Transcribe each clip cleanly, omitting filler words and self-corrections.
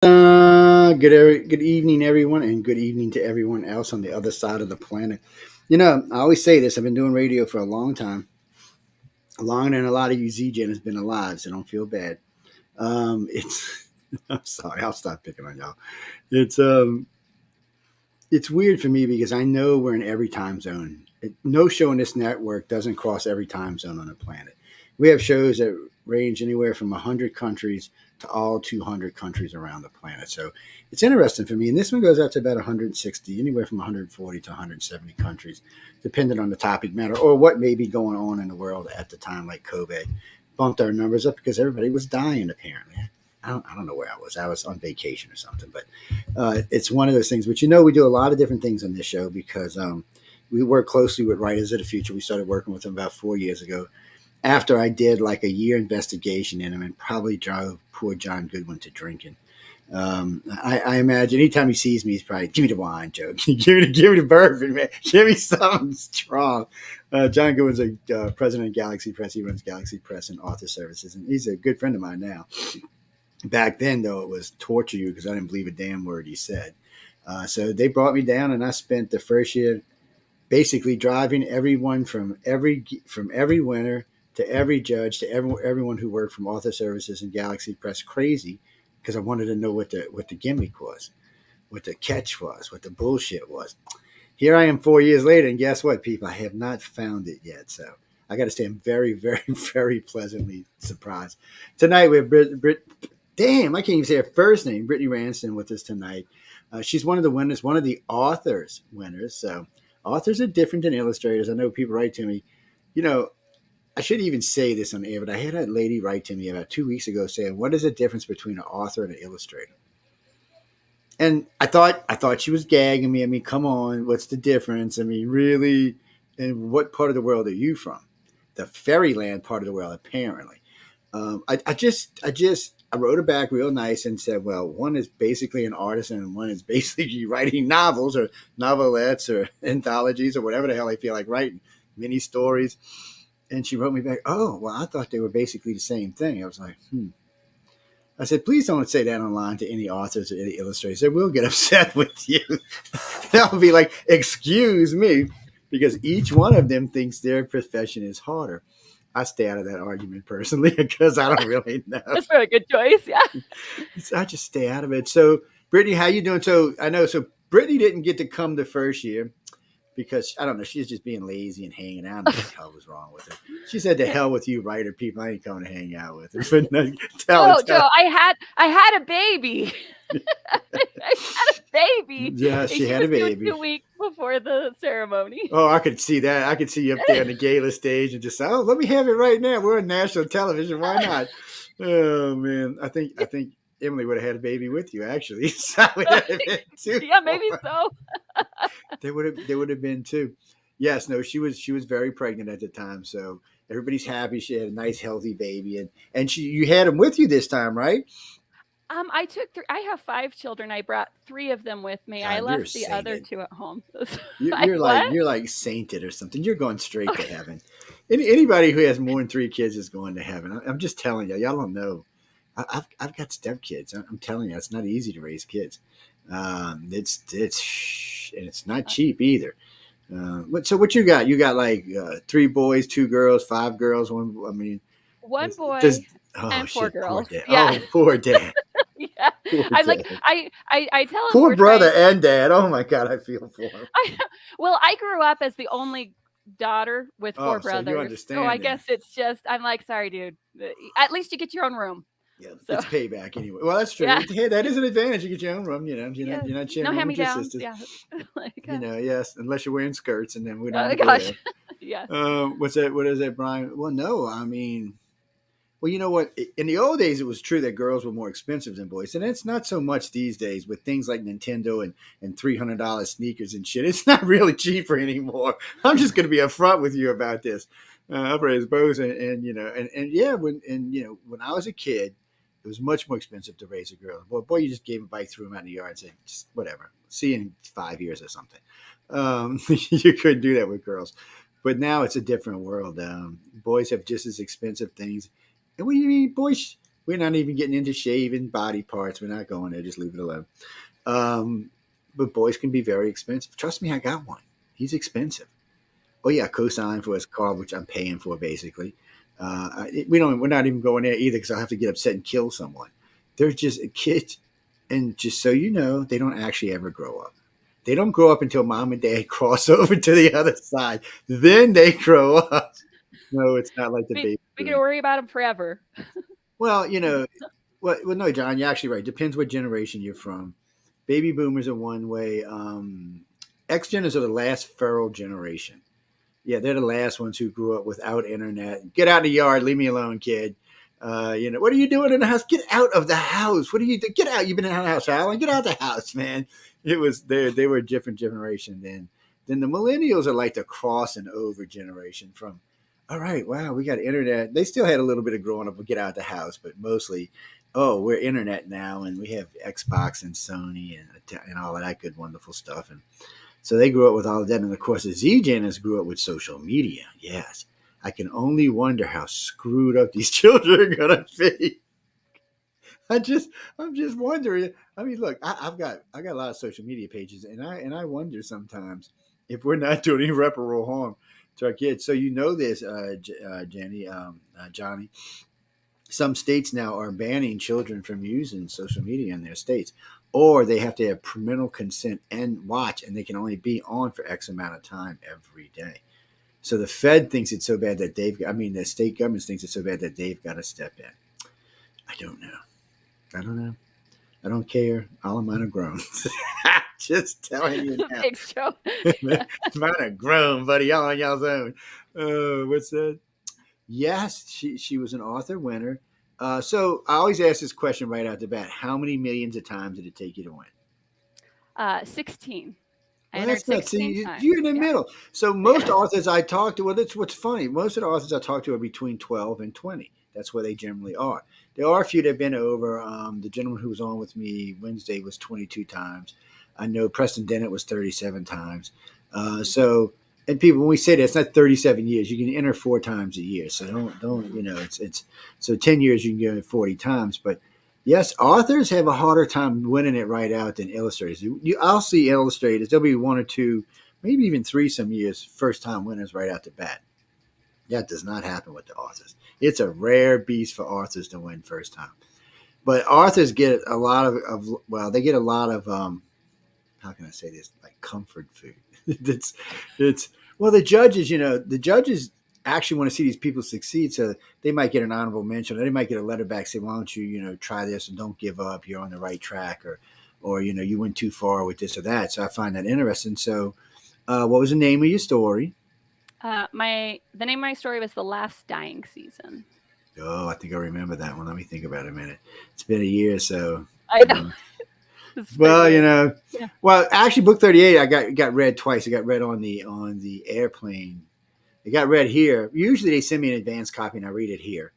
Good evening, everyone, and good evening to everyone else on the other side of the planet. I always say this. I've been doing radio for a long time, longer than a lot of you ZJ has been alive, so don't feel bad. It's I'm sorry. I'll stop picking on y'all. It's um, it's weird for me because I know we're in every time zone. No show in this network doesn't cross every time zone on the planet. We have shows that range anywhere from 100 countries to all 200 countries around the planet. So it's interesting for me. And this one goes out to about 160, anywhere from 140 to 170 countries, depending on the topic matter or what may be going on in the world at the time, like COVID. Bumped our numbers up because everybody was dying, apparently. I don't know where I was. I was on vacation or something, but it's one of those things. But we do a lot of different things on this show because we work closely with Writers of the Future. We started working with them about 4 years ago. After I did like a year investigation in him and probably drove poor John Goodwin to drinking. I imagine anytime he sees me, he's probably, give me the wine, Joe. Give me the bourbon, man. Give me something strong. John Goodwin's a president of Galaxy Press. He runs Galaxy Press and Author Services, and he's a good friend of mine now. Back then, though, it was torture you because I didn't believe a damn word he said. So they brought me down, and I spent the first year basically driving everyone from every winner to every judge to everyone who worked from Author Services and Galaxy Press crazy because I wanted to know what the gimmick was, what the catch was, what the bullshit was. Here I am 4 years later, and guess what, people? I have not found it yet. So I got to say I'm very, very, very pleasantly surprised. Tonight we have Damn, I can't even say her first name. Brittany Rainsdon with us tonight. She's one of the winners, one of the authors winners. So authors are different than illustrators. I know people write to me. I shouldn't even say this on air, but I had a lady write to me about 2 weeks ago saying, "What is the difference between an author and an illustrator?" And I thought she was gagging me. I mean, come on, what's the difference? I mean, really? And what part of the world are you from? The fairyland part of the world, apparently. I wrote it back real nice and said, well, one is basically an artist and one is basically writing novels or novelettes or anthologies or whatever the hell I feel like writing, mini stories. And she wrote me back, oh, well, I thought they were basically the same thing. I was like, I said, please don't say that online to any authors or any illustrators. They will get upset with you. They'll be like, excuse me, because each one of them thinks their profession is harder. I stay out of that argument personally because I don't really know. That's a good choice. Yeah. I just stay out of it. So, Brittany, how you doing? So Brittany didn't get to come the first year because I don't know. She's just being lazy and hanging out. What the hell was wrong with her? She said, "To hell with you, writer people. I ain't coming to hang out with her." But no, Joe, I had a baby. I had a baby. Yeah, she had a baby 2 weeks before the ceremony. Oh, I could see that. I could see you up there on the gala stage and just say, "Oh, let me have it right now. We're on national television. Why not?" Oh man, I think Emily would have had a baby with you. Actually, so yeah, maybe so. They would have been too. Yes, no, she was very pregnant at the time, so everybody's happy. She had a nice, healthy baby, and you had him with you this time, right? I took I have 5 children. I brought 3 of them with me. God, I left the other 2 at home. You're like sainted or something. You're going straight to heaven. Anybody who has more than 3 kids is going to heaven. I'm just telling you. Y'all don't know. I've got stepkids. I'm telling you, it's not easy to raise kids. It's not cheap either. So what you got? You got like 3 boys, 2 girls, 5 girls. One boy and 4 girls. Poor dad. Yeah. Oh, poor dad. Yeah. I'm like, I tell him poor brother and dad. Oh my God, I feel for him. I grew up as the only daughter with 4 brothers. So you understand. So I guess it's just, I'm like, sorry, dude. At least you get your own room. Yeah, so. It's payback anyway. Well, that's true. Yeah. Hey, that is an advantage. You get your own room. You're not sharing room with your sisters. Yeah. Yes, unless you're wearing skirts, and then we don't. Oh gosh. Yeah. What's that? What is that, Brian? Well, no, I mean. Well, you know what? In the old days, it was true that girls were more expensive than boys. And it's not so much these days with things like Nintendo and $300 sneakers and shit. It's not really cheaper anymore. I'm just going to be upfront with you about this. I've raised bows when I was a kid, it was much more expensive to raise a girl. Well, boy, you just gave a bike, threw him out in the yard and said, just whatever. See you in 5 years or something. You couldn't do that with girls. But now it's a different world. Boys have just as expensive things. And what do you mean, boys? We're not even getting into shaving body parts. We're not going there. Just leave it alone. But boys can be very expensive. Trust me, I got one. He's expensive. Oh yeah, cosign for his car, which I'm paying for basically. We're not even going there either because I have to get upset and kill someone. They're just kids, and just so you know, they don't actually ever grow up. They don't grow up until mom and dad cross over to the other side. Then they grow up. No, it's not like the baby. We can worry about them forever. Well, no, John, you're actually right. Depends what generation you're from. Baby boomers are one way. X-Geners are the last feral generation. Yeah, they're the last ones who grew up without internet. Get out of the yard. Leave me alone, kid. What are you doing in the house? Get out of the house. What are you doing? Get out. You've been in the house, Alan. Get out of the house, man. It was they were a different generation then. Then the millennials are like the crossing over generation from, all right, wow, we got internet. They still had a little bit of growing up and get out of the house, but mostly, oh, we're internet now and we have Xbox and Sony and all of that good, wonderful stuff. And so they grew up with all of that. And of course, the Z-Geners grew up with social media. Yes. I can only wonder how screwed up these children are going to be. I'm just wondering. I mean, look, I got a lot of social media pages, and I wonder sometimes if we're not doing irreparable harm to our kids. So this, Jenny, Johnny. Some states now are banning children from using social media in their states, or they have to have parental consent and watch, and they can only be on for X amount of time every day. So the Fed thinks it's so bad that the state governments thinks it's so bad that they've got to step in. I don't know. I don't care. All of mine are grown. Just telling you now. Big show. Mine are grown, buddy. Y'all on y'all's own. What's that? Yes, she was an author winner. So I always ask this question right out the bat. How many millions of times did it take you to win? 16. Well, that's not. See, you're in the middle. So most authors I talk to, well, that's what's funny. Most of the authors I talk to are between 12 and 20. That's where they generally are. There are a few that have been over. The gentleman who was on with me Wednesday was 22 times. I know Preston Dennett was 37 times. And people, when we say that, it's not 37 years. You can enter 4 times a year. So don't it's so 10 years you can go 40 times. But yes, authors have a harder time winning it right out than illustrators. I'll see illustrators. There'll be 1 or 2, maybe even 3 some years, first time winners right out the bat. That does not happen with the authors. It's a rare beast for authors to win first time. But authors get a lot they get a lot of how can I say this? Like comfort food. The judges actually want to see these people succeed. So they might get an honorable mention, or they might get a letter back saying, why don't you, try this and don't give up. You're on the right track, or you went too far with this or that. So I find that interesting. So what was the name of your story? The name of my story was The Last Dying Season. Oh, I think I remember that one. Let me think about it a minute. It's been a year, so. I know. Well, well, actually, book 38, I got read twice. I got read on the airplane. It got read here. Usually, they send me an advance copy, and I read it here,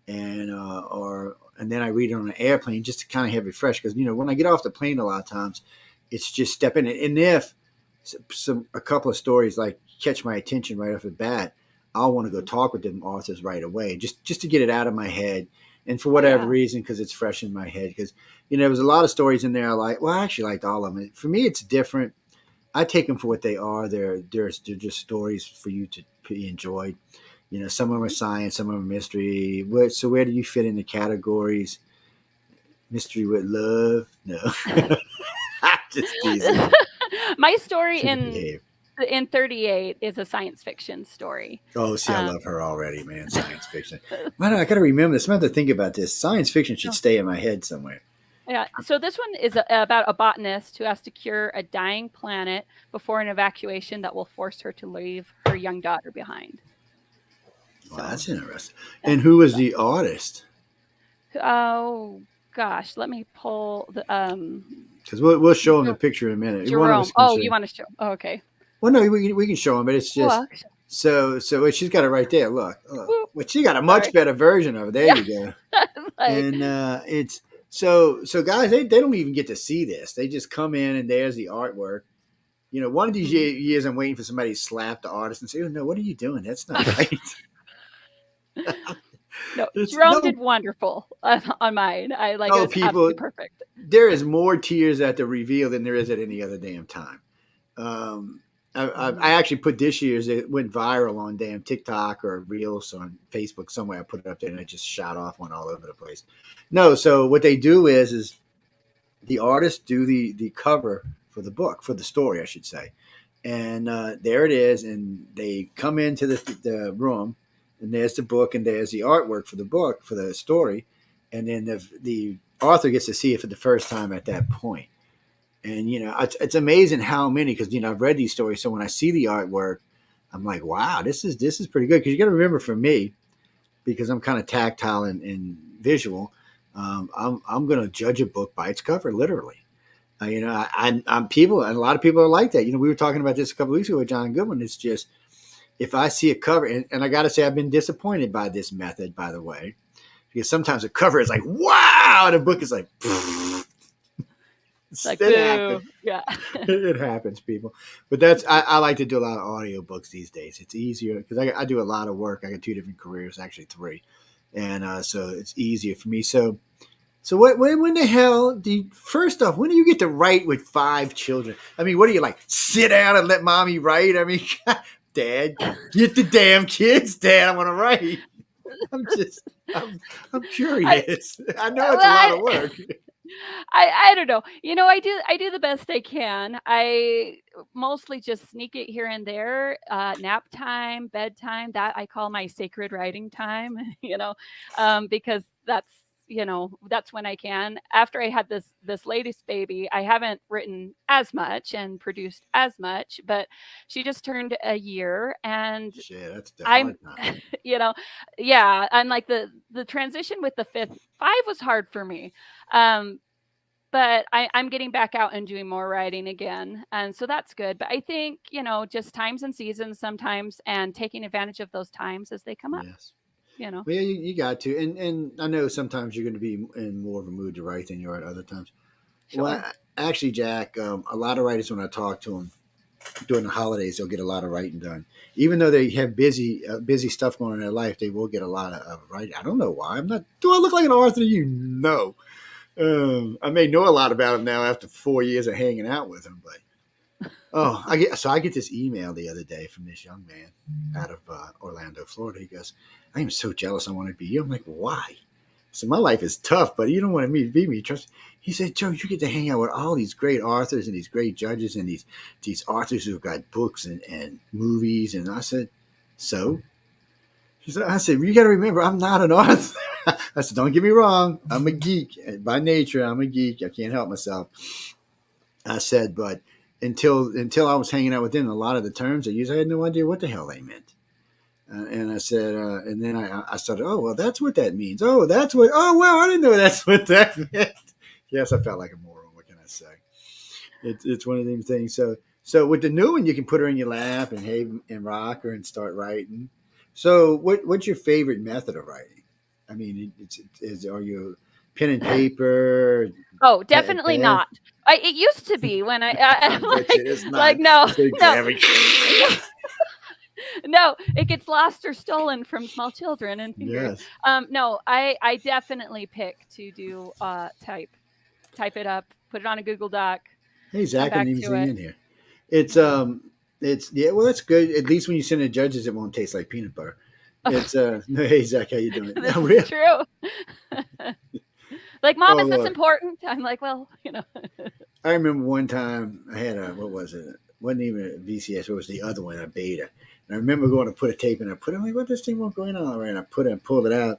and then I read it on an airplane just to kind of have it fresh. Because when I get off the plane, a lot of times, it's just stepping in. And if a couple of stories like catch my attention right off the bat, I'll want to go talk with them authors right away, just to get it out of my head. And for whatever reason, because it's fresh in my head, because, there was a lot of stories in there I actually liked all of them. For me, it's different. I take them for what they are. They're just stories for you to be enjoyed. Some of them are science, some of them are mystery. So where do you fit in the categories? Mystery with love? No. Just teasing. My story in 38 is a science fiction story. Oh, see, I love her already, man. Science fiction. Man, I got to remember this. I'm going to have to think about this. Science fiction should stay in my head somewhere. Yeah. So this one is about a botanist who has to cure a dying planet before an evacuation that will force her to leave her young daughter behind. Wow, that's interesting. Yeah. And who was the artist? Oh, gosh. Let me pull the... Because we'll show them the picture in a minute. Jerome. Oh, you want to show? Oh, okay. Well, no, we can show them, but it's just so she's got it right there. Look. Well, she got a much better version of it. There you go. And it's so guys, they don't even get to see this. They just come in and there's the artwork. One of these years, I'm waiting for somebody to slap the artist and say, "Oh no, what are you doing? That's not right." No, It's Jerome no. did wonderful on mine. I like it Oh, was people, absolutely perfect. there is more tears at the reveal than there is at any other damn time. Um, I Mhm. actually put this year's. It went viral on damn TikTok or Reels on Facebook somewhere. I put it up there and it just shot off, went all over the place. No, so what they do is the artists do the cover for the book, for the story, I should say, and there it is, and they come into the room, and there's the book, and there's the artwork for the book for the story, and then the author gets to see it for the first time at that point. And it's amazing how many, because I've read these stories, so when I see the artwork, I'm like, wow, this is pretty good. Because you got to remember, for me, because I'm kind of tactile and visual, I'm going to judge a book by its cover, literally. I'm people, and a lot of people are like that. We were talking about this a couple of weeks ago with John Goodwin. It's just, if I see a cover, and I got to say, I've been disappointed by this method, by the way, because sometimes a cover is like, wow, and a book is like, Like, it happens. boo. Yeah. It happens, people. But I like to do a lot of audiobooks these days. It's easier because I do a lot of work. I got two different careers, actually three, and so it's easier for me. So when the hell do you, first off, when do you get to write with 5 children? I mean, what do you like? Sit down and let mommy write? I mean, Dad, get the damn kids, Dad. I want to write. I'm just, I'm I, curious. I know well, it's a lot of work. I don't know. I do the best I can. I mostly just sneak it here and there. Nap time, bedtime, that I call my sacred writing time. Because that's when I can. After I had this latest baby, I haven't written as much and produced as much, but she just turned a year, and Shit, that's the I'm, hard time. you know, yeah, and like the transition with the fifth, 5 was hard for me. Um, but I'm getting back out and doing more writing again. And so that's good. But I think, just times and seasons sometimes, and taking advantage of those times as they come up, Yes. you know. Well, yeah, you got to, and I know sometimes you're going to be in more of a mood to write than you are at other times. Well, Sure. actually, Jack, a lot of writers, when I talk to them during the holidays, they'll get a lot of writing done. Even though they have busy stuff going on in their life, they will get a lot of writing. I don't know why. I'm not. Do I look like an author to you? No. I may know a lot about him now after 4 years of hanging out with him, but I get this email the other day from this young man out of Orlando, Florida. He goes, "I am so jealous. I want to be you." I'm like, "Why?" So my life is tough, but you don't want me to be me. Trust. He said, "Joe, you get to hang out with all these great authors and these great judges and these authors who've got books and movies." And I said, "So?" I said, "You got to remember, I'm not an author." I said, "Don't get me wrong. I'm a geek by nature. I'm a geek. I can't help myself." I said, "But until I was hanging out with them, a lot of the terms they used, I had no idea what the hell they meant." And I said, and then I started, "Oh, well, that's what that means. Oh, that's what, oh, well, I didn't know that's what that meant." Yes, I felt like a moron. What can I say? It's one of them things. So with the new one, you can put her in your lap and rock her and start writing. So what's your favorite method of writing? I mean, are you pen and paper, Oh, definitely pen? not. It used to be when I I'm bet you it's like, not. no, So no, graphic. no, no, it gets lost or stolen from small children and fingers. Yes. No, I definitely pick to do type it up, put it on a Google Doc, Hey, come Zach, I didn't back even to see you it. in here. It's Yeah. yeah. Well, that's good. At least when you send the judges, it won't taste like peanut butter. It's hey, Zach, how you doing? This No, is really? true. Like, Mom, Oh is this Lord. important? I'm like, well, I remember one time I had a, what was it? It wasn't even a VCS. It was the other one, a beta. And I remember going to put a tape in. I put it. I'm like, what, this thing won't going on? Right? And I put it and pulled it out.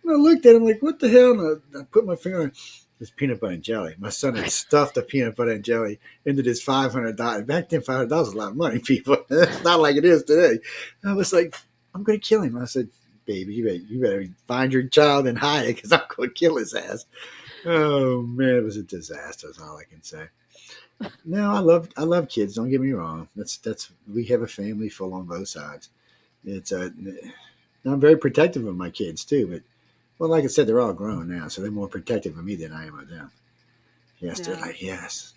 And I looked at it. I'm like, what the hell? And I put my finger on it. It's peanut butter and jelly. My son had stuffed the peanut butter and jelly into this $500. Back then, $500 was a lot of money, people. It's not like it is today. And I was like, I'm going to kill him. I said, baby, you better find your child and hide it because I'm going to kill his ass. Oh man, it was a disaster. That's all I can say. No, I love kids. Don't get me wrong. That's we have a family full on both sides. It's I'm very protective of my kids too. But well, like I said, they're all grown now, so they're more protective of me than I am of them. Yes, they're yeah. like yes.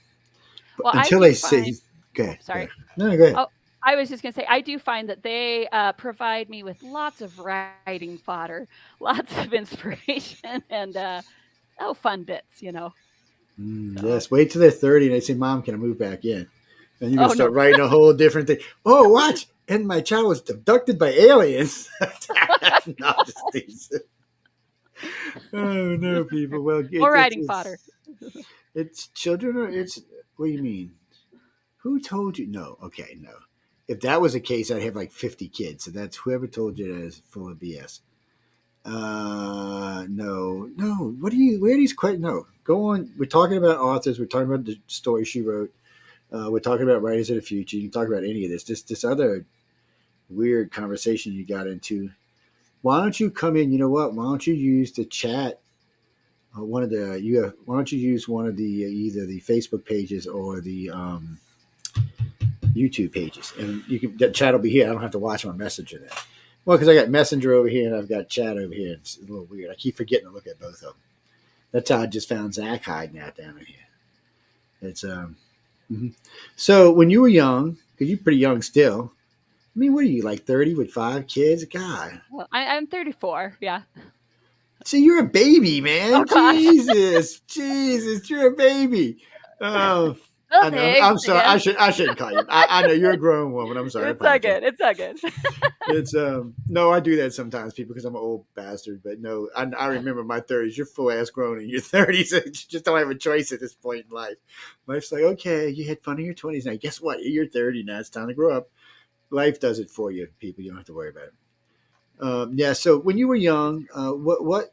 But Well, I until do they say, find. "Go Oh, ahead, go sorry. ahead." No, go ahead. Oh, I was just going to say, I do find that they provide me with lots of writing fodder, lots of inspiration, and fun bits. So, Yes, wait till they're 30 and they say, "Mom, can I move back in?" And you're gonna oh no, start writing a whole different thing. Oh, watch! And my child was abducted by aliens. No, just these. Oh no, people. Well, more writing fodder. it's children. Or it's what do you mean? Who told you? No, okay, no. If that was the case, I'd have like 50 kids. So that's whoever told you that is full of BS. No, no. What do you? Where are these questions? No, go on. We're talking about authors. We're talking about the story she wrote. We're talking about writers of the future. You can talk about any of this. This other weird conversation you got into. Why don't you come in? You know what? Why don't you use the chat? One of the you have, why don't you use one of the either the Facebook pages or the YouTube pages, and you can that chat will be here. I don't have to watch my messenger then. Well, because I got Messenger over here and I've got chat over here. It's a little weird. I keep forgetting to look at both of them. That's how I just found Zach hiding out down in here. It's mhm. So when you were young, because you're pretty young still. I mean, what are you like 30 with 5 kids? God, Well, I'm 34. Yeah. see, you're a baby, Oh man. gosh. Jesus, Jesus, you're a baby. Oh, Well, I know. I'm thanks, I sorry. guess. I shouldn't call you. I know you're a grown woman. I'm sorry. I It's all apologize. good. It's all good. It's no, I do that sometimes, people, because I'm an old bastard. But no, I remember my 30s. You're full ass grown in your 30s. You just don't have a choice at this point in life. Life's like, okay, you had fun in your 20s. Now, guess what? You're 30 now. It's time to grow up. Life does it for you, people. You don't have to worry about it. Yeah. So when you were young, what?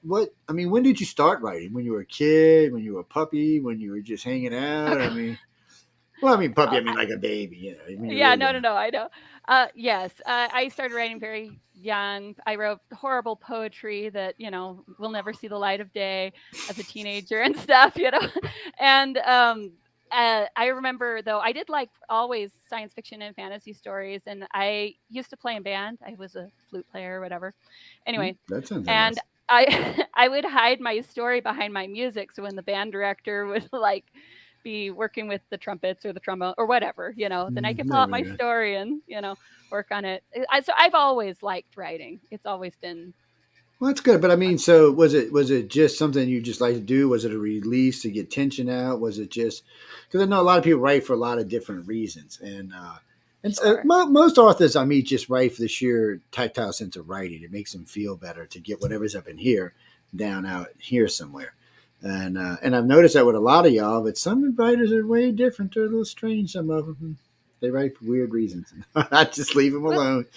I mean, when did you start writing? When you were a kid? When you were a puppy? When you were just hanging out? I mean, well, I mean puppy. Oh, I mean like a baby. You know, when you're yeah, really no, no, young. no, I know. Yes, I started writing very young. I wrote horrible poetry that will never see the light of day as a teenager and stuff. And I remember though I did like always science fiction and fantasy stories, and I used to play in band. I was a flute player or whatever. Anyway, That sounds and interesting. I I would hide my story behind my music, so when the band director would like be working with the trumpets or the trombone or whatever, then I could pull No, out my no. story and work on it. So I've always liked writing. It's always been Well, that's good. But I mean, fun. so was it just something you just like to do? Was it a release to get tension out? Was it just because I know a lot of people write for a lot of different reasons, and so, Sure. most authors I meet just write for the sheer tactile sense of writing. It makes them feel better to get whatever's up in here down out here somewhere. And I've noticed that with a lot of y'all, but some writers are way different. They're a little strange. Some of them they write for weird reasons. I just leave them Well, alone.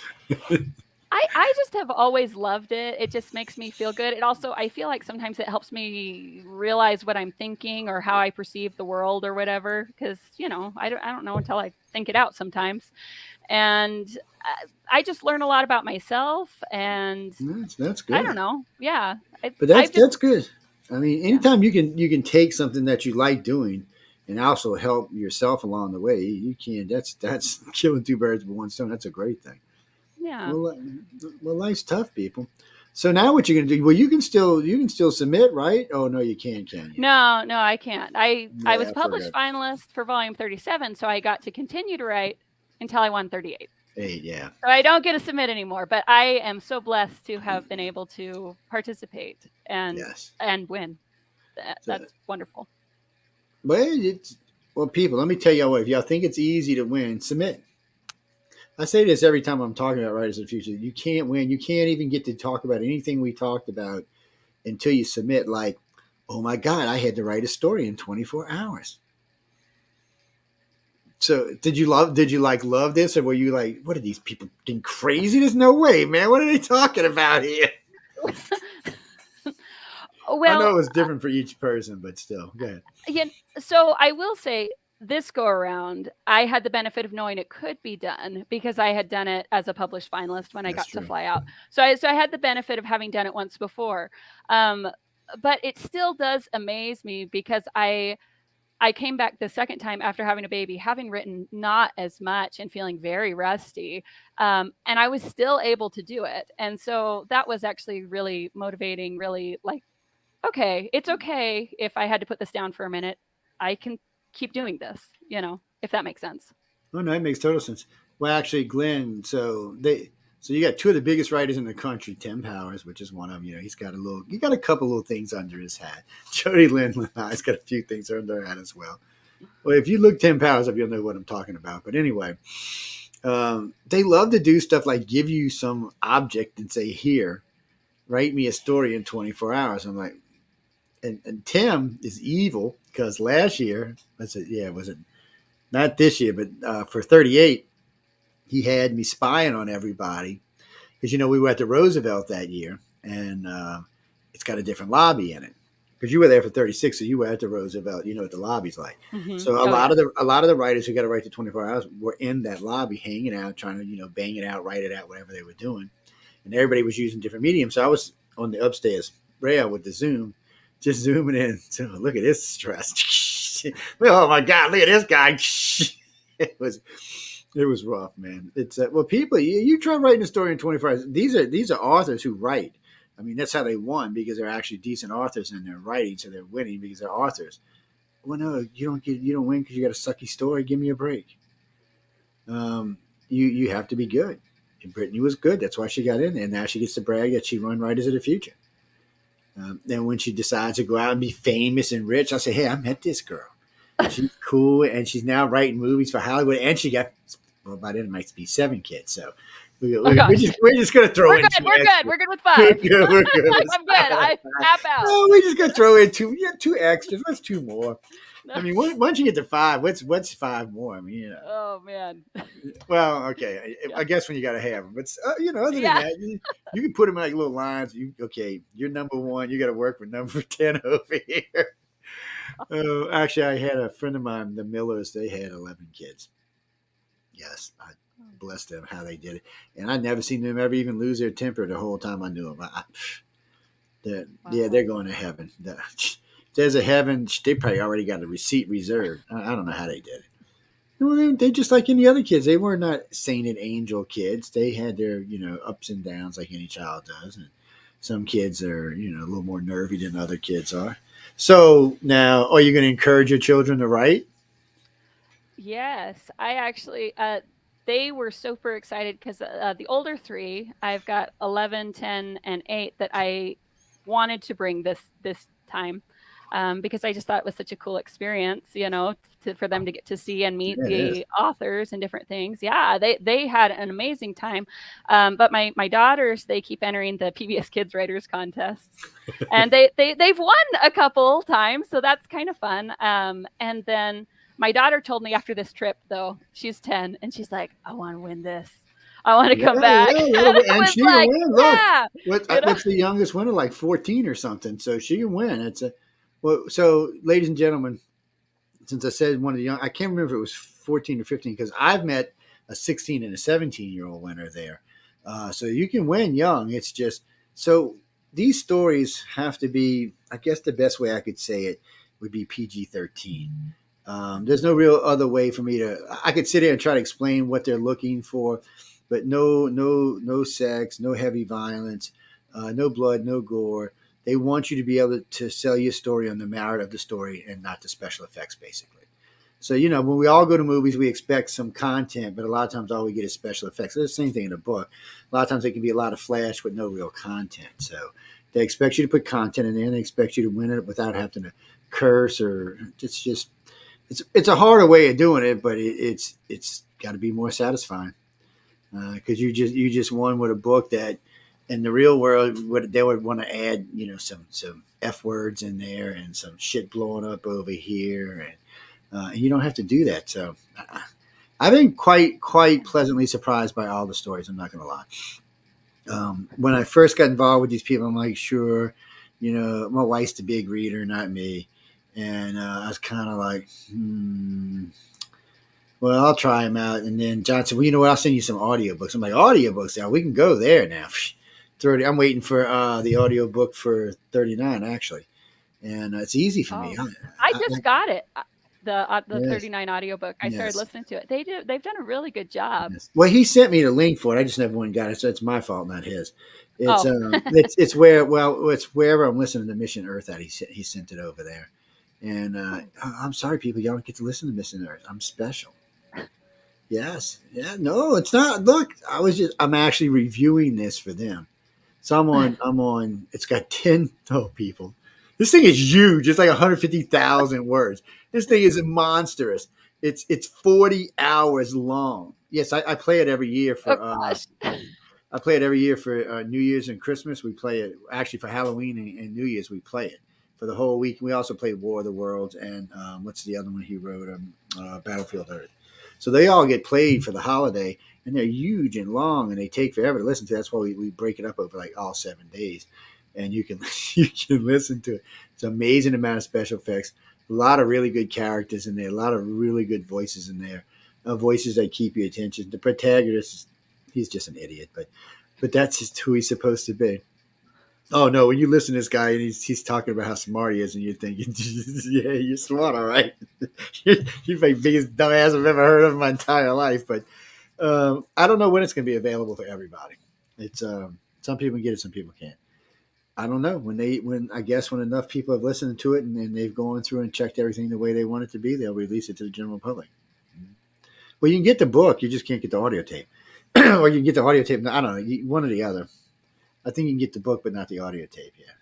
I just have always loved it. It just makes me feel good. It also I feel like sometimes it helps me realize what I'm thinking or how I perceive the world or whatever because I don't know until I think it out sometimes. And I just learn a lot about myself and That's I don't good. know. Yeah. But I've just that's good. I mean, yeah. anytime you can take something that you like doing and also help yourself along the way, you can. That's killing two birds with one stone. That's a great thing. Yeah. Well, life's tough, people. So now what you're gonna do? Well, you can still submit, right? Oh no, you can't, can you? No, no, I can't. I Yeah, was I published forgot. finalist for volume 37, so I got to continue to write until I won 38. 8, yeah. So I don't get to submit anymore, but I am so blessed to have been able to participate Yes. and win. So, That's wonderful. well, people. Let me tell y'all what. If y'all think it's easy to win, submit. I say this every time I'm talking about writers in the future. You can't win. You can't even get to talk about anything we talked about until you submit. Like, oh my God, I had to write a story in 24 hours. So did you love this, or were you like, what are these people getting crazy? There's no way, man. What are they talking about here? I know Well, it was different for each person, but still, go ahead. yeah, so I will say this go around, I had the benefit of knowing it could be done because I had done it as a published finalist when I That's got to true. fly out. So I had the benefit of having done it once before. Um, but it still does amaze me because I came back the second time after having a baby, having written not as much and feeling very rusty. And I was still able to do it. And so that was actually really motivating, really like, okay, it's okay if I had to put this down for a minute. I can keep doing this, if that makes sense. Oh no, it makes total sense. Well, actually, Glenn. So you got two of the biggest writers in the country, Tim Powers, which is one of them. He got a couple little things under his hat. Jody Lindland, he's got a few things under her hat as well. Well, if you look Tim Powers up, you'll know what I'm talking about. But anyway, they love to do stuff like give you some object and say, "Here, write me a story in 24 hours." I'm like, and Tim is evil because last year, was it not this year, but for 38, he had me spying on everybody because we were at the Roosevelt that year, and it's got a different lobby in it. Because you were there for 36, so you were at the Roosevelt. You know what the lobby's like. Mm-hmm. So a lot of the writers who got to write the 24 hours were in that lobby, hanging out, trying to bang it out, write it out, whatever they were doing, and everybody was using different mediums. So I was on the upstairs rail with the Zoom, just zooming in. So look at this stress. Oh my God, look at this guy. It was rough, man. It's people, you try writing a story in 24 hours. These are authors who write. I mean, that's how they won, because they're actually decent authors in their writing, so they're winning because they're authors. Well, no, you don't win because you got a sucky story. Give me a break. You have to be good. And Brittany was good. That's why she got in, and now she gets to brag that she run Writers of the Future. Then when she decides to go out and be famous and rich, I say, hey, I met this girl. She's cool, and she's now writing movies for Hollywood, and she got, well, by then it might be 7 kids, so we're just going to throw in. We're good with 5. We're good. I'm good. I tap out. No, we're just going to throw in 2 extras. What's 2 more? I mean, once you get to 5, what's 5 more? I mean, Oh, man. Well, okay. I guess when you got to have them. But, other than that, you can put them in like little lines. You're number 1. You got to work with number 10 over here. Actually, I had a friend of mine, the Millers. They had 11 kids. Yes, I bless them how they did it, and I never seen them ever even lose their temper the whole time I knew them. Yeah, they're going to heaven. There's a heaven. They probably already got a receipt reserved. I don't know how they did it. Well, they just like any other kids. They were not sainted angel kids. They had their ups and downs like any child does, and some kids are a little more nervy than other kids are. So now, are you going to encourage your children to write? Yes, I actually, they were super excited because the older 3, I've got 11, 10, and 8 that I wanted to bring this time because I just thought it was such a cool experience, for them to get to see and meet the authors and different things. Yeah, they had an amazing time. But my daughters, they keep entering the PBS Kids Writers contests, and they've won a couple times, so that's kind of fun. And then my daughter told me after this trip, though, she's 10, and she's like, I want to win this. I want to come back. And she can win. Look, what's the youngest winner? Like 14 or something. So she can win. So ladies and gentlemen, since I said one of the young, I can't remember if it was 14 or 15 because I've met a 16 and a 17-year-old winner there. So you can win young. It's just, so these stories have to be, I guess the best way I could say it would be PG-13. There's no real other way for me I could sit here and try to explain what they're looking for, but no sex, no heavy violence, no blood, no gore. They want you to be able to sell your story on the merit of the story and not the special effects, basically. So, when we all go to movies, we expect some content, but a lot of times all we get is special effects. It's the same thing in a book. A lot of times it can be a lot of flash with no real content. So they expect you to put content in there, and they expect you to win it without having to curse, or it's a harder way of doing it, but it's got to be more satisfying because you just won with a book that in the real world they would want to add some F words in there and some shit blowing up over here, and you don't have to do that. So I've been quite pleasantly surprised by all the stories. I'm not going to lie. When I first got involved with these people, I'm like, sure, my wife's the big reader, not me. And I was kind of like, well, I'll try them out. And then John said, well, you know what? I'll send you some audiobooks. I'm like, audiobooks? Yeah, we can go there now. 30. I'm waiting for the audiobook for 39, actually. And it's easy for me. I just got it. The 39 audiobook. I started listening to it. They've done a really good job. Yes. Well, he sent me the link for it. I just never went and got it. So it's my fault, not his. It's wherever I'm listening to Mission Earth at. He sent it over there. And I'm sorry, people, y'all don't get to listen to Mission Earth. I'm special. Yes. Yeah. No, it's not. Look, I'm actually reviewing this for them. So I'm on, it's got 10, oh, people. This thing is huge. It's like 150,000 words. This thing is monstrous. It's 40 hours long. Yes, I play it every year Oh for, gosh. I play it every year for New Year's and Christmas. We play it actually for Halloween and New Year's. We play it for the whole week. We also play War of the Worlds and what's the other one he wrote? Battlefield Earth. So they all get played for the holiday, and they're huge and long, and they take forever to listen to. That's why we break it up over like all 7 days, and you can you can listen to it. It's an amazing amount of special effects, a lot of really good characters in there, a lot of really good voices in there, voices that keep your attention. The protagonist, he's just an idiot, but that's just who he's supposed to be. Oh no! When you listen to this guy and he's talking about how smart he is, and you're thinking, "Yeah, you're smart, all right. You're the biggest dumbass I've ever heard of in my entire life." But I don't know when it's going to be available for everybody. It's some people can get it, some people can't. I don't know when I guess when enough people have listened to it and they've gone through and checked everything the way they want it to be, they'll release it to the general public. Well, you can get the book, you just can't get the audio tape, or you can get the audio tape. I don't know, one or the other. I think you can get the book, but not the audio tape yet.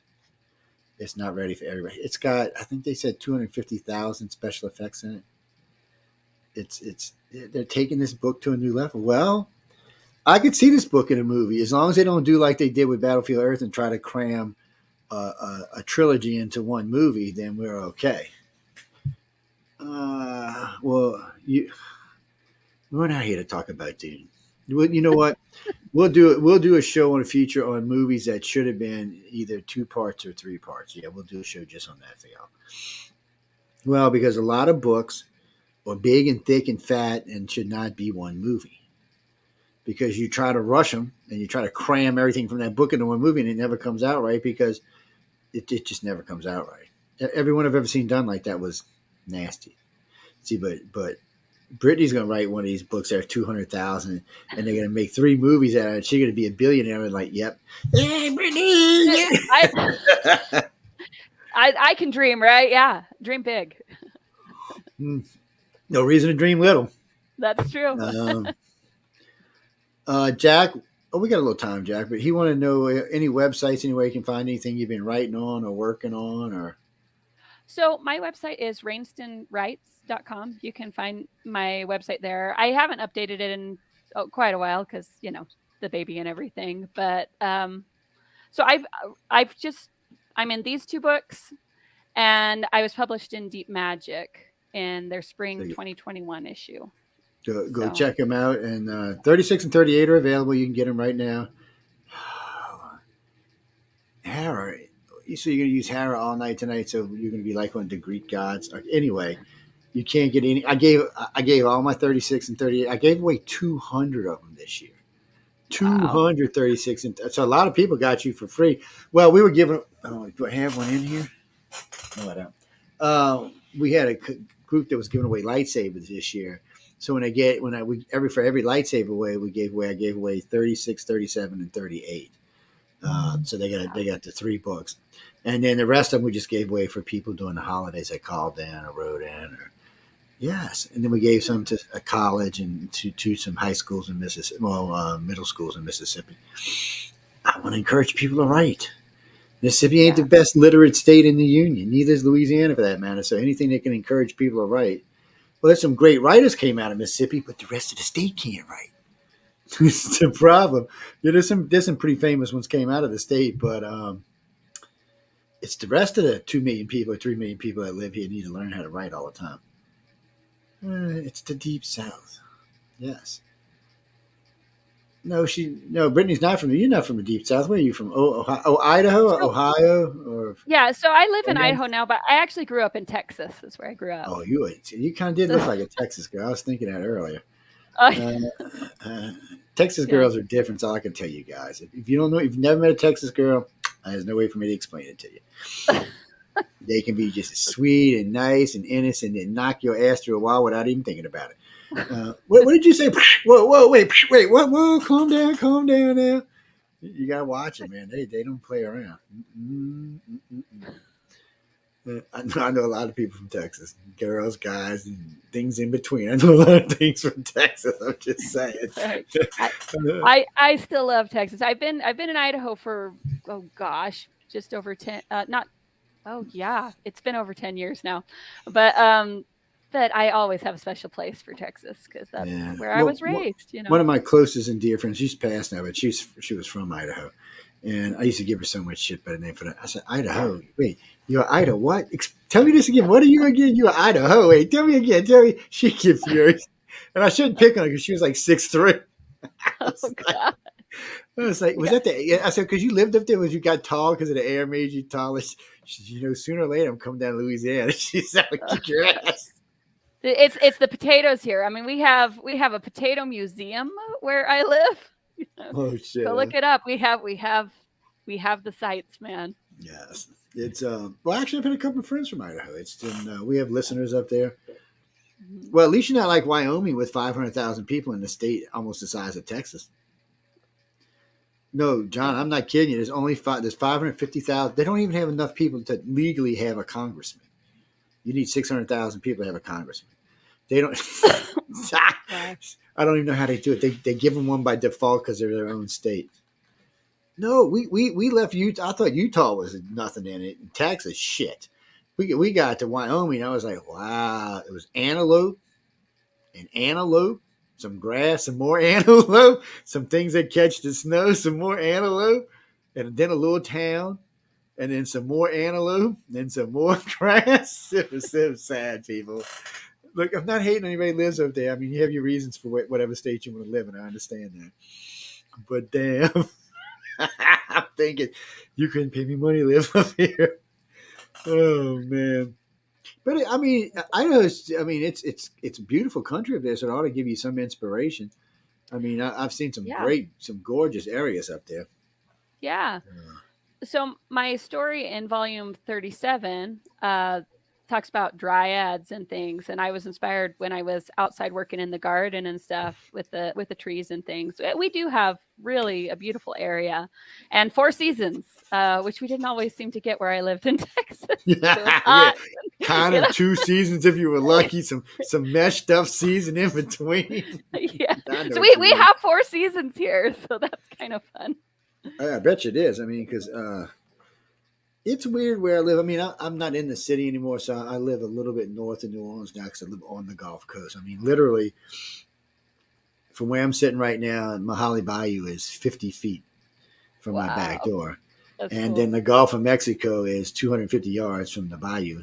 It's not ready for everybody. It's got, I think they said 250,000 special effects in it. They're taking this book to a new level. Well, I could see this book in a movie as long as they don't do like they did with Battlefield Earth and try to cram a trilogy into one movie. Then we're okay. We're not here to talk about Dune. You know what? We'll do a show on a feature on movies that should have been either 2 parts or 3 parts. Yeah, we'll do a show just on that for y'all. Well, because a lot of books are big and thick and fat and should not be one movie. Because you try to rush them and you try to cram everything from that book into one movie and it never comes out right because it just never comes out right. Everyone I've ever seen done like that was nasty. See, but Brittany's going to write one of these books that are 200,000, and they're going to make 3 movies out of it. She's going to be a billionaire. And like, yep, hey, Brittany. Yeah. I can dream, right? Yeah, dream big. No reason to dream little. That's true. Jack, we got a little time, Jack, but he want to know any websites, anywhere you can find anything you've been writing on or working on, or. So my website is rainstonwrites.com. You can find my website there. I haven't updated it in quite a while because, the baby and everything. But so I'm in these 2 books, and I was published in Deep Magic in their spring 2021 issue. Go check them out. And 36 and 38 are available. You can get them right now. Hera. So you're going to use Hera all night tonight. So you're going to be like one of the Greek gods. Anyway, you can't get any. I gave all my 36 and 38. I gave away 200 of them this year. 236. And so a lot of people got you for free. Well, we were giving. Oh, do I have one in here? No, I don't. We had a group that was giving away lightsabers this year. So for every lightsaber I gave away 36, 37, and 38. So they got the 3 books, and then the rest of them we just gave away for people during the holidays that called in or wrote in, yes. And then we gave some to a college and to some high schools in Mississippi, middle schools in Mississippi. I want to encourage people to write. Mississippi ain't the best literate state in the union. Neither is Louisiana for that matter. So anything that can encourage people to write. Well, there's some great writers came out of Mississippi, but the rest of the state can't write. It's the problem. There's some pretty famous ones came out of the state, but it's the rest of the 2 million people or 3 million people that live here need to learn how to write all the time. It's the Deep South. Yes. No, Brittany's not from. You're not from the Deep South. Where are you from? Idaho, Ohio, or? Yeah, so I live in Idaho now, but I actually grew up in Texas. Is where I grew up. Oh, you kind of did look like a Texas girl. I was thinking that earlier. Texas girls are different, so I can tell you guys. If you don't know, if you've never met a Texas girl, there's no way for me to explain it to you. They can be just sweet and nice and innocent and knock your ass through a wall without even thinking about it. What did you say? Whoa, wait, what? Whoa, calm down now. You gotta watch it, man. They don't play around. I know a lot of people from Texas, girls, guys, and things in between. I know a lot of things from Texas. I'm just saying. Right. I still love Texas. I've been in Idaho for, oh gosh, just over 10 not oh yeah, it's been over 10 years now. But I always have a special place for Texas because that's Yeah. where I was raised, One of my closest and dear friends, she's passed now, but she was from Idaho. And I used to give her so much shit by the name for that. I said, Idaho. Wait, you're Idaho. What? Tell me this again. What are you again? You're Idaho. Wait, tell me again. Tell me. She get furious. And I shouldn't pick on her because she was like 6'3". Oh God. I was like, was that the? I said, because you lived up there, was you got tall because of the air made you tall? She said, sooner or later I'm coming down to Louisiana. She said, "I'll kick your ass." It's the potatoes here. I mean, we have a potato museum where I live. Oh shit! Go look it up. We have the sites, man. Yes, it's well, actually, I've had a couple of friends from Idaho. It's been we have listeners up there. Mm-hmm. Well, at least you're not like Wyoming with 500,000 people in the state almost the size of Texas. No, John, I'm not kidding you. There's 550,000. They don't even have enough people to legally have a congressman. You need 600,000 people to have a congressman. They don't. I don't even know how they do it. They give them one by default because they're their own state. No, we left Utah. I thought Utah was nothing in it. Texas, shit. We got to Wyoming. I was like, wow. It was antelope, some grass, some more antelope, some things that catch the snow, some more antelope, and then a little town, and then some more antelope, and then some more grass. It was so sad, people. Look, I'm not hating anybody who lives up there. I mean, you have your reasons for whatever state you want to live in. I understand that. But damn, I'm thinking you couldn't pay me money to live up here. Oh man. But I mean, I know. It's a beautiful country up there, so it ought to give you some inspiration. I mean, I've seen some gorgeous areas up there. Yeah. So my story in volume 37 talks about dryads and things, and I was inspired when I was outside working in the garden and stuff with the trees and things. We do have really a beautiful area, and 4 seasons, which we didn't always seem to get where I lived in Texas. Yeah, kind of 2 seasons if you were lucky. Some meshed up season in between. Yeah, so we have 4 seasons here, so that's kind of fun. I bet you it is. I mean, because it's weird where I live. I mean, I'm not in the city anymore, so I live a little bit north of New Orleans now because I live on the Gulf Coast. I mean, literally, from where I'm sitting right now, Mahali Bayou is 50 feet from my back door. That's cool. Then the Gulf of Mexico is 250 yards from the bayou.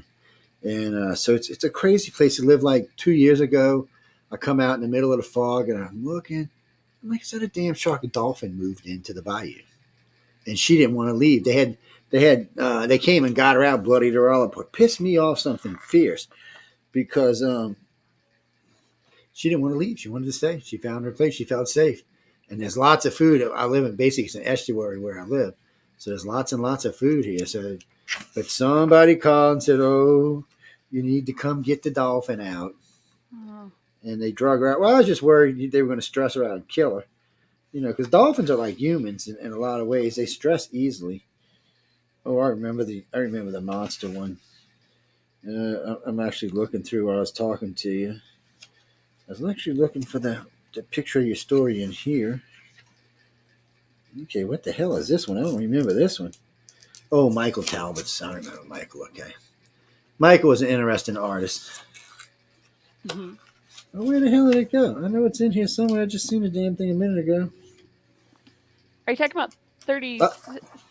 And so it's a crazy place to live. Like 2 years ago, I come out in the middle of the fog, and I'm looking. I'm like, is that a damn shark? A dolphin moved into the bayou. And she didn't want to leave. They came and got her out, bloodied her all up. It pissed me off something fierce because she didn't want to leave. She wanted to stay. She found her place. She felt safe. And there's lots of food. I live in basically it's an estuary where I live. So there's lots and lots of food here. So, but somebody called and said, "Oh, you need to come get the dolphin out." Oh. And they drug her out. Well, I was just worried they were going to stress her out and kill her. Because dolphins are like humans in a lot of ways. They stress easily. Oh, I remember the monster one. I'm actually looking through while I was talking to you. I was actually looking for the picture of your story in here. Okay, what the hell is this one? I don't remember this one. Oh, Michael Talbot's. I remember Michael. Okay. Michael was an interesting artist. Mm-hmm. Oh, where the hell did it go? I know it's in here somewhere. I just seen the damn thing a minute ago. Are you talking about 30?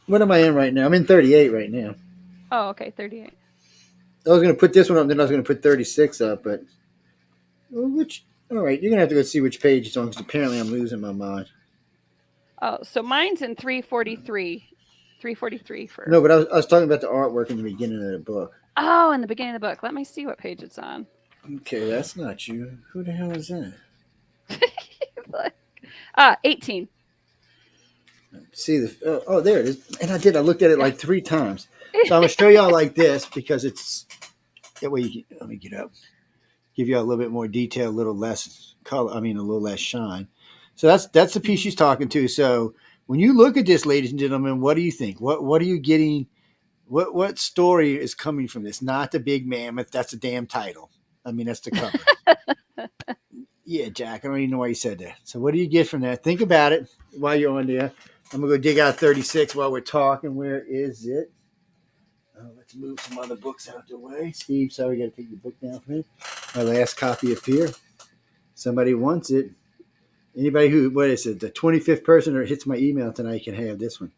What am I in right now? I'm in 38 right now. Oh, okay, 38. I was going to put this one up, then I was going to put 36 up, but all right, you're going to have to go see which page it's on because apparently I'm losing my mind. Oh, so mine's in 343. 343 for. No, but I was talking about the artwork in the beginning of the book. Oh, in the beginning of the book. Let me see what page it's on. Okay, that's not you. Who the hell is that? 18. See there it is. And I looked at it like 3 times. So I'm gonna show y'all like this because it's that way. Let me get up. Give you a little bit more detail, a little less color. I mean, a little less shine. So that's the piece she's talking to. So when you look at this, ladies and gentlemen, what do you think? What are you getting? What story is coming from this? Not the big mammoth. That's a damn title. I mean, that's the cover. Yeah, Jack. I don't even know why you said that. So what do you get from that? Think about it while you're on there. I'm gonna go dig out 36 while we're talking. Where is it? Let's move some other books out the way. Steve, sorry, got to take your book down for me. My last copy of Fear. Somebody wants it. Anybody who, what is it, the 25th person that hits my email tonight can have this one.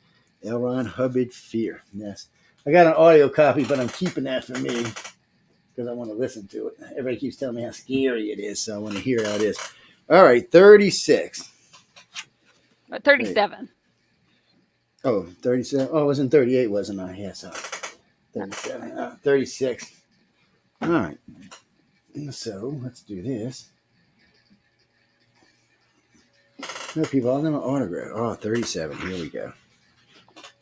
L. Ron Hubbard, Fear. Yes. I got an audio copy, but I'm keeping that for me because I want to listen to it. Everybody keeps telling me how scary it is, so I want to hear how it is. All right, 36. 37. Oh, 37. Oh, I was in 38, wasn't I? Yeah, so 37. 36. All right. So let's do this. No, people, all of them are autographed. Oh, 37. Here we go.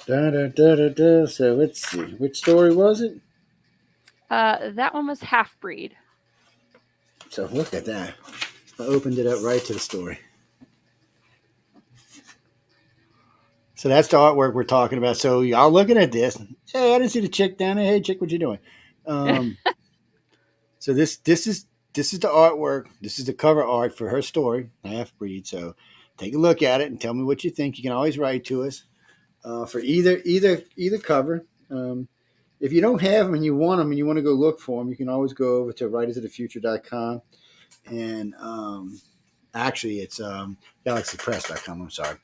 So let's see. Which story was it? That one was Half Breed. So look at that. I opened it up right to the story. So that's the artwork we're talking about. So y'all looking at this. Hey, I didn't see the chick down there. Hey, chick, what you doing? So this is the artwork. This is the cover art for her story, Half Breed. So take a look at it and tell me what you think. You can always write to us for either cover. If you don't have them and you want them and you want to go look for them, you can always go over to writersofthefuture.com and actually it's galaxypress.com. I'm sorry.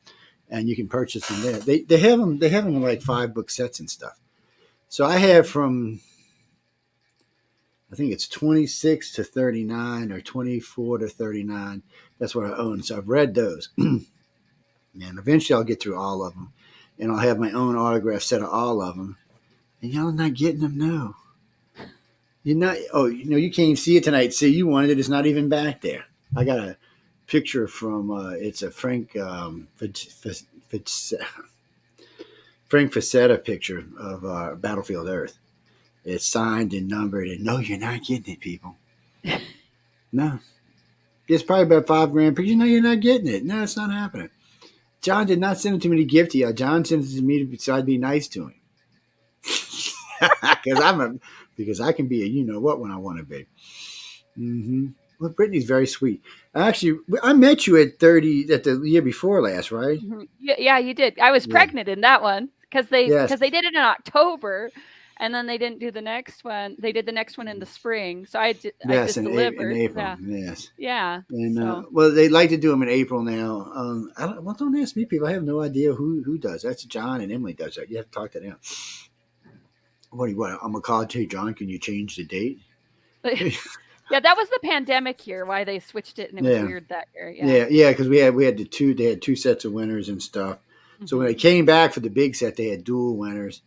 And you can purchase them there. They have them in like 5-book sets and stuff. So I have from, I think it's 26 to 39 or 24 to 39. That's what I own. So I've read those. And eventually I'll get through all of them. And I'll have my own autograph set of all of them. And y'all are not getting them, no. You're not, you can't even see it tonight. See, you wanted it. It's not even back there. I got a picture from, it's a Frank Facetta picture of Battlefield Earth. It's signed and numbered. And no, you're not getting it, people. No. It's probably about $5,000 picture. No, you're not getting it. No, it's not happening. John did not send it to me to give to you. John sent it to me so I'd be nice to him. Because I can be a you-know-what when I want to be. Mm-hmm. Well, Brittany's very sweet. Actually, I met you at the year before last, right? Mm-hmm. Yeah, you did. I was pregnant in that one because they did it in October, and then they didn't do the next one. They did the next one in the spring, so I just delivered. In April. Yes. Yeah. And well, they like to do them in April now. Don't ask me, people. I have no idea who does. That's John and Emily does that. You have to talk to them. What? I'm gonna call it to you, John. Can you change the date? Yeah, that was the pandemic year. Why they switched it, and it was weird that year. Yeah, because we had they had 2 sets of winners and stuff. Mm-hmm. So when they came back for the big set, they had dual winners.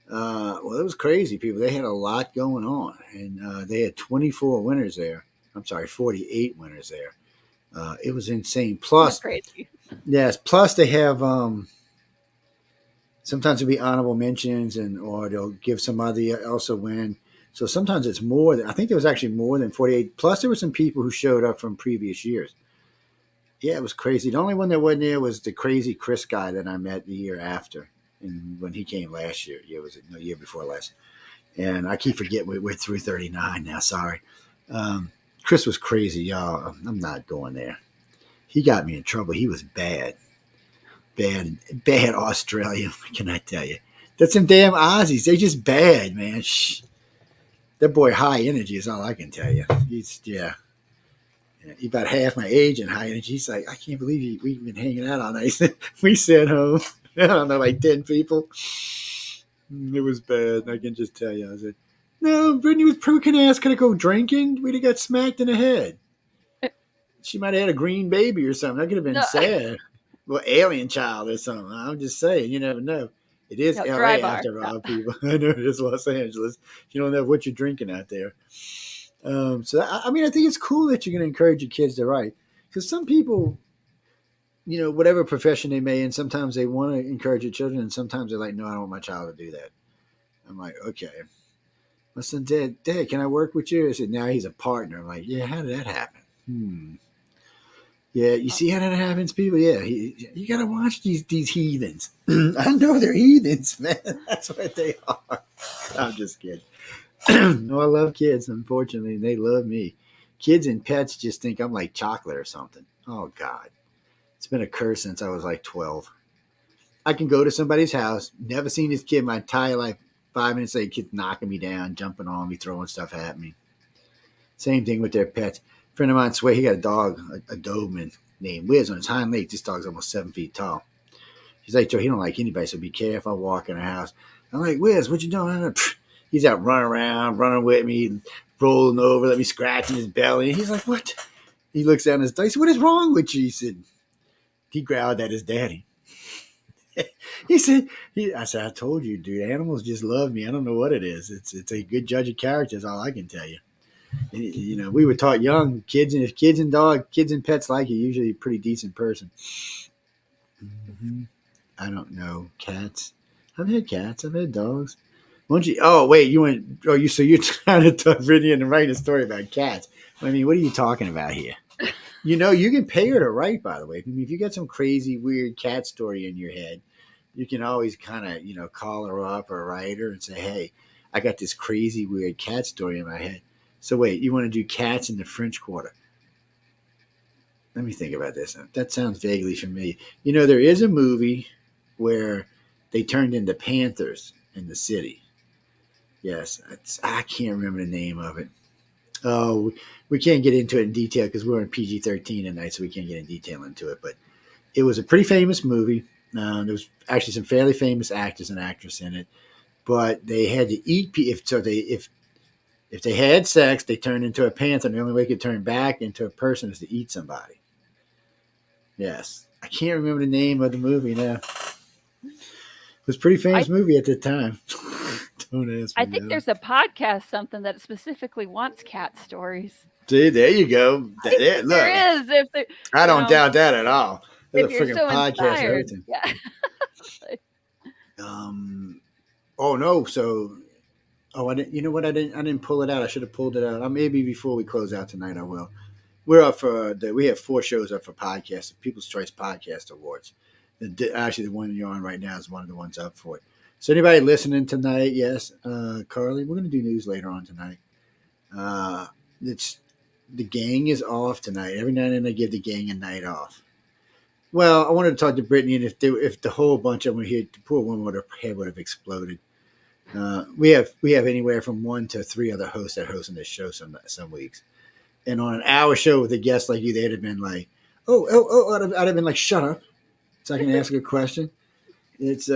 Well, it was crazy, people. They had a lot going on, and they had 24 winners there. I'm sorry, 48 winners there. It was insane. Plus, crazy. Yes. Plus, they have sometimes it'll be honorable mentions, or they'll give somebody else a win. So sometimes it's more than, I think there was actually more than 48. Plus, there were some people who showed up from previous years. Yeah, it was crazy. The only one that wasn't there was the crazy Chris guy that I met the year after, and when he came last year. Yeah, it was the year before last. And I keep forgetting we're through 39 now. Sorry. Chris was crazy, y'all. I'm not going there. He got me in trouble. He was bad Australian. Can I tell you? That's some damn Aussies. They just bad, man. Shh. That boy high energy is all I can tell you. He's about half my age and high energy. He's like, I can't believe we've been hanging out all night. We sat home. I don't know, like 10 people. It was bad. I can just tell you. I said, no, Brittany was broken ass. Could I go drinking? We'd have got smacked in the head. She might have had a green baby or something. That could have been sad. Well, alien child or something. I'm just saying, you never know. It is LA after all, people. I know it is Los Angeles. You don't know what you're drinking out there. So, I think it's cool that you're going to encourage your kids to write. Because some people, whatever profession they may in, sometimes they want to encourage their children, and sometimes they're like, no, I don't want my child to do that. I'm like, okay. I said, Dad, can I work with you? I said, now he's a partner. I'm like, yeah, how did that happen? Yeah, you see how that happens, people. Yeah, you gotta watch these heathens. I know they're heathens, man. That's what they are. I'm just kidding. No, I love kids. Unfortunately, they love me. Kids and pets just think I'm like chocolate or something. Oh God, it's been a curse since I was like 12. I can go to somebody's house, never seen this kid my entire life. 5 minutes later, kid's knocking me down, jumping on me, throwing stuff at me. Same thing with their pets. A friend of mine swear he got a dog, a Doberman named Wiz on his hind legs. This dog's almost 7 feet tall. He's like, Joe, he don't like anybody, so be careful. I walk in the house. I'm like, Wiz, what you doing? He's out running around, running with me, rolling over, let me scratching his belly. And he's like, what? He looks down his dog. He said, what is wrong with you? He said, he growled at his daddy. I said, I told you, dude, animals just love me. I don't know what it is. It's a good judge of character is all I can tell you. And, we were taught young kids, and if kids and pets like you, usually a pretty decent person. Mm-hmm. I don't know. Cats. I've had cats. I've had dogs. Won't you? Oh, wait. So you're trying to tell Brittany and write a story about cats. I mean, what are you talking about here? You can pay her to write, by the way. I mean, if you got some crazy, weird cat story in your head, you can always kind of, call her up or write her and say, hey, I got this crazy, weird cat story in my head. So wait, you want to do cats in the French Quarter? Let me think about this. That sounds vaguely familiar. There is a movie where they turned into panthers in the city. Yes, I can't remember the name of it. Oh, we can't get into it in detail because we're in PG-13 tonight, so we can't get in detail into it. But it was a pretty famous movie. There was actually some fairly famous actors and actresses in it, but they had to eat. If they had sex, they turned into a panther. And the only way they could turn back into a person is to eat somebody. Yes, I can't remember the name of the movie now. It was a pretty famous movie at the time. Don't ask me. I think there's a podcast something that specifically wants cat stories. See, there you go. Look, there is. I don't doubt that at all. There's if a you're freaking so podcast for inspired, everything. yeah. Oh no. So, I didn't. You know what? I didn't pull it out. I should have pulled it out. Maybe before we close out tonight, I will. We're up for we have 4 shows up for podcasts, the People's Choice Podcast Awards. Actually, the one you're on right now is one of the ones up for it. So anybody listening tonight, yes, Carly, we're going to do news later on tonight. It's the gang is off tonight. Every night and I give the gang a night off. Well, I wanted to talk to Brittany, and if the whole bunch of them were here, the poor woman her head would have exploded. We have anywhere from 1 to 3 other hosts that host on this show some weeks. And on an hour show with a guest like you, they'd have been like, I'd have been like, shut up, so I can ask a question. It's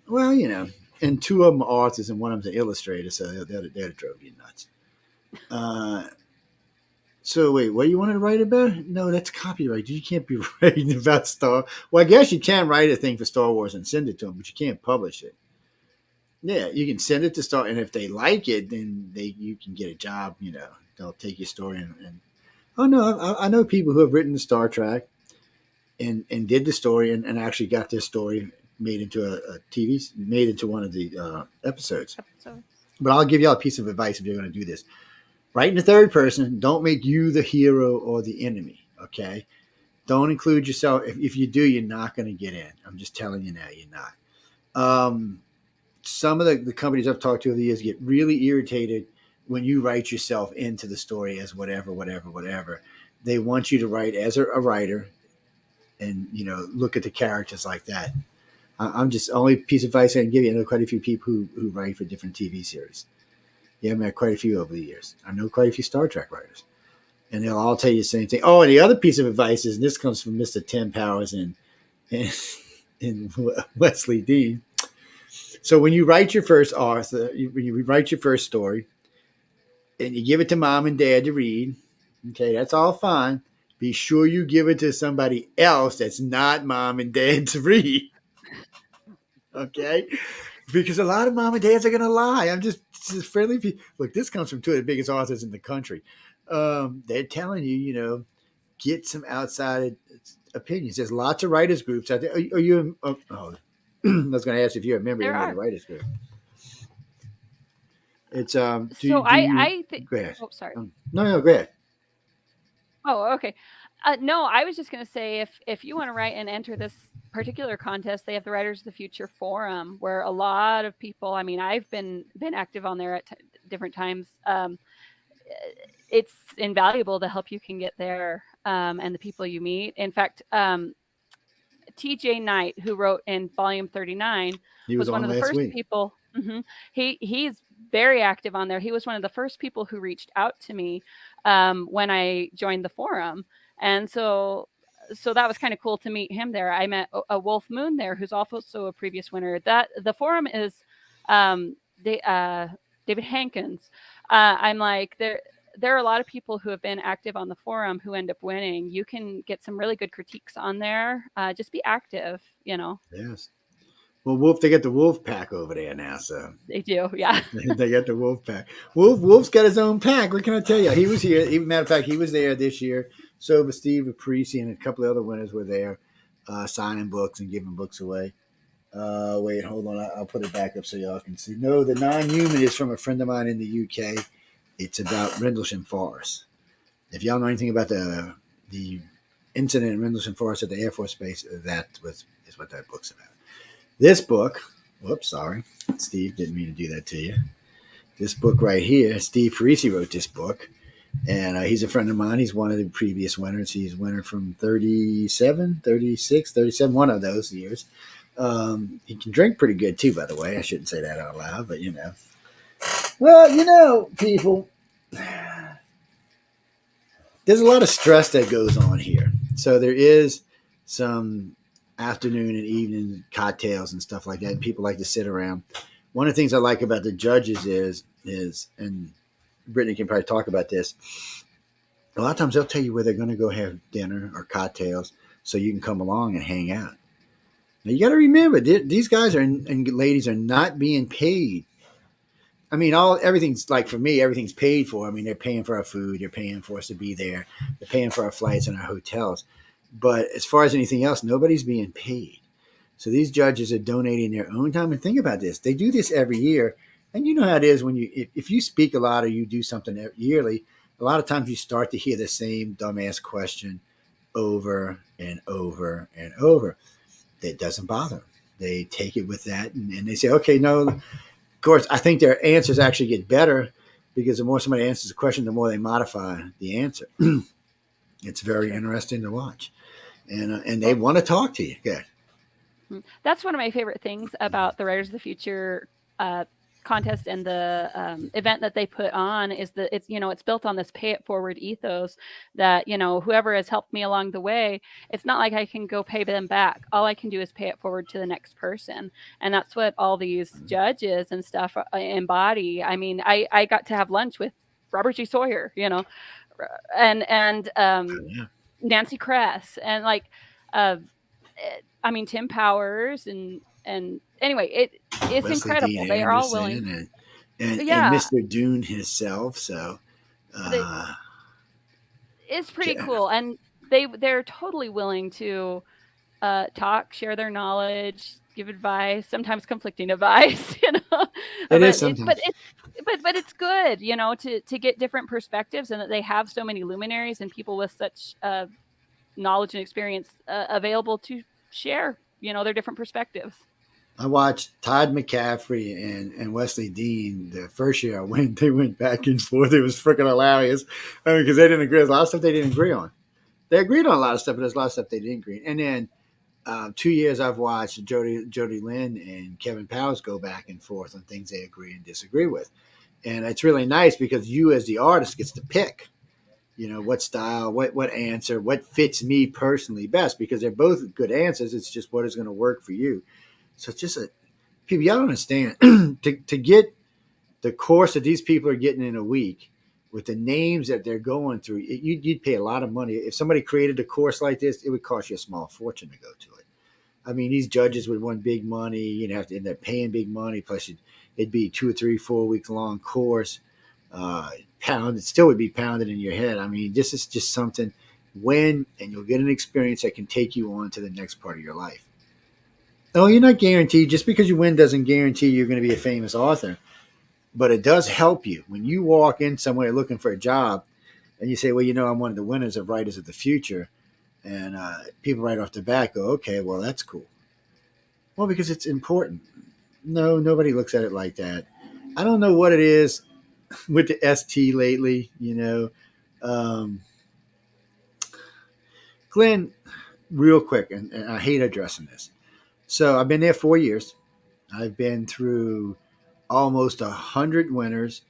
well, and 2 of them are authors and one of them's an illustrator, so they'd drove you nuts. So wait, what you wanted to write about? No, that's copyright. You can't be writing about Star. Well, I guess you can write a thing for Star Wars and send it to them, but you can't publish it. Yeah, you can send it to Star, and if they like it, then you can get a job. They'll take your story and oh no, I know people who have written the Star Trek and did the story and actually got their story made into a TV, made into one of the episodes. But I'll give y'all a piece of advice if you're going to do this. Write in the third person. Don't make you the hero or the enemy. Okay. Don't include yourself. If you do, you're not going to get in. I'm just telling you now, you're not. Some of the companies I've talked to over the years get really irritated when you write yourself into the story as whatever. They want you to write as a writer and, look at the characters like that. I'm just only piece of advice I can give you. I know quite a few people who write for different TV series. Yeah, I've met quite a few over the years. I know quite a few Star Trek writers. And they'll all tell you the same thing. Oh, and the other piece of advice is, and this comes from Mr. Tim Powers and Wesley Dean. So when you write your first when you write your first story, and you give it to mom and dad to read, okay, that's all fine. Be sure you give it to somebody else that's not mom and dad to read. Okay? Because a lot of mom and dads are going to lie. I'm just friendly people. Look, this comes from 2 of the biggest authors in the country. They're telling you, get some outside opinions. There's lots of writers groups out there. Are you? I was going to ask if you're a member of the writers group. It's I think. Go ahead. Oh, sorry. No, go ahead. Oh, okay. No, I was just going to say if you want to write and enter this particular contest, they have the Writers of the Future Forum, where a lot of people. I mean, I've been active on there at different times. It's invaluable the help you can get there, and the people you meet. In fact, T.J. Knight, who wrote in Volume 39, He was was one on of the last first week. people. He's very active on there. He was one of the first people who reached out to me when I joined the forum, and so that was kind of cool to meet him there. I met a Wolf Moon there, who's also a previous winner. That the forum is David Hankins. I'm like there are a lot of people who have been active on the forum who end up winning. You can get some really good critiques on there. Just be active, Yes. Well, Wolf, they got the Wolf Pack over there now, so They do, yeah. they got the Wolf Pack. Wolf's got his own pack. What can I tell you? He was here. Matter of fact, he was there this year. So was Steve Aprisi and a couple of other winners were there, signing books and giving books away. Wait, hold on. I'll put it back up so y'all can see. No, the Non-Human is from a friend of mine in the UK. It's about Rendlesham Forest. If y'all know anything about the incident in Rendlesham Forest at the Air Force Base, is what that book's about. This book, whoops, sorry, Steve, didn't mean to do that to you. This book right here, Steve Parisi wrote this book, and he's a friend of mine. He's one of the previous winners. He's winner from 37, 36, 37, one of those years. He can drink pretty good too, by the way. I shouldn't say that out loud, but Well, people, there's a lot of stress that goes on here. So there is some afternoon and evening cocktails and stuff like that. And people like to sit around. One of the things I like about the judges is, and Brittany can probably talk about this. A lot of times they'll tell you where they're going to go have dinner or cocktails so you can come along and hang out. Now you got to remember, these guys and ladies are not being paid. I mean, everything's like for me, everything's paid for. I mean, they're paying for our food, they're paying for us to be there, they're paying for our flights and our hotels. But as far as anything else, nobody's being paid. So these judges are donating their own time. And think about this. They do this every year. And you know how it is when if you speak a lot or you do something yearly, a lot of times you start to hear the same dumbass question over and over and over. It doesn't bother them. They take it with that and they say, okay, no. Of course, I think their answers actually get better because the more somebody answers a question, the more they modify the answer. It's very interesting to watch. And they want to talk to you. Good. That's one of my favorite things about the Writers of the Future contest and the event that they put on is that it's built on this pay it forward ethos that whoever has helped me along the way, it's not like I can go pay them back. All I can do is pay it forward to the next person, and that's what all these judges and stuff embody. I mean, I got to have lunch with Robert G. Sawyer, and Nancy Kress and I mean Tim Powers and anyway, it's Wesley incredible. Dean They are all Anderson willing. and Yeah, Mr. Dune himself. So it's pretty cool, and they're totally willing to talk, share their knowledge, give advice, sometimes conflicting advice. it is But sometimes. it's good, to get different perspectives, and that they have so many luminaries and people with such knowledge and experience available to share, their different perspectives. I watched Todd McCaffrey and Wesley Dean the first year I went. They went back and forth. It was freaking hilarious. I mean, because they didn't agree. There's a lot of stuff they didn't agree on. They agreed on a lot of stuff, but there's a lot of stuff they didn't agree. And then 2 years I've watched Jody Lynn and Kevin Powers go back and forth on things they agree and disagree with. And it's really nice because you as the artist gets to pick, what style, what answer, what fits me personally best, because they're both good answers. It's just what is going to work for you. So it's just people, y'all don't understand to get the course that these people are getting in a week with the names that they're going through. You'd pay a lot of money. If somebody created a course like this, it would cost you a small fortune to go to it. I mean, these judges would want big money. You'd have to end up paying big money. Plus, it'd be 2 or 3, 4 week long course. It still would be pounded in your head. I mean, this is just something and you'll get an experience that can take you on to the next part of your life. No, you're not guaranteed. Just because you win doesn't guarantee you're going to be a famous author. But it does help you. When you walk in somewhere looking for a job and you say, well, I'm one of the winners of Writers of the Future, and people right off the bat go, okay, well, that's cool. Well, because it's important. No, nobody looks at it like that. I don't know what it is with the ST lately. Glenn, real quick, and I hate addressing this. So I've been there 4 years. I've been through almost 100 winners,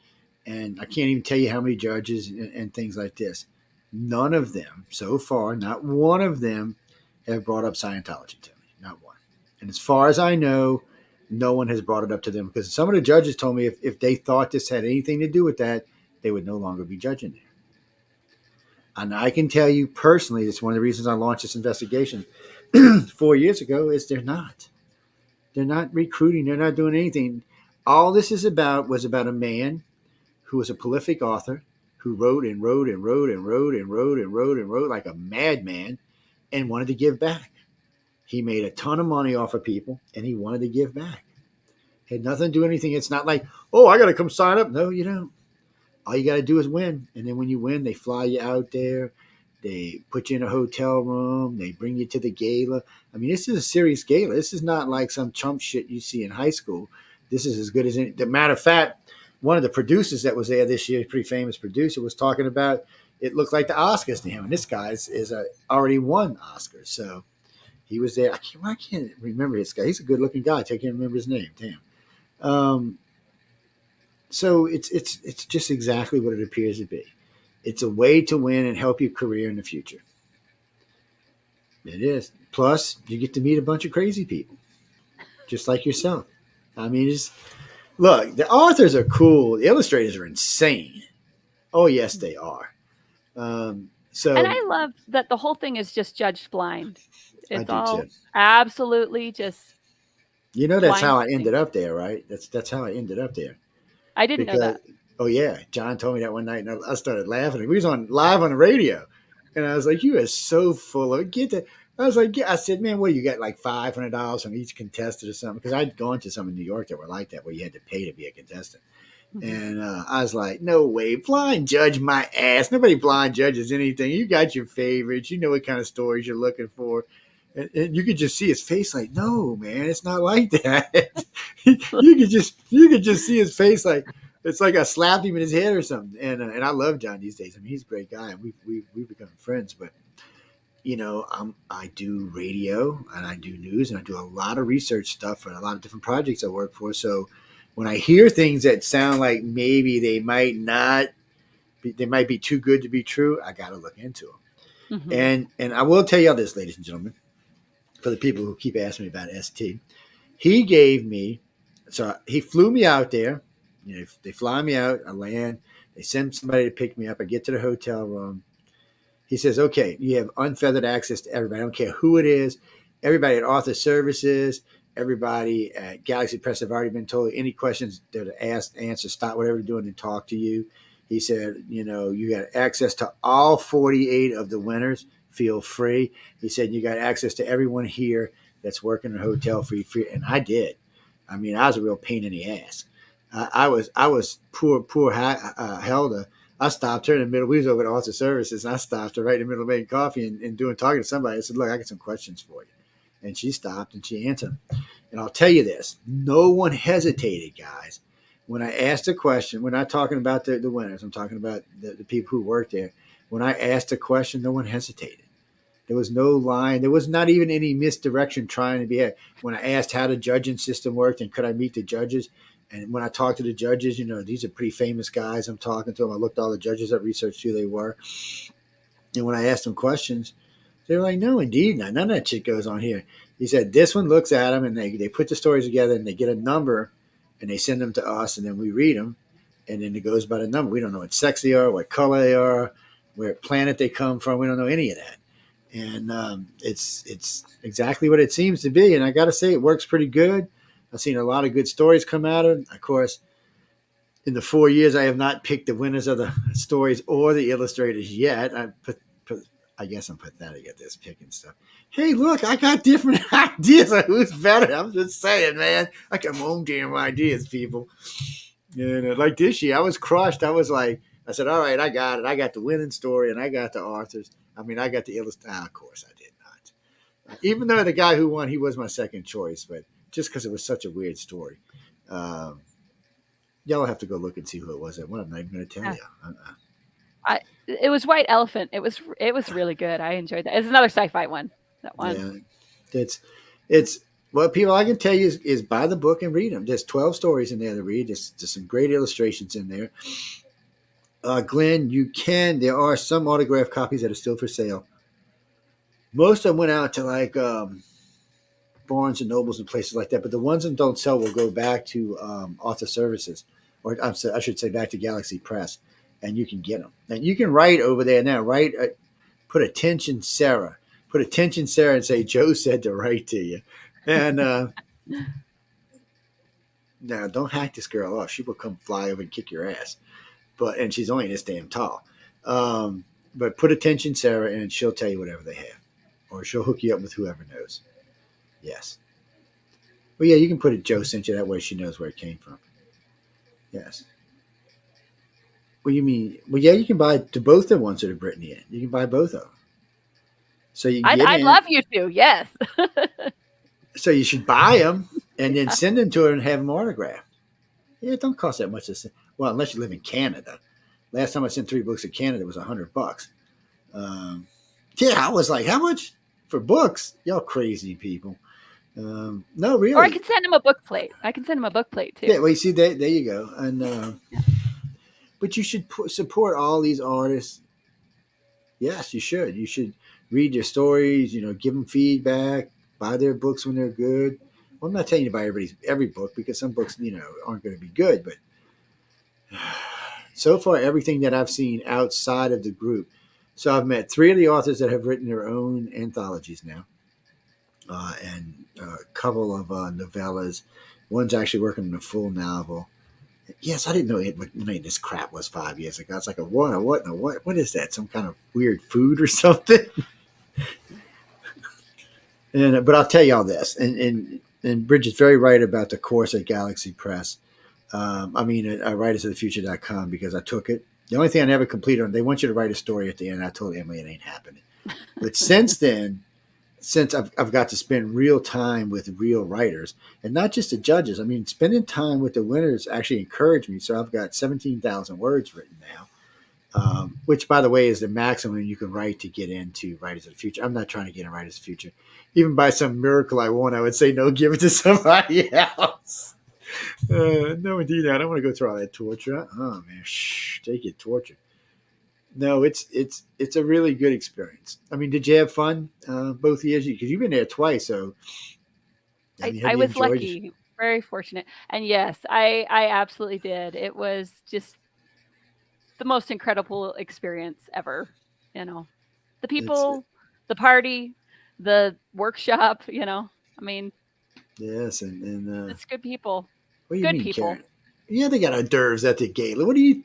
and I can't even tell you how many judges and things like this. None of them so far, not one of them, have brought up Scientology to me. Not one. And as far as I know, no one has brought it up to them, because some of the judges told me if they thought this had anything to do with that, they would no longer be judging there. And I can tell you personally, it's one of the reasons I launched this investigation 4 years ago, is they're not. They're not recruiting. They're not doing anything. All this was about a man who was a prolific author who wrote and wrote and wrote and wrote and wrote and wrote and wrote like a madman and wanted to give back. He made a ton of money off of people and he wanted to give back. Had nothing to do with anything. It's not like, oh, I got to come sign up. No, you don't. All you got to do is win. And then when you win, they fly you out there. They put you in a hotel room. They bring you to the gala. I mean, this is a serious gala. This is not like some chump shit you see in high school. This is as good as any. The matter of fact, one of the producers that was there this year, a pretty famous producer, was talking about it looked like the Oscars to him. And this guy is already won Oscars. So he was there. I can't remember this guy. He's a good looking guy. I can't remember his name. Damn. So it's just exactly what it appears to be. It's a way to win and help your career in the future. It is. Plus, you get to meet a bunch of crazy people, just like yourself. I mean, look, the authors are cool. The illustrators are insane. Oh, yes, they are. And I love that the whole thing is just judged blind. It's all too. Absolutely just. That's how I ended up there, right? That's how I ended up there. I didn't know that. Oh yeah, John told me that one night, and I started laughing. We was live on the radio, and I was like, "You are so full of it." Get that? I was like, "Yeah." I said, "Man, what you got? Like $500 from each contestant or something?" Because I'd gone to some in New York that were like that, where you had to pay to be a contestant. Mm-hmm. And I was like, "No way, blind judge my ass. Nobody blind judges anything. You got your favorites. You know what kind of stories you're looking for." And you could just see his face, like, "No, man, it's not like that." you could just see his face, like. It's like I slapped him in his head or something. And I love John these days. I mean, he's a great guy. We've become friends. But, I do radio and I do news and I do a lot of research stuff for a lot of different projects I work for. So when I hear things that sound like maybe they might be too good to be true, I got to look into them. Mm-hmm. And I will tell you all this, ladies and gentlemen, for the people who keep asking me about ST, he flew me out there. They fly me out, I land, they send somebody to pick me up, I get to the hotel room. He says, okay, you have unfeathered access to everybody. I don't care who it is. Everybody at Author Services, everybody at Galaxy Press have already been told any questions they're asked, answer, stop whatever they're doing and talk to you. He said, you got access to all 48 of the winners. Feel free. He said, you got access to everyone here that's working in a hotel for you free. And I did. I mean, I was a real pain in the ass. I was poor Helda. I stopped her in the middle. We was over at Author Services, and I stopped her right in the middle of making coffee and talking to somebody. I said, look, I got some questions for you. And she stopped, and she answered them. And I'll tell you this. No one hesitated, guys. When I asked a question, we're not talking about the winners. I'm talking about the people who worked there. When I asked a question, no one hesitated. There was no line. There was not even any misdirection trying to be had. When I asked how the judging system worked and could I meet the judges, and when I talked to the judges, these are pretty famous guys I'm talking to them. I looked all the judges up, researched who they were. And when I asked them questions, they were like, no, indeed, none of that shit goes on here. He said, this one looks at them, and they put the stories together, and they get a number, and they send them to us, and then we read them, and then it goes by the number. We don't know what sex they are, what color they are, where planet they come from. We don't know any of that. And it's exactly what it seems to be. And I got to say, it works pretty good. I've seen a lot of good stories come out of it. Of course, in the 4 years, I have not picked the winners of the stories or the illustrators yet. I guess I'm pathetic at this picking stuff. Hey, look, I got different ideas of who's better. I'm just saying, man. I got my own damn ideas, people. Like this year, I was crushed. I was like, I said, all right, I got it. I got the winning story and I got the authors. I mean, I got the illustration. Of course I did not. Even though the guy who won, he was my second choice, but just because it was such a weird story. Um, y'all have to go look and see who it was. I'm not even going to tell you. It was White Elephant. It was really good. I enjoyed that. It's another sci-fi one. That one. Yeah, it's what people I can tell you is buy the book and read them. There's 12 stories in there to read. There's some great illustrations in there. Glenn, there are some autographed copies that are still for sale. Most of them went out to like Barnes and Nobles and places like that, but the ones that don't sell will go back to Author Services, or I should say back to Galaxy Press, and you can get them. And you can write over there now. Put attention, Sarah. Put attention, Sarah, and say Joe said to write to you. And now don't hack this girl off. She will come fly over and kick your ass. And she's only this damn tall. But put attention, Sarah, and she'll tell you whatever they have, or she'll hook you up with whoever knows. Yes. Well, yeah, you can put it. Joe sent you, that way she knows where it came from. Yes. Well, you mean? Well, yeah, you can buy to both the ones that are Brittany in. You can buy both of them. So you. I'd love you to. Yes. So you should buy them and then send them to her and have them autographed. Yeah, it don't cost that much to send. Well, unless you live in Canada. Last time I sent 3 books to Canada, it was $100. Yeah, I was like, how much for books? Y'all crazy people. No, really. Or I can send him a book plate. I can send him a book plate too. Yeah, well, you see, there you go. And but you should support all these artists. Yes, you should. You should read their stories. Give them feedback. Buy their books when they're good. Well, I'm not telling you to buy every book, because some books, aren't going to be good. But so far, everything that I've seen outside of the group. So I've met 3 of the authors that have written their own anthologies now, and a couple of novellas. One's actually working on a full novel. Yes, I didn't know what this crap was 5 years ago. It's like what is that? Some kind of weird food or something? But I'll tell you all this, and Bridget's very right about the course at Galaxy Press. At writersofthefuture.com, because I took it. The only thing I never completed on, they want you to write a story at the end. I told Emily it ain't happening. But since then, I've got to spend real time with real writers, and not just the judges. I mean, spending time with the winners actually encouraged me. So I've got 17,000 words written now, which, by the way, is the maximum you can write to get into Writers of the Future. I'm not trying to get in Writers of the Future. Even by some miracle I would say no, give it to somebody else. No, indeed, I don't want to go through all that torture. Oh man, they get tortured. No, it's a really good experience. I mean, did you have fun both years? Because you've been there twice, so I was lucky, very fortunate, and yes, I absolutely did. It was just the most incredible experience ever. The people, the party, the workshop. I mean, yes, and it's good people. What do you good mean, people. Karen? Yeah, they got hors d'oeuvres at the gala. What do you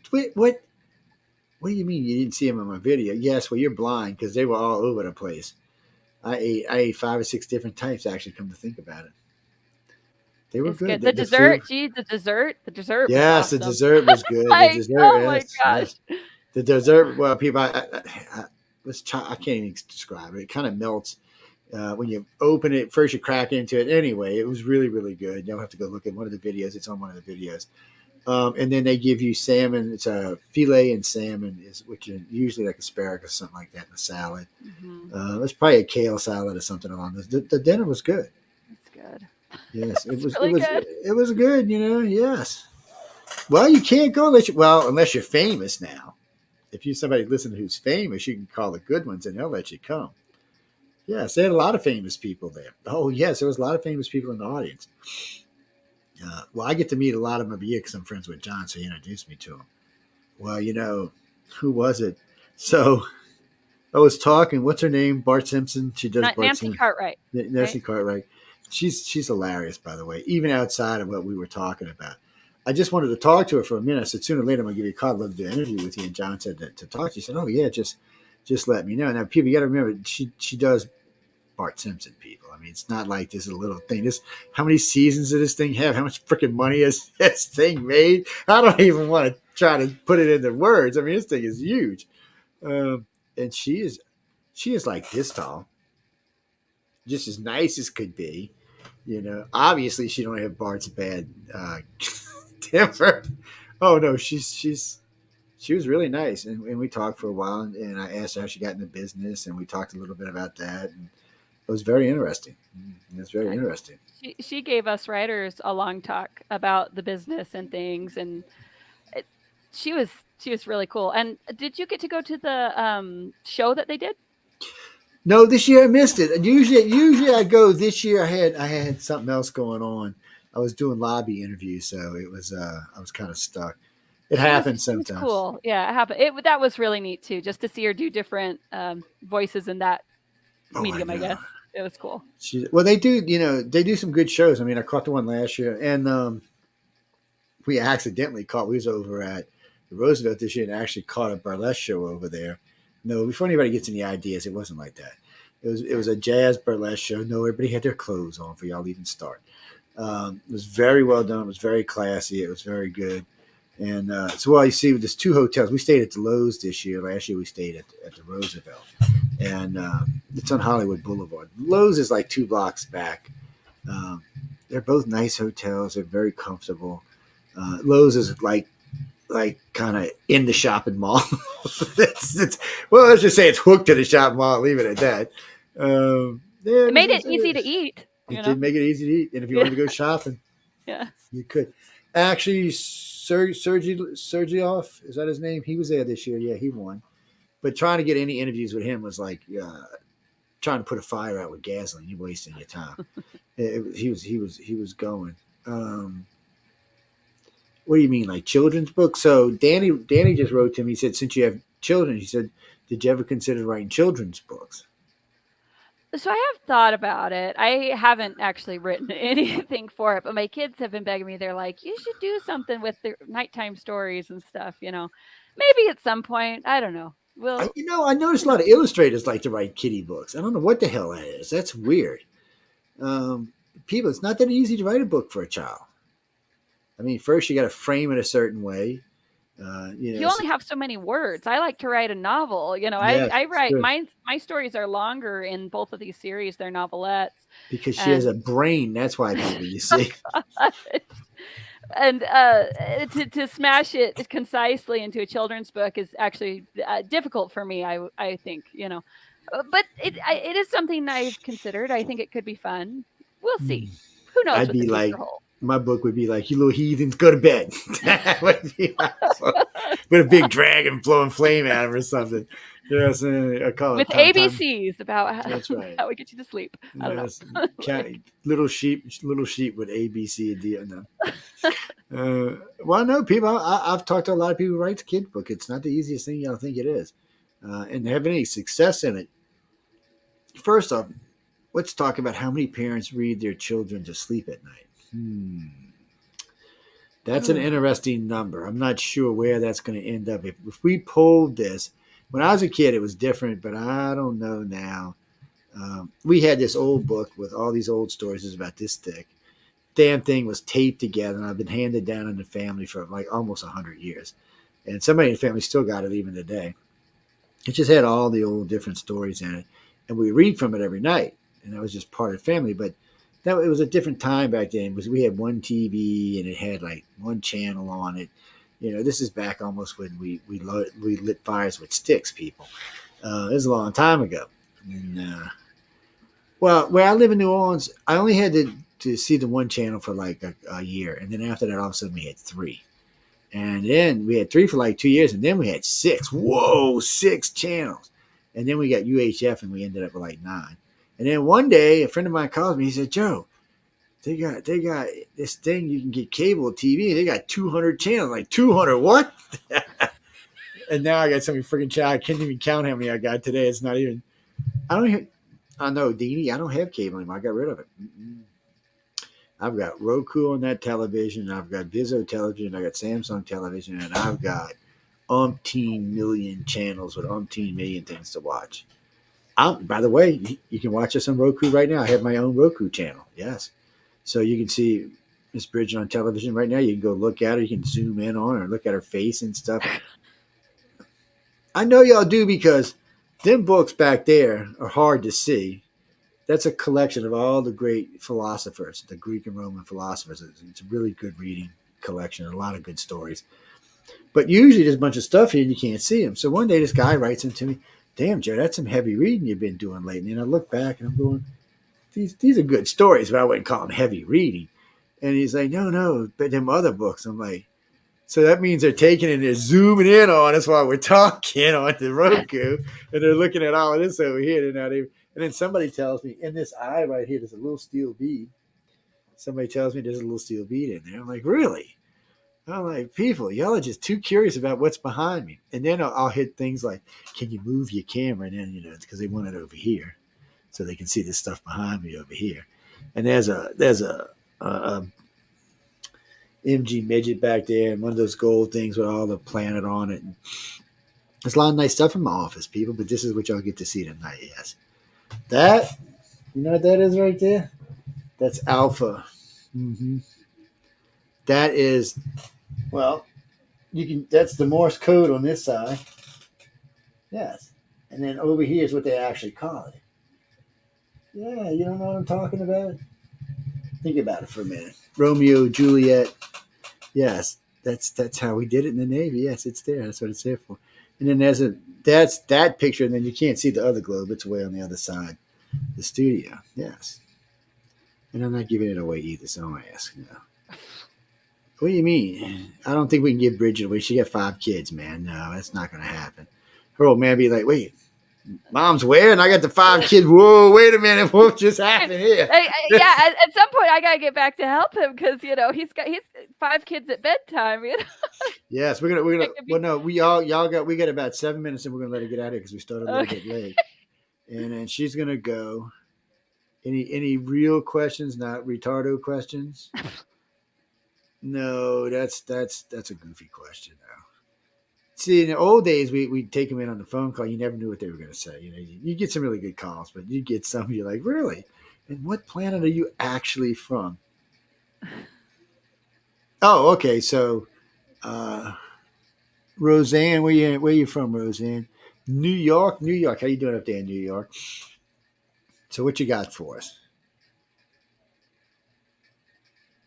mean you didn't see them in my video? Yes, well, you're blind, because they were all over the place. I ate 5 or 6 different types, actually, come to think about it. They were good. The dessert, the dessert. Yes, was awesome. the dessert was good. My gosh. Yes. The dessert, well, people, I can't even describe it. It kind of melts. When you open it, first you crack into it. Anyway, it was really, really good. You'll have to go look at one of the videos. It's on one of the videos. And then they give you salmon. It's a filet and salmon, which is usually like asparagus or something like that in a salad. Mm-hmm. It's probably a kale salad or something along those. The dinner was good. It's good. Yes, it was. Really good. It was good. Yes. Well, you can't go unless you're famous now. If you're somebody listening who's famous, you can call the good ones, and they'll let you come. Yes, they had a lot of famous people there. Oh, yes, there was a lot of famous people in the audience. Well, I get to meet a lot of them every year because I'm friends with John, so he introduced me to him. Well, who was it? So I was talking. What's her name? Bart Simpson. She does Nancy Cartwright. Nancy Cartwright. She's hilarious, by the way, even outside of what we were talking about. I just wanted to talk to her for a minute. I said, sooner or later, I'm going to give you a call. I'd love to do an interview with you. And John said to talk to you. She said, oh, yeah, just let me know. Now, people, you got to remember, she does Bart Simpson, people. I mean, it's not like this is a little thing. How many seasons did this thing have? How much freaking money has this thing made? I don't even want to trying to put it into words. I mean, this thing is huge. And she is like this tall, just as nice as could be. Obviously she don't have Bart's bad temper. Oh no, she was really nice, and we talked for a while, and I asked her how she got into business, and we talked a little bit about that, and it was very interesting. It's very interesting. She gave us writers a long talk about the business and things, and she was really cool. And did you get to go to the show that they did? No, this year I missed it. Usually I go. This year I had something else going on. I was doing lobby interviews, so it was I was kind of stuck. It happens sometimes. It was cool. Yeah, it happened. That was really neat too, just to see her do different voices in that medium. I guess it was cool. Well, they do some good shows. I mean, I caught the one last year, and we accidentally caught. We was over at the Roosevelt this year and actually caught a burlesque show over there. No, before anybody gets any ideas, it wasn't like that. It was a jazz burlesque show. No, everybody had their clothes on for y'all even start. It was very well done. It was very classy. It was very good. And so, you see, there's two hotels. We stayed at the Lowe's this year. Last year we stayed at the Roosevelt. And it's on Hollywood Boulevard. Lowe's is like 2 blocks back. They're both nice hotels. They're very comfortable. Lowe's is like kind of in the shopping mall. Well, let's just say it's hooked to the shopping mall. Leave it at that. It made it easy to eat. It did make it easy to eat, and if you wanted to go shopping, you could. Actually, Sergioff, is that his name? He was there this year. Yeah, he won. But trying to get any interviews with him was like trying to put a fire out with gasoline. You're wasting your time. He was going. What do you mean, like children's books? So Danny just wrote to him. He said, since you have children, he said, did you ever consider writing children's books? So I have thought about it. I haven't actually written anything for it, but my kids have been begging me. They're like, you should do something with the nighttime stories and stuff, Maybe at some point. I don't know. Well, I noticed a lot of illustrators like to write kiddie books. I don't know what the hell that is. That's weird. People, it's not that easy to write a book for a child. I mean, first you got to frame it a certain way. You only have so many words. I like to write a novel. I write my stories are longer in both of these series. They're novelettes. Because she has a brain. That's why, baby, you see. And to smash it concisely into a children's book is actually difficult for me. I think but it is something I've considered. I think it could be fun. We'll see. Who knows? I'd be like. My book would be like, you little heathens, go to bed. With a big dragon blowing flame at him or something. Yes, I call it. With ABCs about that's right. How we get you to sleep. I don't know. Little sheep with ABC and D. No. Well, no, people, I've talked to a lot of people who write kid book. It's not the easiest thing y'all think it is. And have any success in it. First off, let's talk about how many parents read their children to sleep at night. That's an interesting number. I'm not sure where that's going to end up. If we pulled this, when I was a kid, it was different, but I don't know now. We had this old book with all these old stories. It was about this thick. Damn thing was taped together, and I've been handed down in the family for like almost 100 years. And somebody in the family still got it even today. It just had all the old different stories in it. And we read from it every night. And that was just part of the family. But it was a different time back then because we had one TV and it had like one channel on it. This is back almost when we lit fires with sticks, people. It was a long time ago. And, where I live in New Orleans, I only had to see the one channel for like a year. And then after that, all of a sudden we had 3. And then we had 3 for like 2 years. And then we had 6. Whoa, 6 channels. And then we got UHF and we ended up with like 9. And then one day, a friend of mine calls me. He said, Joe, they got this thing you can get cable TV. They got 200 channels. Like 200 what? And now I got so many freaking channels. I can't even count how many I got today. It's not even. I know, Deanie. I don't have cable anymore. I got rid of it. I've got Roku on that television. I've got Vizio television. I got Samsung television, and I've got umpteen million channels with umpteen million things to watch. By the way, you can watch us on Roku right now. I have my own Roku channel. Yes. So you can see Miss Bridget on television right now. You can go look at her. You can zoom in on her, look at her face and stuff. I know y'all do because them books back there are hard to see. That's a collection of all the great philosophers, the Greek and Roman philosophers. It's a really good reading collection, a lot of good stories. But usually there's a bunch of stuff here and you can't see them. So one day this guy writes into me, "Damn, Joe, that's some heavy reading you've been doing lately." And I look back and I'm going, these are good stories, but I wouldn't call them heavy reading. And he's like, no, but them other books. I'm like, so that means they're taking and they're zooming in on us while we're talking on the Roku, and they're looking at all of this over here. And then somebody tells me in this eye right here, there's a little steel bead. Somebody tells me there's a little steel bead in there. I'm like, really? I'm like, people, y'all are just too curious about what's behind me. And then I'll hit things like, can you move your camera? And then, because they want it over here, so they can see this stuff behind me over here. And there's a MG midget back there, and one of those gold things with all the planet on it. And there's a lot of nice stuff in my office, people, but this is what y'all get to see tonight. Yes, that, you know what that is right there? That's alpha. That is, well, that's the Morse code on this side. Yes, and then over here is what they actually call it. Yeah, you don't know what I'm talking about? Think about it for a minute. Romeo, Juliet. Yes, that's how we did it in the Navy. Yes, it's there. That's what it's there for. And then that's that picture, and then you can't see the other globe. It's way on the other side, the studio. Yes. And I'm not giving it away either, so don't ask. No. What do you mean? I don't think we can give Bridget away. She got 5 kids, man. No, that's not going to happen. Her old man be like, wait, Mom's where? And I got the 5 kids. Whoa, wait a minute. What just happened here? Yeah, at some point I got to get back to help him because, he's 5 kids at bedtime, Yes, we're gonna. Well, no, we got about 7 minutes, and we're gonna let her get out of here because we started a little bit late. And then she's gonna go. Any real questions? Not retardo questions. No, that's a goofy question though. See, in the old days, we'd take them in on the phone call. You never knew what they were going to say. You get some really good calls, but you get some you're like, really? And what planet are you actually from? Oh, okay. So, Roseanne, where you from, Roseanne? New York. How you doing up there in New York? So, what you got for us?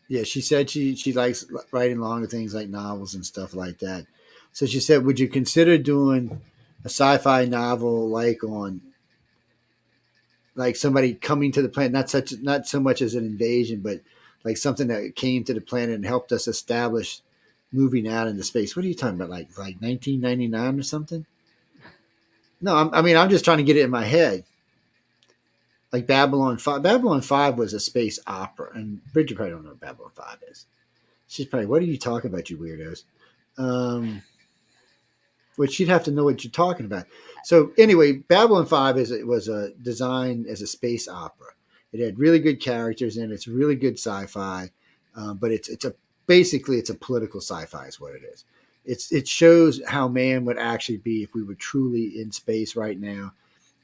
Yeah, she said she likes writing longer things like novels and stuff like that. So she said, would you consider doing a sci-fi novel like somebody coming to the planet, not so much as an invasion, but like something that came to the planet and helped us establish moving out into space? What are you talking about? Like 1999 or something? No, I'm just trying to get it in my head. Like Babylon 5. Babylon 5 was a space opera, and Bridget probably don't know what Babylon 5 is. She's probably, what are you talking about, you weirdos? Which she'd have to know what you're talking about. So anyway, Babylon 5 was a designed as a space opera. It had really good characters in it. It's really good sci-fi, but basically it's a political sci-fi is what it is. It shows how man would actually be if we were truly in space right now.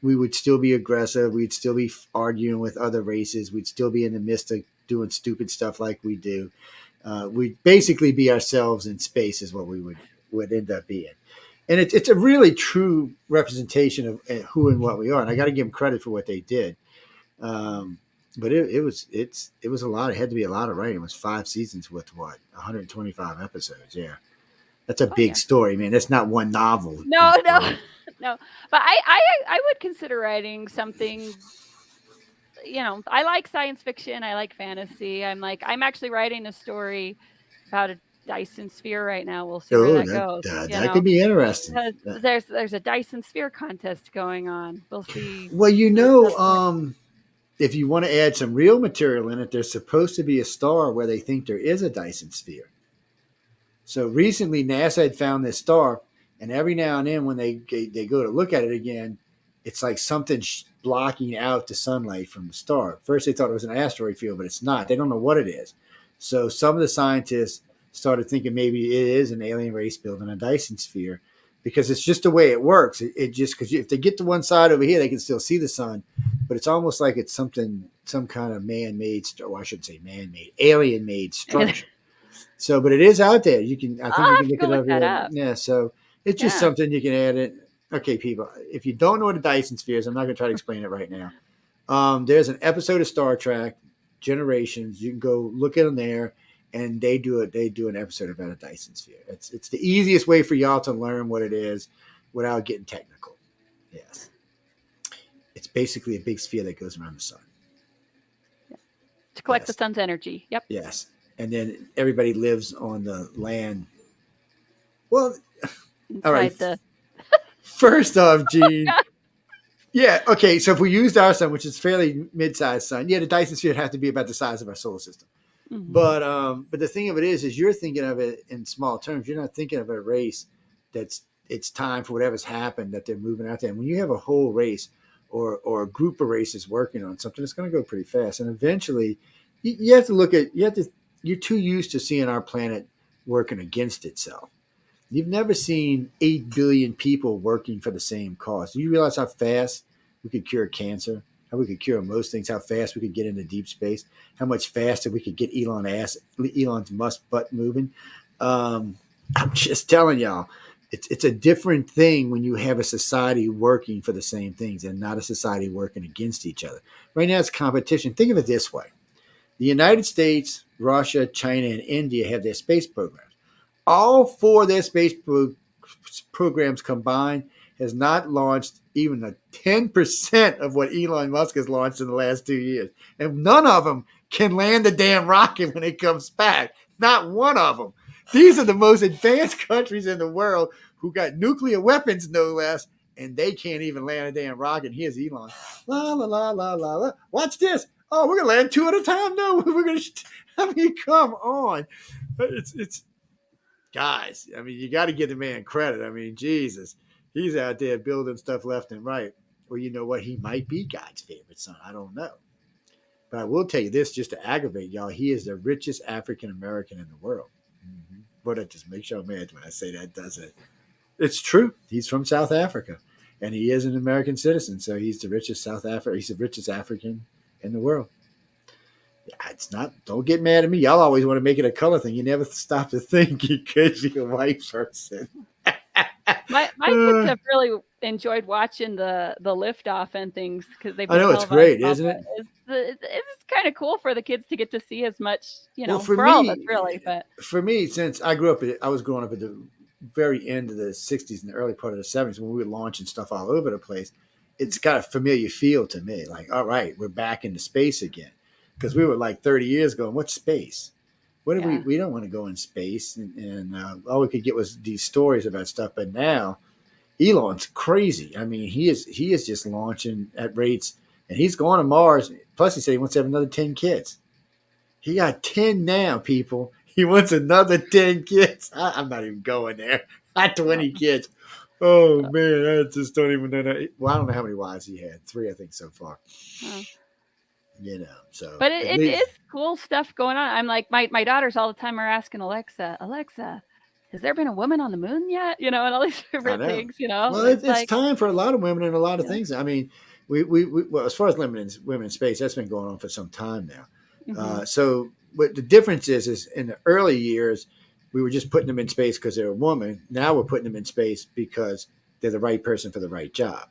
We would still be aggressive. We'd still be arguing with other races. We'd still be in the midst of doing stupid stuff like we do. We'd basically be ourselves in space is what we would end up being. And it's a really true representation of who and what we are. And I got to give them credit for what they did. But it was a lot. It had to be a lot of writing. It was 5 seasons with 125 episodes. Yeah. That's a big story, man. That's not one novel. No. But I would consider writing something, I like science fiction. I like fantasy. I'm actually writing a story about a Dyson sphere right now. We'll see where that goes. That could be interesting. There's a Dyson sphere contest going on. We'll see. Well, if you want to add some real material in it, there's supposed to be a star where they think there is a Dyson sphere. So recently, NASA had found this star, and every now and then when they go to look at it again, it's like something blocking out the sunlight from the star. First, they thought it was an asteroid field, but it's not. They don't know what it is. So some of the scientists started thinking maybe it is an alien race building a Dyson sphere, because it's just the way it works. It just, because if they get to one side over here, they can still see the sun. but it's almost like it's some kind of man-made, or I shouldn't say man-made, alien-made structure. So, but it is out there. I think I'll you have can to look go it look up that here. up. Yeah. So it's just Yeah. something you can add it. Okay, people, if you don't know what a Dyson sphere is, I'm not going to try to explain it right now. There's an episode of Star Trek, Generations. You can go look at them there, and they do it. They do an episode about a Dyson sphere. It's the easiest way for y'all to learn what it is without getting technical. Yes, it's basically a big sphere that goes around the sun. To collect the Yes, sun's energy. Yep. yes, and then everybody lives on the land. Well, all right. Inside the. First off, Gene. Yeah. Okay. So if we used our sun, which is fairly mid-sized sun, yeah, the Dyson sphere would have to be about the size of our solar system. Mm-hmm. But the thing of it is you're thinking of it in small terms. You're not thinking of a race that's it's time for whatever's happened that they're moving out there. And when you have a whole race or a group of races working on something, it's going to go pretty fast. And eventually, you have to look at you're too used to seeing our planet working against itself. You've never seen 8 billion people working for the same cause. Do you realize how fast we could cure cancer? How we could cure most things? How fast we could get into deep space? How much faster we could get Elon's Musk butt moving? I'm just telling y'all, it's a different thing when you have a society working for the same things and not a society working against each other. Right now, it's competition. Think of it this way: the United States, Russia, China, and India have their space programs. All four of their space programs combined has not launched even a 10% of what Elon Musk has launched in the last 2 years. And none of them can land the damn rocket when it comes back. Not one of them. These are the most advanced countries in the world who got nuclear weapons, no less, and they can't even land a damn rocket. Here's Elon. La, la, la, la, la, la. Watch this. Oh, we're going to land two at a time? No, we're going to... I mean, come on. It's guys, I mean, you got to give the man credit. I mean, Jesus, he's out there building stuff left and right. Well, you know what? He might be God's favorite son. I don't know. But I will tell you this just to aggravate y'all. He is the richest African American in the world. Mm-hmm. But that just makes y'all mad when I say that, doesn't it? It's true. He's from South Africa, and he is an American citizen. So he's the richest He's the richest African in the world. It's not. Don't get mad at me. Y'all always want to make it a color thing. You never stop to think you could be a white person. My kids have really enjoyed watching the liftoff and things because they've been. I know it's great, isn't it? It's kind of cool for the kids to get to see as much, well, for me, all of us really. But for me, since I was growing up at the very end of the '60s and the early part of the '70s when we were launching stuff all over the place, it's got a familiar feel to me. Like, all right, we're back into space again. Because we were like 30 years ago, what's space? What do we don't want to go in space. And all we could get was these stories about stuff. But now Elon's crazy. I mean, he is just launching at rates and he's going to Mars. Plus he said he wants to have another 10 kids. He got 10 now, people. He wants another 10 kids. I'm not even going there. Not 20 kids. Oh man, I just don't even know. Well, I don't know how many wives he had. 3, I think, so far. So. But it is cool stuff going on. I'm like, my daughters all the time are asking Alexa, has there been a woman on the moon yet? And all these different things. Well, it's time for a lot of women and a lot of things. I mean, we well, as far as women in space, that's been going on for some time now. Mm-hmm. So what the difference is in the early years, we were just putting them in space because they're a woman. Now we're putting them in space because they're the right person for the right job.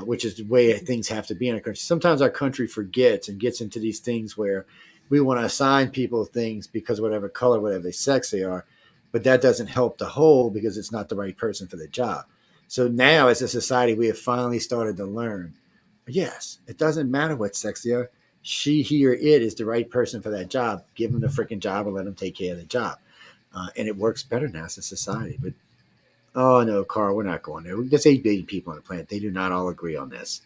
Which is the way things have to be in a country. Sometimes our country forgets and gets into these things where we want to assign people things because of whatever color, whatever sex they are, but that doesn't help the whole because it's not the right person for the job. So now as a society, we have finally started to learn, yes, it doesn't matter what sex they are. She, he, or it is the right person for that job. Give them the freaking job and let them take care of the job. And it works better now as a society. But oh, no, Carl, we're not going there. There's 8 billion people on the planet. They do not all agree on this.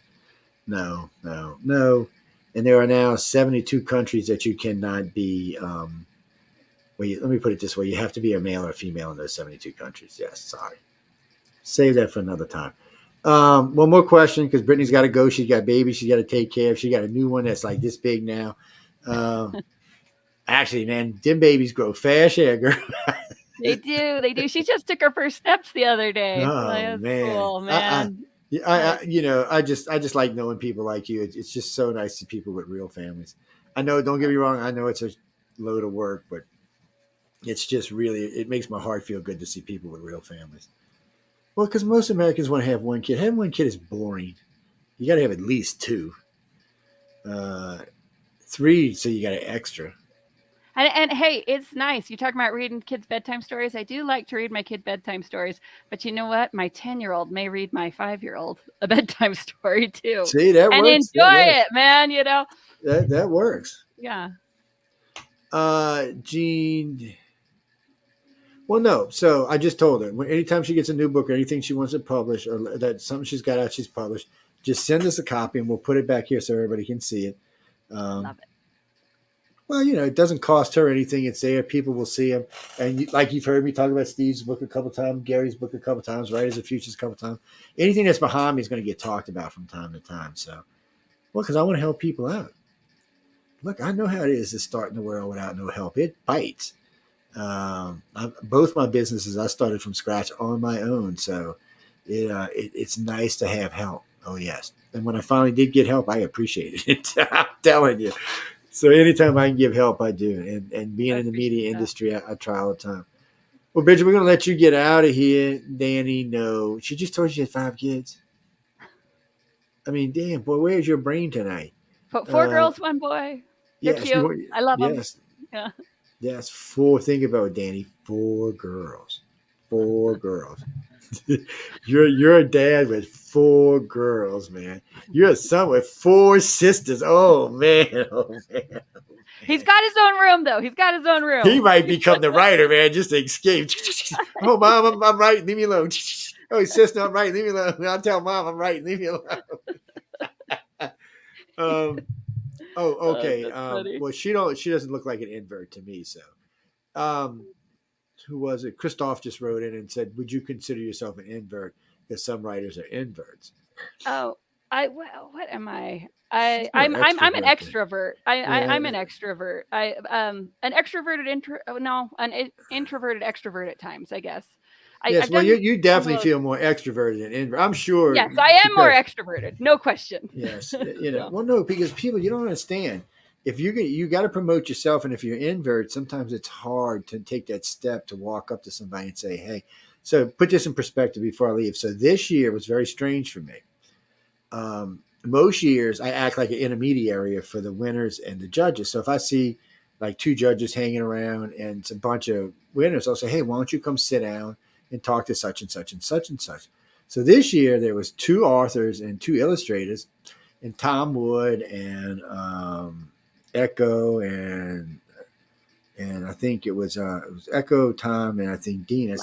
No. And there are now 72 countries that you cannot be, let me put it this way. You have to be a male or a female in those 72 countries. Yes, sorry. Save that for another time. One more question, because Brittany's got to go. She's got babies she's got to take care of. She got a new one that's like this big now. Actually, man, them babies grow fast, yeah, girl. They do. She just took her first steps the other day. Oh, man. Cool, man. Yeah, I just like knowing people like you. It's just so nice to see people with real families. I know, don't get me wrong, I know it's a load of work, but it's just really, it makes my heart feel good to see people with real families. Well, because most Americans want to have one kid. Having one kid is boring. You got to have at least two, uh, three, so you got an extra. And hey, it's nice. You talking about reading kids bedtime stories. I do like to read my kid bedtime stories, but you know what? My 10-year-old may read my 5-year-old a bedtime story too, See, that and works. That enjoy works. it, man. You know. That works. Yeah. Jean. Well, no. So I just told her anytime she gets a new book or anything she wants to publish or that something she's got out she's published, just send us a copy and we'll put it back here so everybody can see it. Love it. Well, it doesn't cost her anything. It's there. People will see them. And like you've heard me talk about Steve's book a couple times, Gary's book a couple times, Writers of Futures a couple times. Anything that's behind me is going to get talked about from time to time. So, well, because I want to help people out. Look, I know how it is to start in the world without no help. It bites. Both my businesses, I started from scratch on my own. So it's nice to have help. Oh, yes. And when I finally did get help, I appreciated it. I'm telling you. So anytime I can give help, I do. And being in the media industry, I try all the time. Well, Bridget, we're going to let you get out of here. Danny, no. She just told you she had 5 kids. I mean, damn, boy, where's your brain tonight? Four girls, one boy. They're Yes, cute. I love them. Yeah. Yes, 4. Think about it, Danny. 4 girls. 4 girls. You're a dad with 4 girls, man. You're a son with 4 sisters. Oh man. He's got his own room, though. He's got his own room. He might become the writer, man, just to escape. Oh, mom, I'm writing. Leave me alone. Oh, sister, I'm writing. Leave me alone. I'll tell mom I'm writing. Leave me alone. Okay. Well, she doesn't look like an invert to me. So, who was it? Christoph just wrote in and said, "Would you consider yourself an invert? Because some writers are inverts." Oh, what am I? I'm an extrovert. I'm an extrovert. An extroverted an introverted extrovert at times, I guess. Yes, well, you definitely feel more extroverted than invert. I'm sure. Yes, I am more extroverted, no question. Yes, well, no, because people, you don't understand. If you got to promote yourself, and if you're invert, sometimes it's hard to take that step to walk up to somebody and say, "Hey." So put this in perspective before I leave. So this year was very strange for me. Most years I act like an intermediary for the winners and the judges. So if I see like 2 judges hanging around and it's a bunch of winners, I'll say, "Hey, why don't you come sit down and talk to such and such and such and such." So this year there was 2 authors and 2 illustrators, and Tom Wood and Echo and I think it was Echo, Tom, and I think Dina.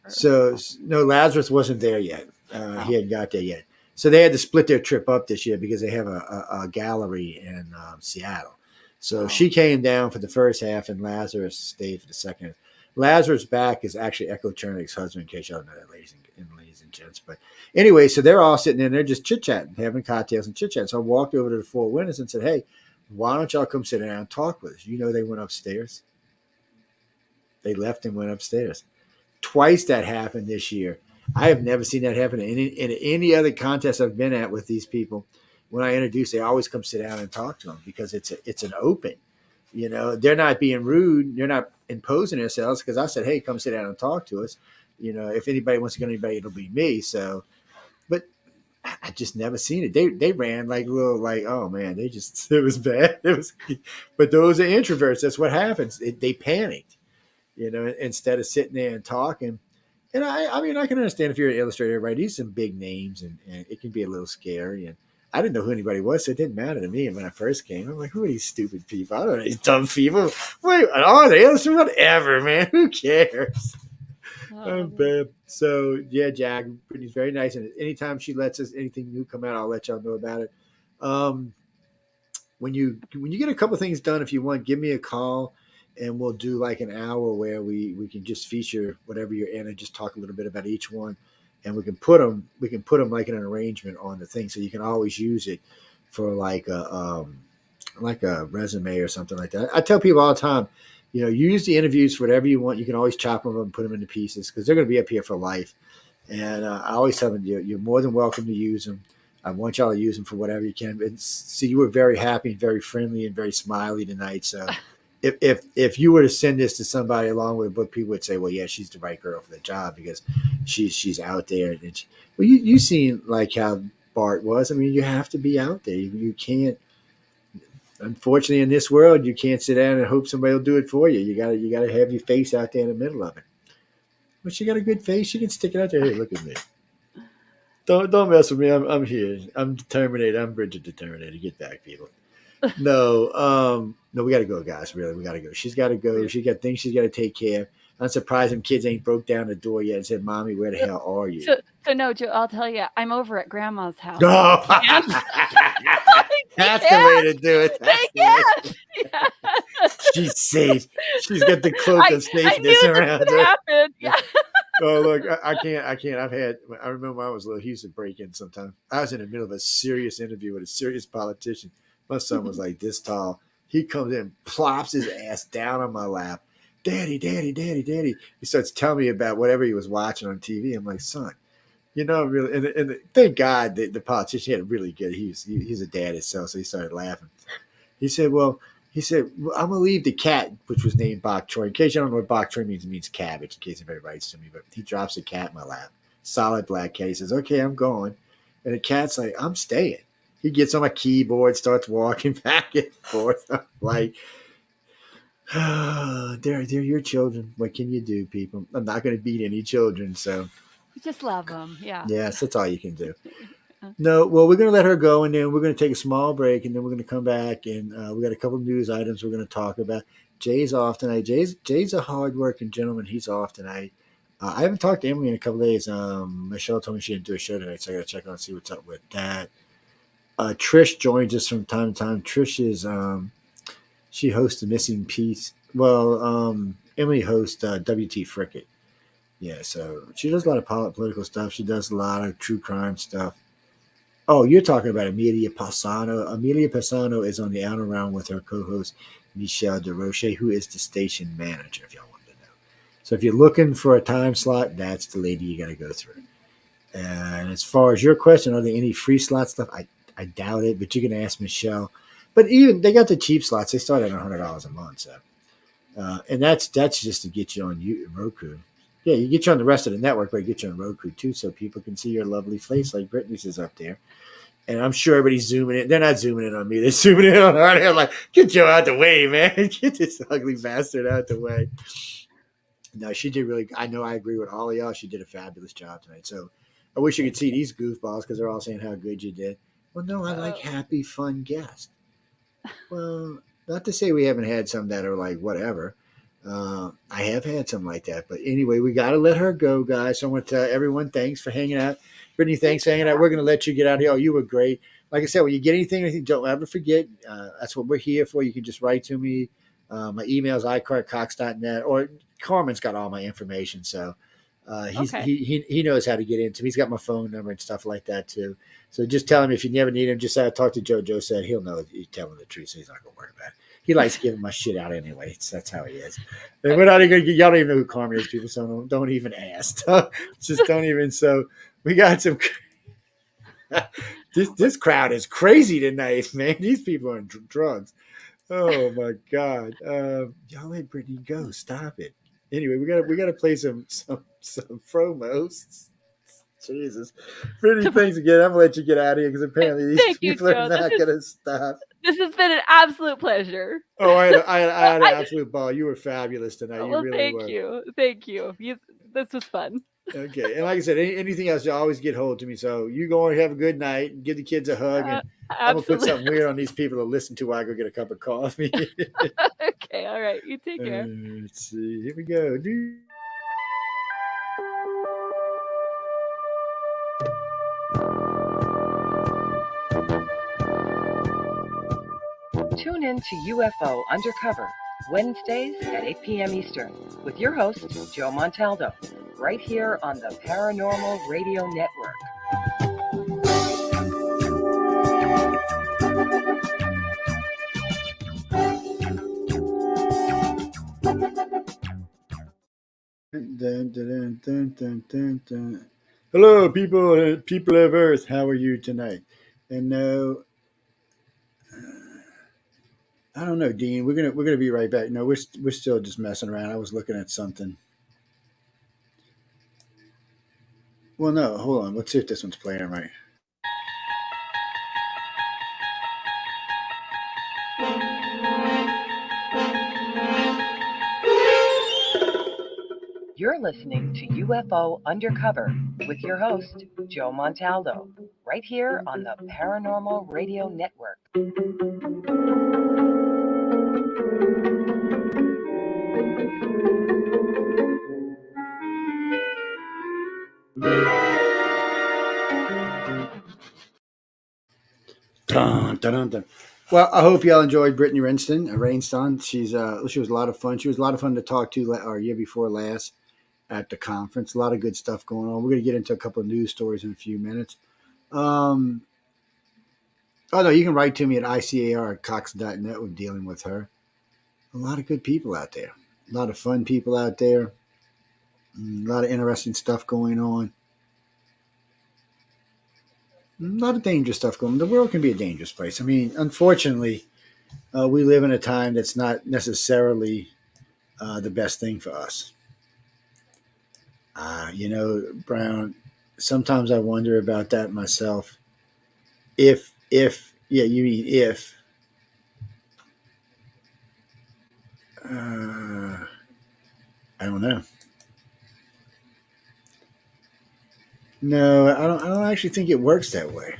So no, Lazarus wasn't there yet. He hadn't got there yet. So they had to split their trip up this year because they have a gallery in Seattle. So she came down for the first half, and Lazarus stayed for the second. Lazarus' back is actually Echo Chernick's husband, in case y'all know that, ladies and gents. But anyway, so they're all sitting in there just chit-chatting, having cocktails and chit-chatting. So I walked over to the 4 winners and said, "Hey, why don't y'all come sit down and talk with us?" They went upstairs. They left and went upstairs. Twice that happened this year. I have never seen that happen in any other contest I've been at with these people. When I introduce, they always come sit down and talk to them because it's an open. They're not being rude. They're not imposing themselves because I said, "Hey, come sit down and talk to us." If anybody wants to go to anybody, it'll be me. So, but I just never seen it. They ran like little oh man, it was bad. But those are introverts. That's what happens. They panicked, instead of sitting there and talking. And I mean, I can understand if you're an illustrator, right? These are some big names, and it can be a little scary. And I didn't know who anybody was, so it didn't matter to me. And when I first came, I'm like, "Who are these stupid people? I don't know these dumb people. Wait, they illustrate whatever, man. Who cares?" So yeah, Jack, Brittany's very nice, and anytime she lets us anything new come out, I'll let y'all know about it. When you get a couple things done, if you want, give me a call, and we'll do like an hour where we can just feature whatever you're in and just talk a little bit about each one, and we can put them like in an arrangement on the thing, so you can always use it for like a resume or something like that. I tell people all the time, use the interviews for whatever you want. You can always chop them up and put them into pieces because they're going to be up here for life. And I always tell them, you're more than welcome to use them. I want y'all to use them for whatever you can. And see, you were very happy and very friendly and very smiley tonight. So if you were to send this to somebody along with a book, people would say, well, yeah, she's the right girl for the job because she's out there. And well, you seen like how Bart was. I mean, you have to be out there. You can't. Unfortunately, in this world, you can't sit down and hope somebody will do it for you. You gotta have your face out there in the middle of it. But she got a good face. She can stick it out there. Hey, look at me. Don't mess with me. I'm here. I'm determined. I'm Bridget determined. Get back, people. No, we got to go, guys. Really, we got to go. She's got to go. She got things she's got to take care of. I'm surprised them kids ain't broke down the door yet and said, "Mommy, where the hell are you?" So no, Joe. I'll tell you. I'm over at Grandma's house. No, that's the way to do it. Yeah. She's safe. She's got the cloak of safeness around her. Happen. Yeah. Oh look, I can't. I remember when I was little. He used to break in sometimes. I was in the middle of a serious interview with a serious politician. My son was like this tall. He comes in, plops his ass down on my lap. Daddy, daddy, daddy, daddy. He starts telling me about whatever he was watching on TV. I'm like, son, really. And thank God the politician had really good. He's a dad himself, so he started laughing. He said, I'm gonna leave the cat, which was named Bok Choy. In case you don't know what Bok Choy means, it means cabbage. In case anybody writes to me, but he drops a cat in my lap, solid black cat. He says, "Okay, I'm going," and the cat's like, "I'm staying." He gets on my keyboard, starts walking back and forth. I'm like, they're your children. What can you do, people? I'm not going to beat any children, so You just love them. Yeah. yes, that's all you can do. No, well, we're going to let her go, and then we're going to take a small break, and then we're going to come back, and we got a couple of news items we're going to talk about. Jay's off tonight. Jay's a hardworking gentleman. He's off tonight. I haven't talked to Emily in a couple of days. Michelle told me she didn't do a show tonight, so I got to check on and see what's up with that. Trish joins us from time to time. Trish is she hosts the Missing Piece. Well, Emily hosts WT Frickett. Yeah, so she does a lot of political stuff. She does a lot of true crime stuff. Oh, you're talking about Amelia Passano. Amelia Passano is on the Out and Around with her co-host Michelle DeRoche, who is the station manager, if y'all want to know. So if you're looking for a time slot, that's the lady you got to go through. And as far as your question, are there any free slot stuff? I doubt it, but you can ask Michelle. But even they got the cheap slots. They start at $100 a month. So, and that's just to get you on Roku. Yeah, you get you on the rest of the network, but get you on Roku too, so people can see your lovely face like Brittany's is up there. And I'm sure everybody's zooming in. They're not zooming in on me. They're zooming in on her. They're like, get Joe out the way, man. Get this ugly bastard out the way. No, she did really. I know I agree with all of y'all. She did a fabulous job tonight. So I wish you could see these goofballs because they're all saying how good you did. Well, no, I like happy, fun guests. Well, not to say we haven't had some that are like whatever. I have had some like that. But anyway, we got to let her go, guys. So I want to tell everyone thanks for hanging out. Brittany, thanks for hanging out. We're going to let you get out of here. Oh, you were great. Like I said, when you get anything, don't ever forget. That's what we're here for. You can just write to me. My email is iCartCox.net, or Carmen's got all my information. So he knows how to get into me. He's got my phone number and stuff like that too. So just tell him if you never need him, just talk to Joe. Joe said he'll know if you tell him the truth, so he's not going to worry about it. He likes giving my shit out anyway. That's how he is. And we're not even gonna, y'all don't even know who Carmen is, people, so don't even ask. Just don't even. So we got some. This crowd is crazy tonight, man. These people are on drugs. Oh my God. Y'all let Brittany go. Stop it. Anyway, we gotta play some promos. Jesus. Brittany, thanks again. I'm gonna let you get out of here because apparently these people are not gonna stop. This has been an absolute pleasure. Oh, I had an absolute ball. You were fabulous tonight. Well, you really were. Thank you. This was fun. Okay, and like I said, anything else, you always get hold to me. So you go and have a good night, and give the kids a hug, and I'm gonna put something weird on these people to listen to while I go get a cup of coffee. Okay, all right. You take care. Let's see. Here we go. Tune in to UFO Undercover, Wednesdays at 8 p.m. Eastern, with your host, Joe Montaldo, right here on the Paranormal Radio Network. Dun, dun, dun, dun, dun, dun. Hello, people of Earth. How are you tonight? And no, I don't know, Dean. We're gonna be right back. No, we're still just messing around. I was looking at something. Well, no, hold on. Let's see if this one's playing right. You're listening to UFO Undercover with your host, Joe Montaldo, right here on the Paranormal Radio Network. Dun, dun, dun, dun. Well, I hope y'all enjoyed Brittany Rainsdon. She was a lot of fun. She was a lot of fun to talk to our year before last at the conference. A lot of good stuff going on. We're going to get into a couple of news stories in a few minutes. Oh, no, you can write to me at icar@cox.net with dealing with her. A lot of good people out there. A lot of fun people out there. A lot of interesting stuff going on. A lot of dangerous stuff going on. The world can be a dangerous place. I mean, unfortunately, we live in a time that's not necessarily the best thing for us. Brown, sometimes I wonder about that myself. Yeah, you mean if. I don't know. No, I don't actually think it works that way.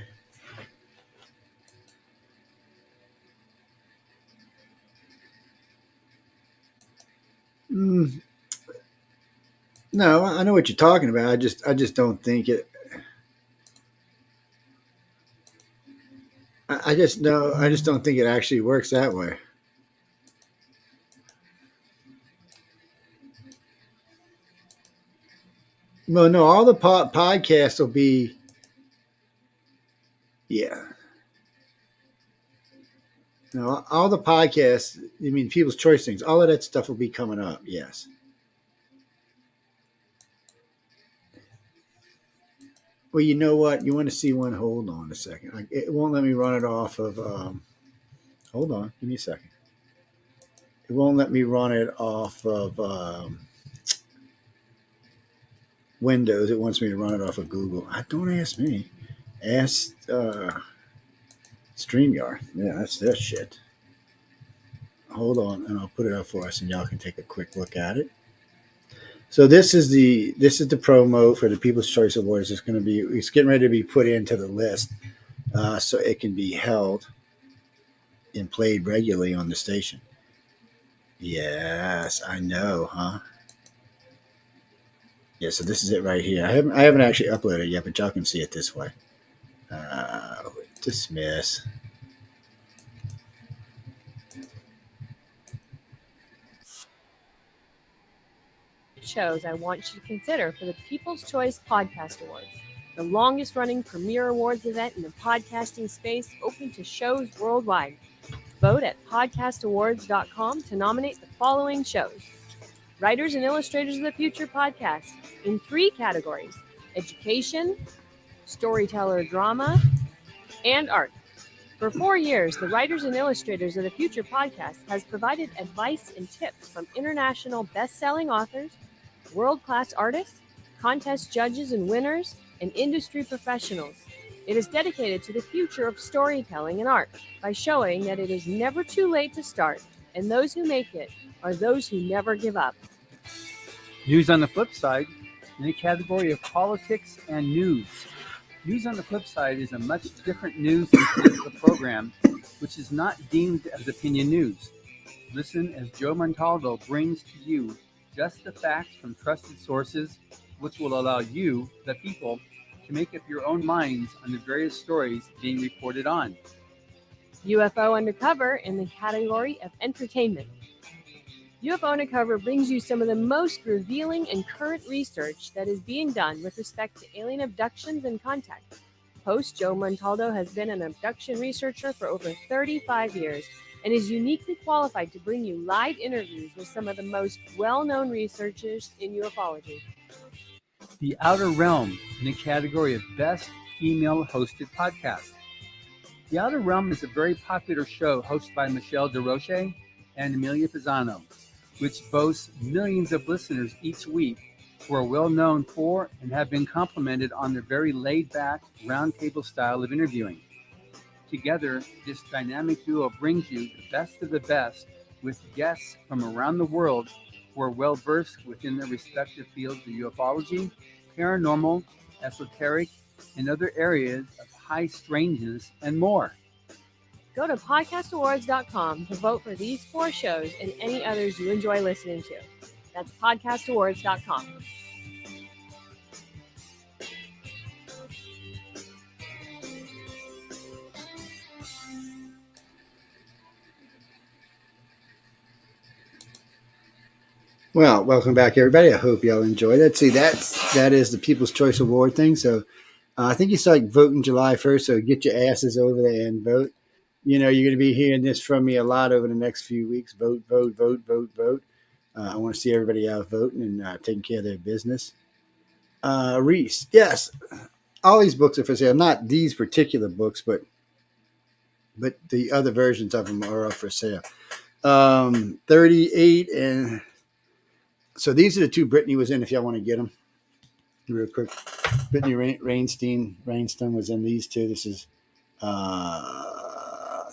Mm, no, I know what you're talking about. I just don't think it. I just no, I just don't think it actually works that way. Well, no, all the podcasts will be, yeah. No, all the podcasts. I mean, people's choice things. All of that stuff will be coming up. Yes. Well, you know what? You want to see one? Hold on a second. It won't let me run it off of. Hold on. Give me a second. It won't let me run it off of Windows. It wants me to run it off of Google. Don't ask me. Ask StreamYard. Yeah, that's their shit. Hold on, and I'll put it up for us, and y'all can take a quick look at it. So this is the promo for the People's Choice Awards. It's getting ready to be put into the list, so it can be held and played regularly on the station. Yes, I know, huh? Yeah, so this is it right here. I haven't actually uploaded it yet, but y'all can see it this way. Dismiss. Shows I want you to consider for the People's Choice Podcast Awards, the longest running premier awards event in the podcasting space, open to shows worldwide. Vote at podcastawards.com to nominate the following shows: Writers and Illustrators of the Future podcast in 3 categories: education, storyteller drama, and art. For 4 years, the Writers and Illustrators of the Future podcast has provided advice and tips from international best-selling authors, world-class artists, contest judges and winners, and industry professionals. It is dedicated to the future of storytelling and art by showing that it is never too late to start, and those who make it are those who never give up. News on the flip side, in the category of politics and news. News on the flip side is a much different news and political program, which is not deemed as opinion news. Listen as Joe Montaldo brings to you just the facts from trusted sources, which will allow you, the people, to make up your own minds on the various stories being reported on. UFO Undercover in the category of entertainment. UFO Undercover brings you some of the most revealing and current research that is being done with respect to alien abductions and contact. Host Joe Montaldo has been an abduction researcher for over 35 years and is uniquely qualified to bring you live interviews with some of the most well-known researchers in ufology. The Outer Realm in the category of Best Female Hosted Podcast. The Outer Realm is a very popular show hosted by Michelle DeRoche and Amelia Pisano, which boasts millions of listeners each week who are well known for and have been complimented on their very laid-back, roundtable style of interviewing. Together, this dynamic duo brings you the best of the best with guests from around the world who are well-versed within their respective fields of ufology, paranormal, esoteric, and other areas of high strangeness and more. Go to podcastawards.com to vote for these 4 shows and any others you enjoy listening to. That's podcastawards.com. Well, welcome back, everybody. I hope y'all enjoyed it. See, that is the People's Choice Award thing. So I think you start voting July 1st, so get your asses over there and vote. You're going to be hearing this from me a lot over the next few weeks. Vote, vote, vote, vote, vote. I want to see everybody out voting and taking care of their business. Reese, yes, all these books are for sale. Not these particular books, but the other versions of them are up for sale. 38 and... So these are the 2 Brittany was in if y'all want to get them. Real quick. Brittany Rainsdon was in these 2. This is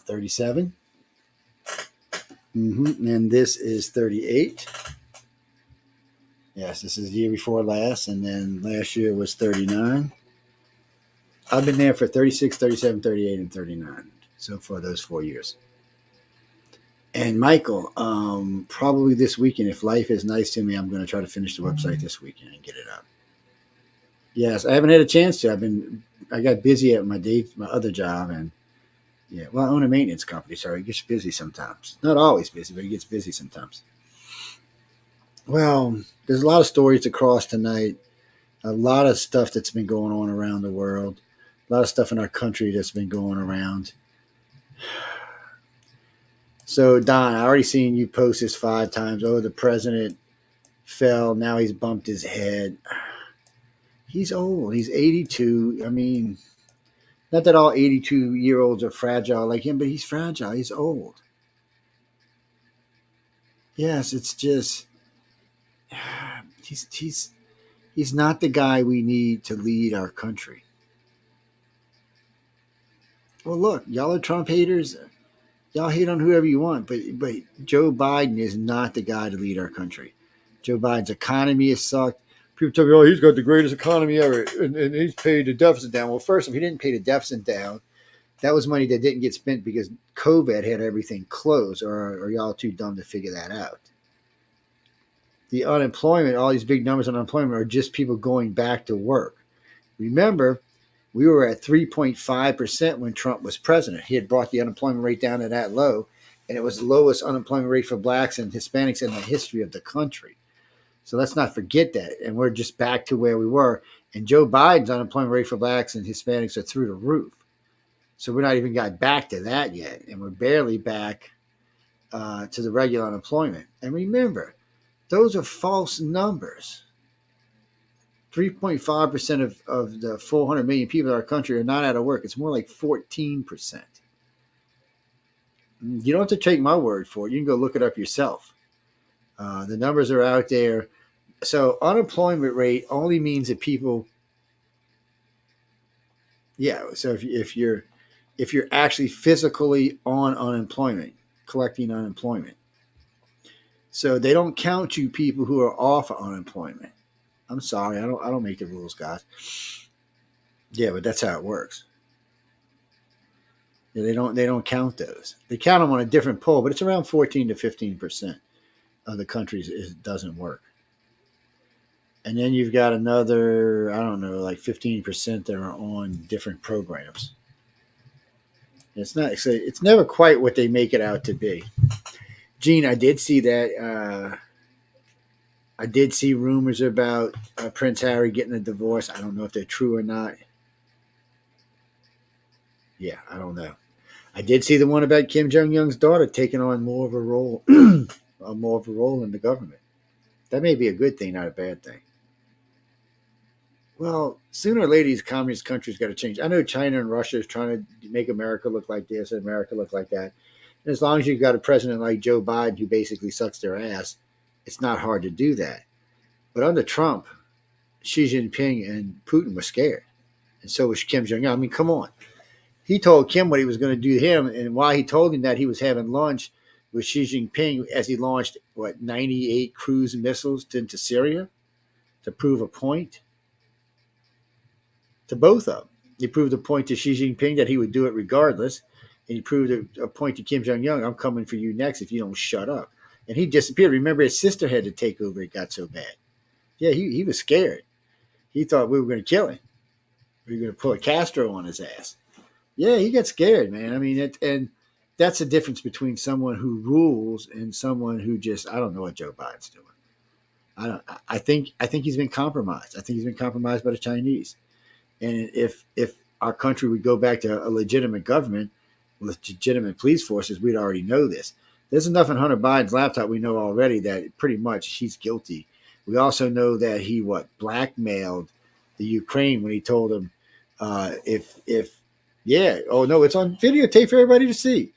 37. And this is 38. Yes, this is the year before last. And then last year was 39. I've been there for 36, 37, 38, and 39. So for those 4 years. And Michael, probably this weekend, if life is nice to me, I'm going to try to finish the website this weekend and get it up. Yes, I haven't had a chance to. I got busy at my other job, and I own a maintenance company, so it gets busy sometimes. Not always busy, but it gets busy sometimes. Well, there's a lot of stories to cross tonight. A lot of stuff that's been going on around the world. A lot of stuff in our country that's been going around. So, Don, I already seen you post this 5 times. Oh, the president fell. Now he's bumped his head. He's old. He's 82. I mean, not that all 82-year-olds are fragile like him, but he's fragile. He's old. Yes, it's just he's not the guy we need to lead our country. Well, look, y'all are Trump haters. Y'all hate on whoever you want, but Joe Biden is not the guy to lead our country. Joe Biden's economy has sucked. People tell me, oh, he's got the greatest economy ever, and he's paid the deficit down. Well, first, if he didn't pay the deficit down, that was money that didn't get spent because COVID had everything closed, or are y'all too dumb to figure that out? The unemployment, all these big numbers on unemployment are just people going back to work. Remember, we were at 3.5% when Trump was president. He had brought the unemployment rate down to that low, and it was the lowest unemployment rate for blacks and Hispanics in the history of the country. So let's not forget that. And we're just back to where we were. And Joe Biden's unemployment rate for blacks and Hispanics are through the roof. So we're not even got back to that yet. And we're barely back to the regular unemployment. And remember, those are false numbers. 3.5% of the 400 million people in our country are not out of work. It's more like 14%. You don't have to take my word for it. You can go look it up yourself. The numbers are out there. So unemployment rate only means that people, so if you're actually physically on unemployment, collecting unemployment. So they don't count you people who are off of unemployment. I'm sorry, I don't make the rules, guys. Yeah, but that's how it works. Yeah, they don't count those. They count them on a different poll, but it's around 14 to 15% of the countries it doesn't work. And then you've got another, I don't know, like 15% that are on different programs. It's never quite what they make it out to be. Gene, I did see that. I did see rumors about Prince Harry getting a divorce. I don't know if they're true or not. Yeah, I don't know. I did see the one about Kim Jong-un's daughter taking on more of a role, in the government. That may be a good thing, not a bad thing. Well, sooner or later, these communist countries got to change. I know China and Russia is trying to make America look like this and America look like that. And as long as you've got a president like Joe Biden who basically sucks their ass, it's not hard to do that. But under Trump, Xi Jinping and Putin were scared. And so was Kim Jong un. I mean, come on. He told Kim what he was going to do to him. And while he told him that, he was having lunch with Xi Jinping as he launched, 98 cruise missiles into Syria to prove a point to both of them. He proved a point to Xi Jinping that he would do it regardless. And he proved a point to Kim Jong un. I'm coming for you next if you don't shut up. And he disappeared. Remember, his sister had to take over. It got so bad. Yeah, he was scared. He thought we were going to kill him. We were going to put Castro on his ass. Yeah, he got scared, man. I mean, and that's the difference between someone who rules and someone who just, I don't know what Joe Biden's doing. I think he's been compromised. I think he's been compromised by the Chinese. And if our country would go back to a legitimate government, legitimate police forces, we'd already know this. There's enough in Hunter Biden's laptop we know already that pretty much he's guilty. We also know that he blackmailed the Ukraine when he told them it's on videotape for everybody to see.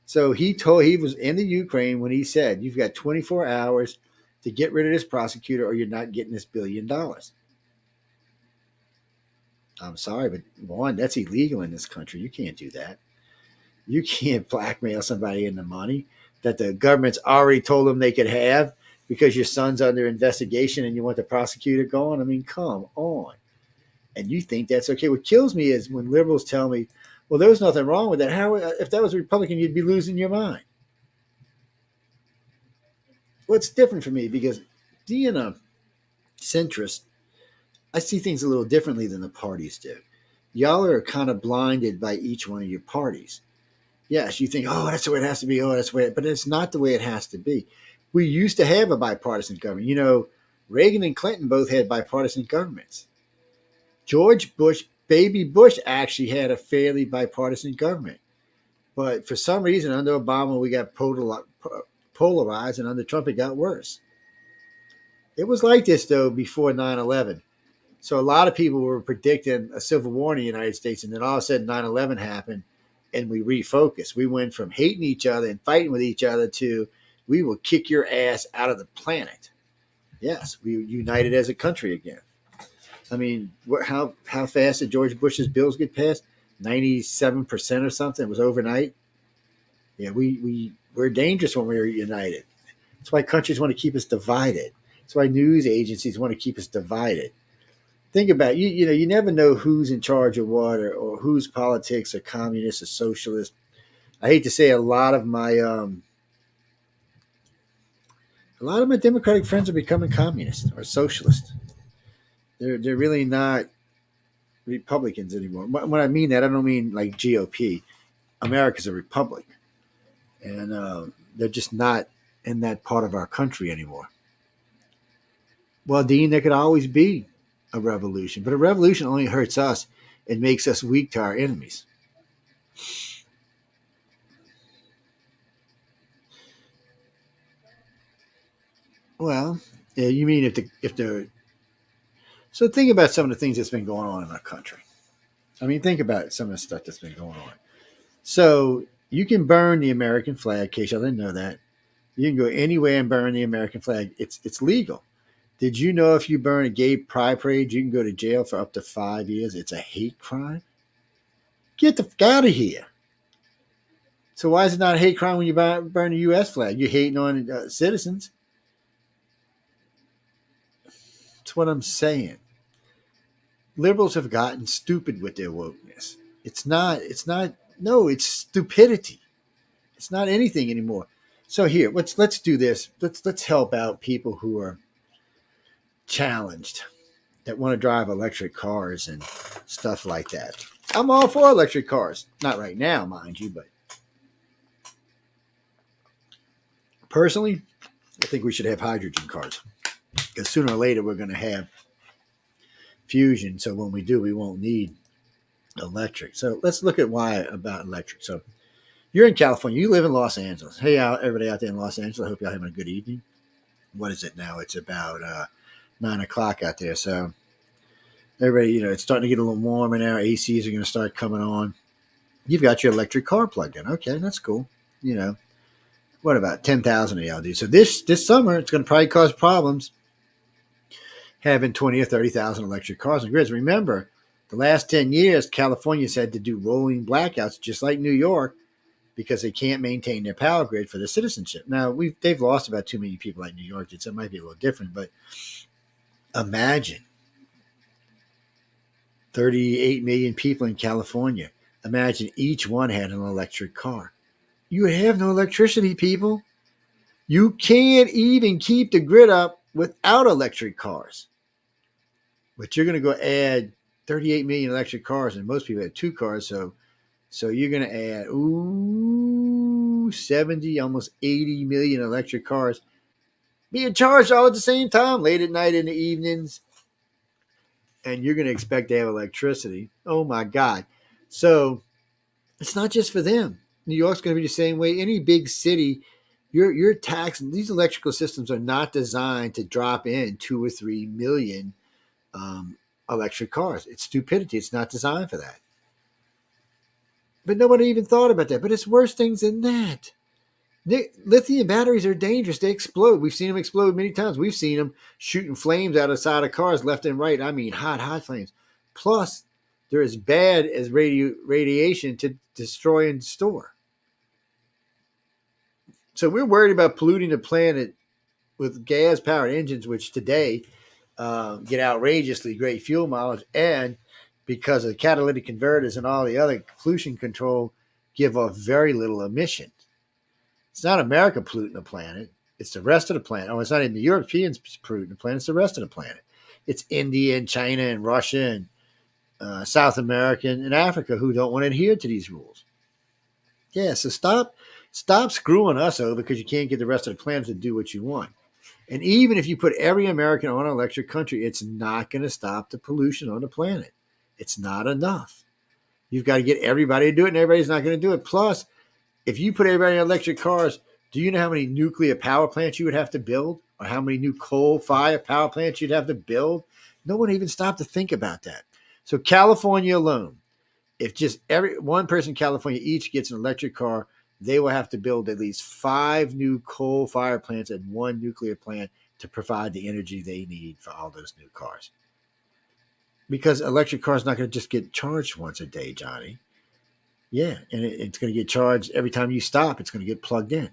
So he was in the Ukraine when he said, you've got 24 hours to get rid of this prosecutor or you're not getting this $1 billion. I'm sorry, but one, that's illegal in this country. You can't do that. You can't blackmail somebody into money that the government's already told them they could have because your son's under investigation and you want the prosecutor gone. I mean, come on. And you think that's okay. What kills me is when liberals tell me, well, there was nothing wrong with that. How, if that was a Republican, you'd be losing your mind. Well, it's different for me because being a centrist, I see things a little differently than the parties do. Y'all are kind of blinded by each one of your parties. Yes, you think, oh, that's the way it has to be. Oh, that's the way, but it's not the way it has to be. We used to have a bipartisan government. You know, Reagan and Clinton both had bipartisan governments. George Bush, baby Bush, actually had a fairly bipartisan government. But for some reason, under Obama, we got polarized, and under Trump, it got worse. It was like this, though, before 9/11. So a lot of people were predicting a civil war in the United States, and then all of a sudden 9/11 happened, and we refocused. We went from hating each other and fighting with each other to we will kick your ass out of the planet. Yes, we united as a country again. I mean, how fast did George Bush's bills get passed? 97% or something. It was overnight. Yeah, we're dangerous when we're united. That's why countries want to keep us divided. That's why news agencies want to keep us divided. Think about it. You never know who's in charge of what or whose politics are communist or socialist. I hate to say a lot of my Democratic friends are becoming communist or socialist. They're really not Republicans anymore. When I mean that, I don't mean like GOP. America's a republic, and they're just not in that part of our country anymore. Well, Dean, there could always be a revolution, but a revolution only hurts us and makes us weak to our enemies. Well, yeah, you mean if the so think about some of the things that's been going on in our country. I mean, think about some of the stuff that's been going on. So you can burn the American flag. In case y'all didn't know that, you can go anywhere and burn the American flag. It's legal. Did you know if you burn a gay pride parade, you can go to jail for up to 5 years? It's a hate crime. Get the fuck out of here. So why is it not a hate crime when you burn the U.S. flag? You're hating on citizens. That's what I'm saying. Liberals have gotten stupid with their wokeness. It's stupidity. It's not anything anymore. So here, let's do this. Let's help out people who are challenged that want to drive electric cars and stuff like that. I'm all for electric cars. Not right now, mind you, but personally, I think we should have hydrogen cars because sooner or later we're going to have fusion. So when we do, we won't need electric. So let's look at why about electric. So you're in California. You live in Los Angeles. Hey, everybody out there in Los Angeles. I hope y'all having a good evening. What is it now? It's about 9 o'clock out there. So Everybody, it's starting to get a little warmer now. ACs are going to start coming on. You've got your electric car plugged in. Okay, that's cool. What about 10,000 of y'all do? So this summer, it's going to probably cause problems having 20 or 30,000 electric cars on grids. Remember, the last 10 years, California's had to do rolling blackouts, just like New York, because they can't maintain their power grid for their citizenship. Now, they've lost about 2 million people like New York did, so it might be a little different, but imagine 38 million people in California. Imagine each one had an electric car. You have no electricity, people. You can't even keep the grid up without electric cars. But you're going to go add 38 million electric cars, and most people have 2 cars, so you're going to add 70, almost 80 million electric cars being charged all at the same time, late at night in the evenings. And you're going to expect to have electricity. Oh my God. So it's not just for them. New York's going to be the same way. Any big city, your tax, these electrical systems are not designed to drop in 2 or 3 million electric cars. It's stupidity. It's not designed for that. But nobody even thought about that. But it's worse things than that. Lithium batteries are dangerous. They explode. We've seen them explode many times. We've seen them shooting flames out of the side of cars left and right. I mean, hot flames. Plus, they're as bad as radiation to destroy and store. So we're worried about polluting the planet with gas-powered engines, which today get outrageously great fuel mileage, and because of catalytic converters and all the other pollution control, give off very little emissions. It's not America polluting the planet. It's the rest of the planet. Oh, it's not even the Europeans polluting the planet. It's the rest of the planet. It's India and China and Russia and South America and Africa who don't want to adhere to these rules. Yeah, so stop screwing us over because you can't get the rest of the planet to do what you want. And even if you put every American on an electric country, it's not going to stop the pollution on the planet. It's not enough. You've got to get everybody to do it, and everybody's not going to do it. Plus, if you put everybody in electric cars, do you know how many nuclear power plants you would have to build? Or how many new coal-fired power plants you'd have to build? No one even stopped to think about that. So California alone, if just one person in California each gets an electric car, they will have to build at least 5 new coal-fired plants and 1 nuclear plant to provide the energy they need for all those new cars. Because electric cars not going to just get charged once a day, Johnny. Yeah, and it's going to get charged every time you stop. It's going to get plugged in.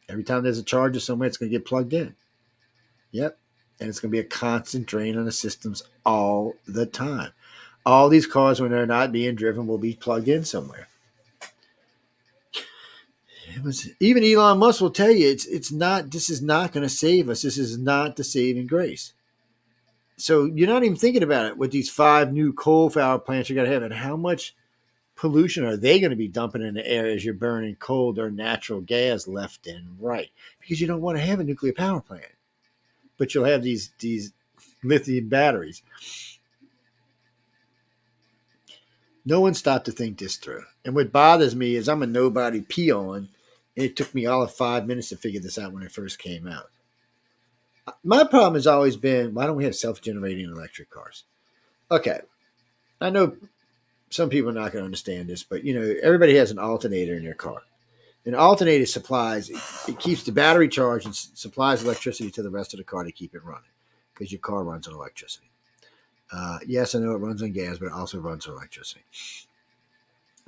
Every time there's a charger somewhere, it's going to get plugged in. Yep, and it's going to be a constant drain on the systems all the time. All these cars, when they're not being driven, will be plugged in somewhere. Even Elon Musk will tell you it's not. This is not going to save us. This is not the saving grace. So you're not even thinking about it with these 5 new coal-fired plants you got to have, and how much pollution are they going to be dumping in the air as you're burning coal or natural gas left and right? Because you don't want to have a nuclear power plant, but you'll have these lithium batteries. No one stopped to think this through. And what bothers me is I'm a nobody peon, and it took me all of 5 minutes to figure this out when it first came out. My problem has always been, why don't we have self-generating electric cars? Okay, I know some people are not going to understand this, but everybody has an alternator in their car. An alternator supplies, it keeps the battery charged and supplies electricity to the rest of the car to keep it running, because your car runs on electricity. Yes, I know it runs on gas, but it also runs on electricity.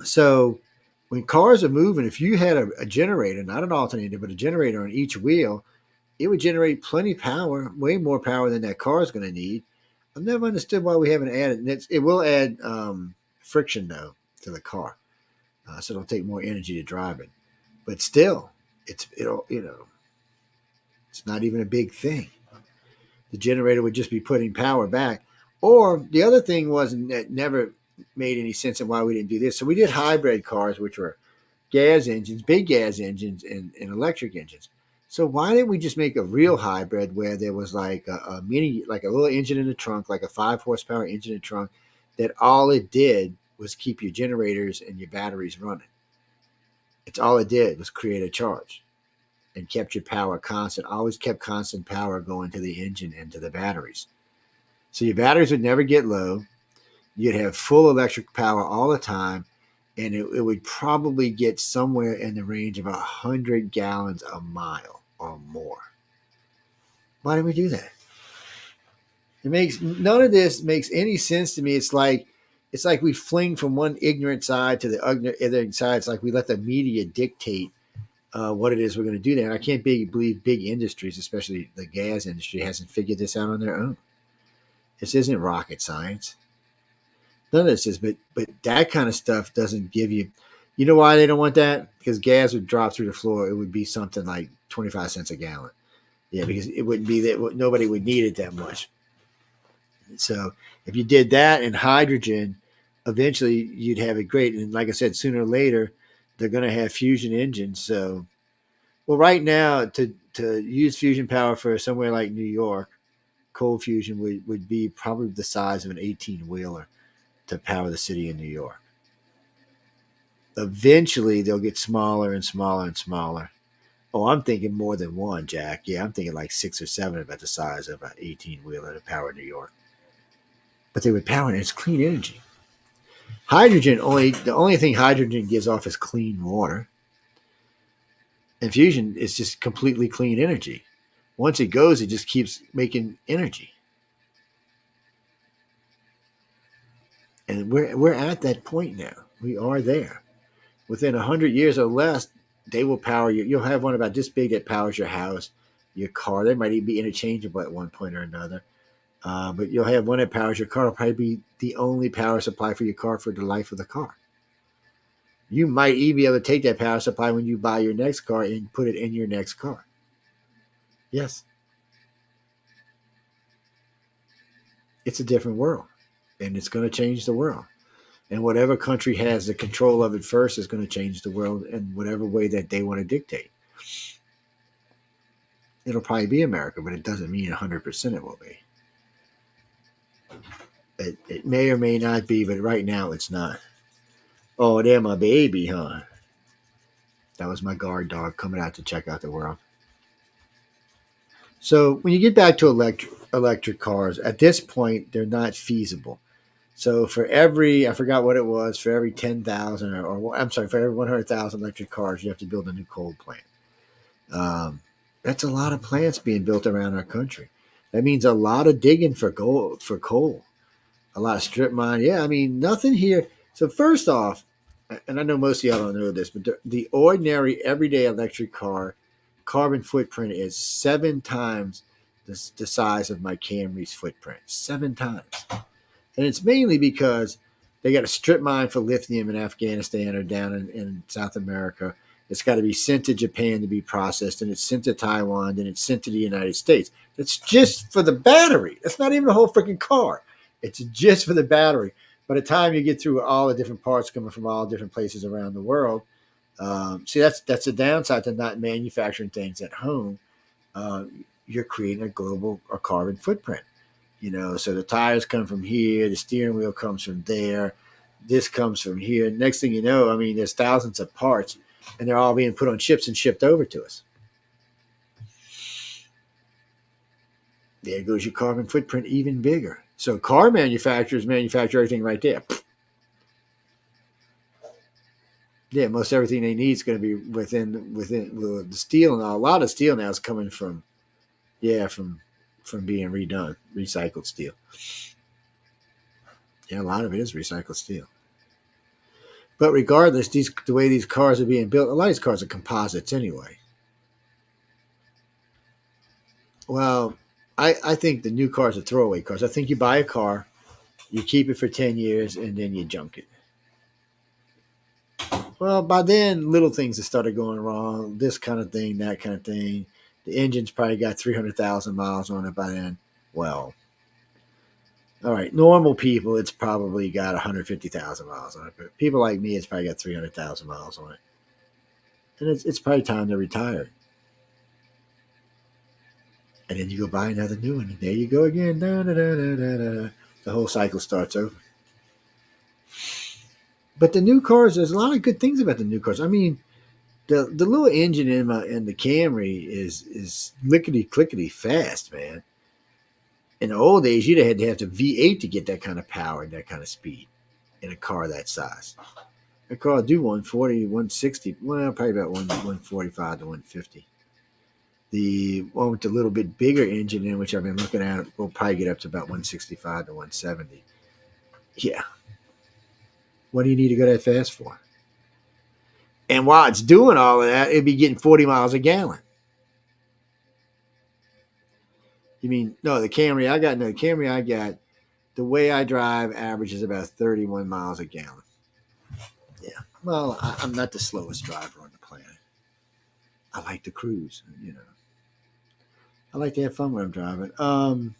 So when cars are moving, if you had a generator, not an alternator, but a generator on each wheel, it would generate plenty of power, way more power than that car is going to need. I've never understood why we haven't added it. It will add friction, though, to the car. So it'll take more energy to drive it. But still, it's not even a big thing. The generator would just be putting power back. Or the other thing that never made any sense of why we didn't do this. So we did hybrid cars, which were gas engines, big gas engines, and electric engines. So why didn't we just make a real hybrid where there was like a mini, like a little engine in the trunk, like a 5 horsepower engine in the trunk, that all it did was keep your generators and your batteries running. It's all it did was create a charge and kept your power constant, always kept constant power going to the engine and to the batteries. So your batteries would never get low. You'd have full electric power all the time, and it would probably get somewhere in the range of 100 gallons a mile or more. Why did we do that? None of this makes any sense to me. It's like we fling from one ignorant side to the other side. It's like we let the media dictate what it is we're going to do there. And I can't believe big industries, especially the gas industry, hasn't figured this out on their own. This isn't rocket science. None of this is, but that kind of stuff doesn't give you. You know why they don't want that? Because gas would drop through the floor. It would be something like 25 cents a gallon. Yeah, because it wouldn't be that nobody would need it that much. So if you did that and hydrogen, eventually you'd have it great. And like I said, sooner or later, they're going to have fusion engines. So, well, right now to use fusion power for somewhere like New York, cold fusion would be probably the size of an 18-wheeler to power the city of New York. Eventually, they'll get smaller and smaller and smaller. Oh, I'm thinking more than one, Jack. Yeah, I'm thinking like 6 or 7 about the size of an 18-wheeler to power New York. But they would power it. It's clean energy. Hydrogen, the only thing hydrogen gives off is clean water. And fusion is just completely clean energy. Once it goes, it just keeps making energy. And we're at that point now. We are there. Within 100 years or less, they will power you. You'll have one about this big that powers your house, your car. They might even be interchangeable at one point or another. But you'll have one that powers your car. It'll probably be the only power supply for your car for the life of the car. You might even be able to take that power supply when you buy your next car and put it in your next car. Yes. It's a different world. And it's going to change the world. And whatever country has the control of it first is going to change the world in whatever way that they want to dictate. It'll probably be America, but it doesn't mean 100% it will be. It may or may not be, but right now it's not. Oh, they're my baby, huh? That was my guard dog coming out to check out the world. So when you get back to electric cars, at this point, they're not feasible. So for every, I forgot what it was, for every 10,000 or I'm sorry, for every 100,000 electric cars, you have to build a new coal plant. That's a lot of plants being built around our country. That means a lot of digging for coal, a lot of strip mine. Yeah, I mean, nothing here. So first off, and I know most of y'all don't know this, but the ordinary everyday electric car carbon footprint is 7 times the size of my Camry's footprint. 7 times. And it's mainly because they got a strip mine for lithium in Afghanistan or down in South America. It's got to be sent to Japan to be processed, and it's sent to Taiwan, then it's sent to the United States. That's just for the battery. That's not even the whole freaking car. It's just for the battery. By the time you get through all the different parts coming from all different places around the world, see, that's the downside to not manufacturing things at home. You're creating a global or carbon footprint. You know, so the tires come from here, the steering wheel comes from there, this comes from here. Next thing you know, I mean, there's thousands of parts, and they're all being put on ships and shipped over to us. There goes your carbon footprint even bigger. So car manufacturers manufacture everything right there. Yeah, most everything they need is going to be within the steel, and a lot of steel now is coming from being redone, recycled steel. Yeah, a lot of it is recycled steel. But regardless, the way these cars are being built, a lot of these cars are composites anyway. Well, I think the new cars are throwaway cars. I think you buy a car, you keep it for 10 years, and then you junk it. Well, by then, little things have started going wrong, this kind of thing, that kind of thing. The engine's probably got 300,000 miles on it by then. Well, all right, normal people, it's probably got 150,000 miles on it. But people like me, it's probably got 300,000 miles on it. And it's probably time to retire. And then you go buy another new one, and there you go again. Da, da, da, da, da, da. The whole cycle starts over. But the new cars, there's a lot of good things about the new cars. I mean, the little engine in the Camry is lickety clickety fast, man. In the old days, you'd have had to have the V8 to get that kind of power and that kind of speed in a car that size. A car will do 140, 160, well, probably about 145 to 150. The one with the little bit bigger engine in, which I've been looking at, will probably get up to about 165 to 170. Yeah. What do you need to go that fast for? And while it's doing all of that, it'd be getting 40 miles a gallon. You mean, no, the Camry I got, the way I drive averages about 31 miles a gallon. Yeah. Well, I'm not the slowest driver on the planet. I like to cruise, you know. I like to have fun when I'm driving.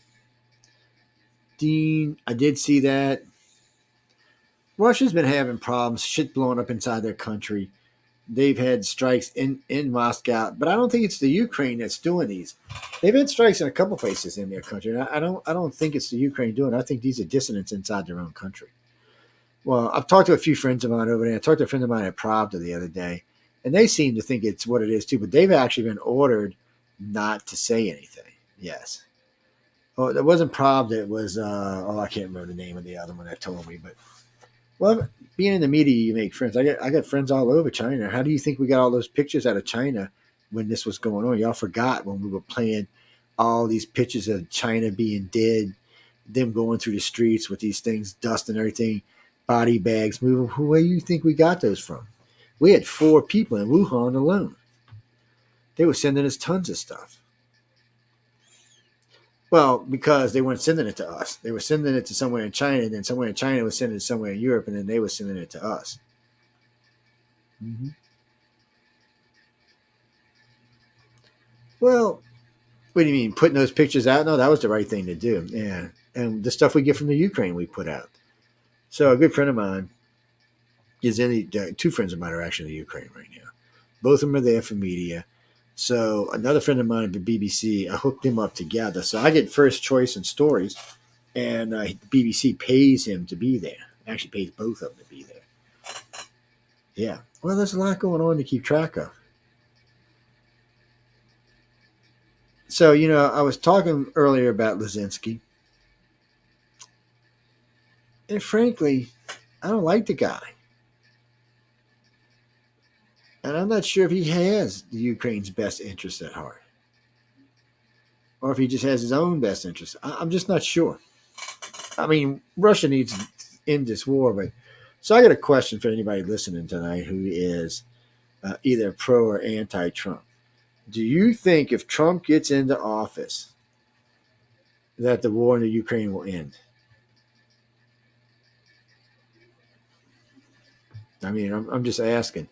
Dean, I did see that. Russia's been having problems, shit blowing up inside their country. They've had strikes in Moscow, but I don't think it's the Ukraine that's doing these. They've had strikes in a couple places in their country. I don't think it's the Ukraine doing it. I think these are dissidents inside their own country. Well, I've talked to a few friends of mine over there. I talked to a friend of mine at Pravda the other day, and they seem to think it's what it is too, but they've actually been ordered not to say anything. Yes. Oh, it wasn't Pravda. It was, I can't remember the name of the other one that told me, but well, being in the media, you make friends. I got friends all over China. How do you think we got all those pictures out of China when this was going on? Y'all forgot when we were playing all these pictures of China being dead, them going through the streets with these things, dust and everything, body bags moving. Where do you think we got those from? We had 4 people in Wuhan alone. They were sending us tons of stuff. Well, because they weren't sending it to us. They were sending it to somewhere in China, and then somewhere in China was sending it somewhere in Europe, and then they were sending it to us. Mm-hmm. Well, what do you mean, putting those pictures out? No, that was the right thing to do. Yeah. And the stuff we get from the Ukraine we put out. So a good friend of mine is in the, 2 friends of mine are actually in the Ukraine right now. Both of them are there for media. So another friend of mine at the BBC, I hooked them up together. So I get first choice in stories, and the BBC pays him to be there. Actually pays both of them to be there. Yeah. Well, there's a lot going on to keep track of. So, you know, I was talking earlier about Lizinski. And frankly, I don't like the guy. And I'm not sure if he has the Ukraine's best interest at heart. Or if he just has his own best interest. I'm just not sure. I mean, Russia needs to end this war. But so I got a question for anybody listening tonight who is either pro or anti-Trump. Do you think if Trump gets into office that the war in the Ukraine will end? I mean, I'm just asking.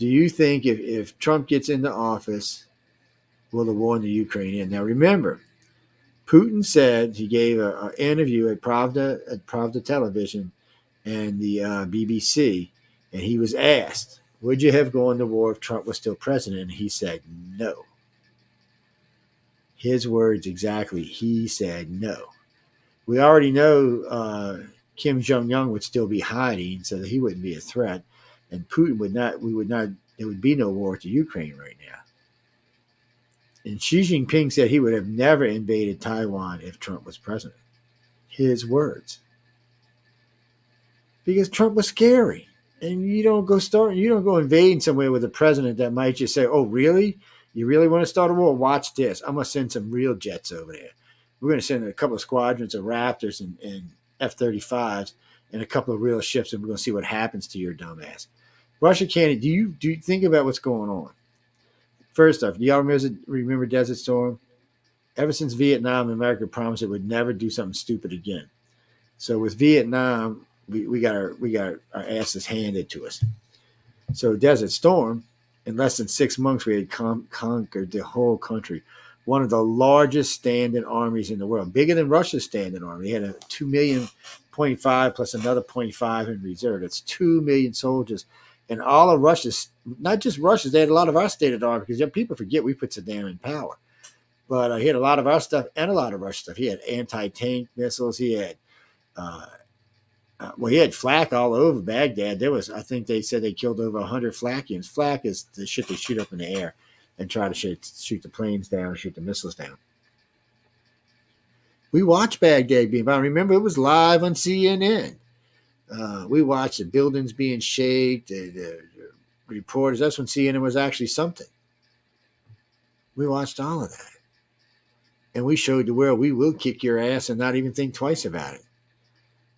Do you think if Trump gets into office, will the war in the Ukraine end? Now, remember, Putin said, he gave an interview at Pravda Television and the BBC, and he was asked, would you have gone to war if Trump was still president? And he said no. His words exactly, he said no. We already know Kim Jong-un would still be hiding, so that he wouldn't be a threat. And Putin would not, there would be no war to Ukraine right now. And Xi Jinping said he would have never invaded Taiwan if Trump was president. His words. Because Trump was scary. And you don't go invading somewhere with a president that might just say, oh, really? You really want to start a war? Watch this. I'm going to send some real jets over there. We're going to send a couple of squadrons of Raptors and F-35s and a couple of real ships, and we're going to see what happens to your dumb ass. Russia can't. Do you think about what's going on? First off, do y'all remember Desert Storm? Ever since Vietnam, America promised it would never do something stupid again. So with Vietnam, we got our asses handed to us. So Desert Storm, in less than 6 months, we had conquered the whole country. One of the largest standing armies in the world, bigger than Russia's standing army. They had a 2.5 million plus another 0.5 in reserve. That's 2 million soldiers. And all of Russia's, not just Russia's, they had a lot of our state of the army, because people forget we put Saddam in power. But he had a lot of our stuff and a lot of Russian stuff. He had anti-tank missiles. He had, he had flak all over Baghdad. I think they said they killed over 100 flakians. Flak is the shit they shoot up in the air and try to shoot the planes down, shoot the missiles down. We watched Baghdad being bombed. Remember, it was live on CNN. We watched the buildings being shaken, the reporters. That's when CNN was actually something. We watched all of that. And we showed the world we will kick your ass and not even think twice about it.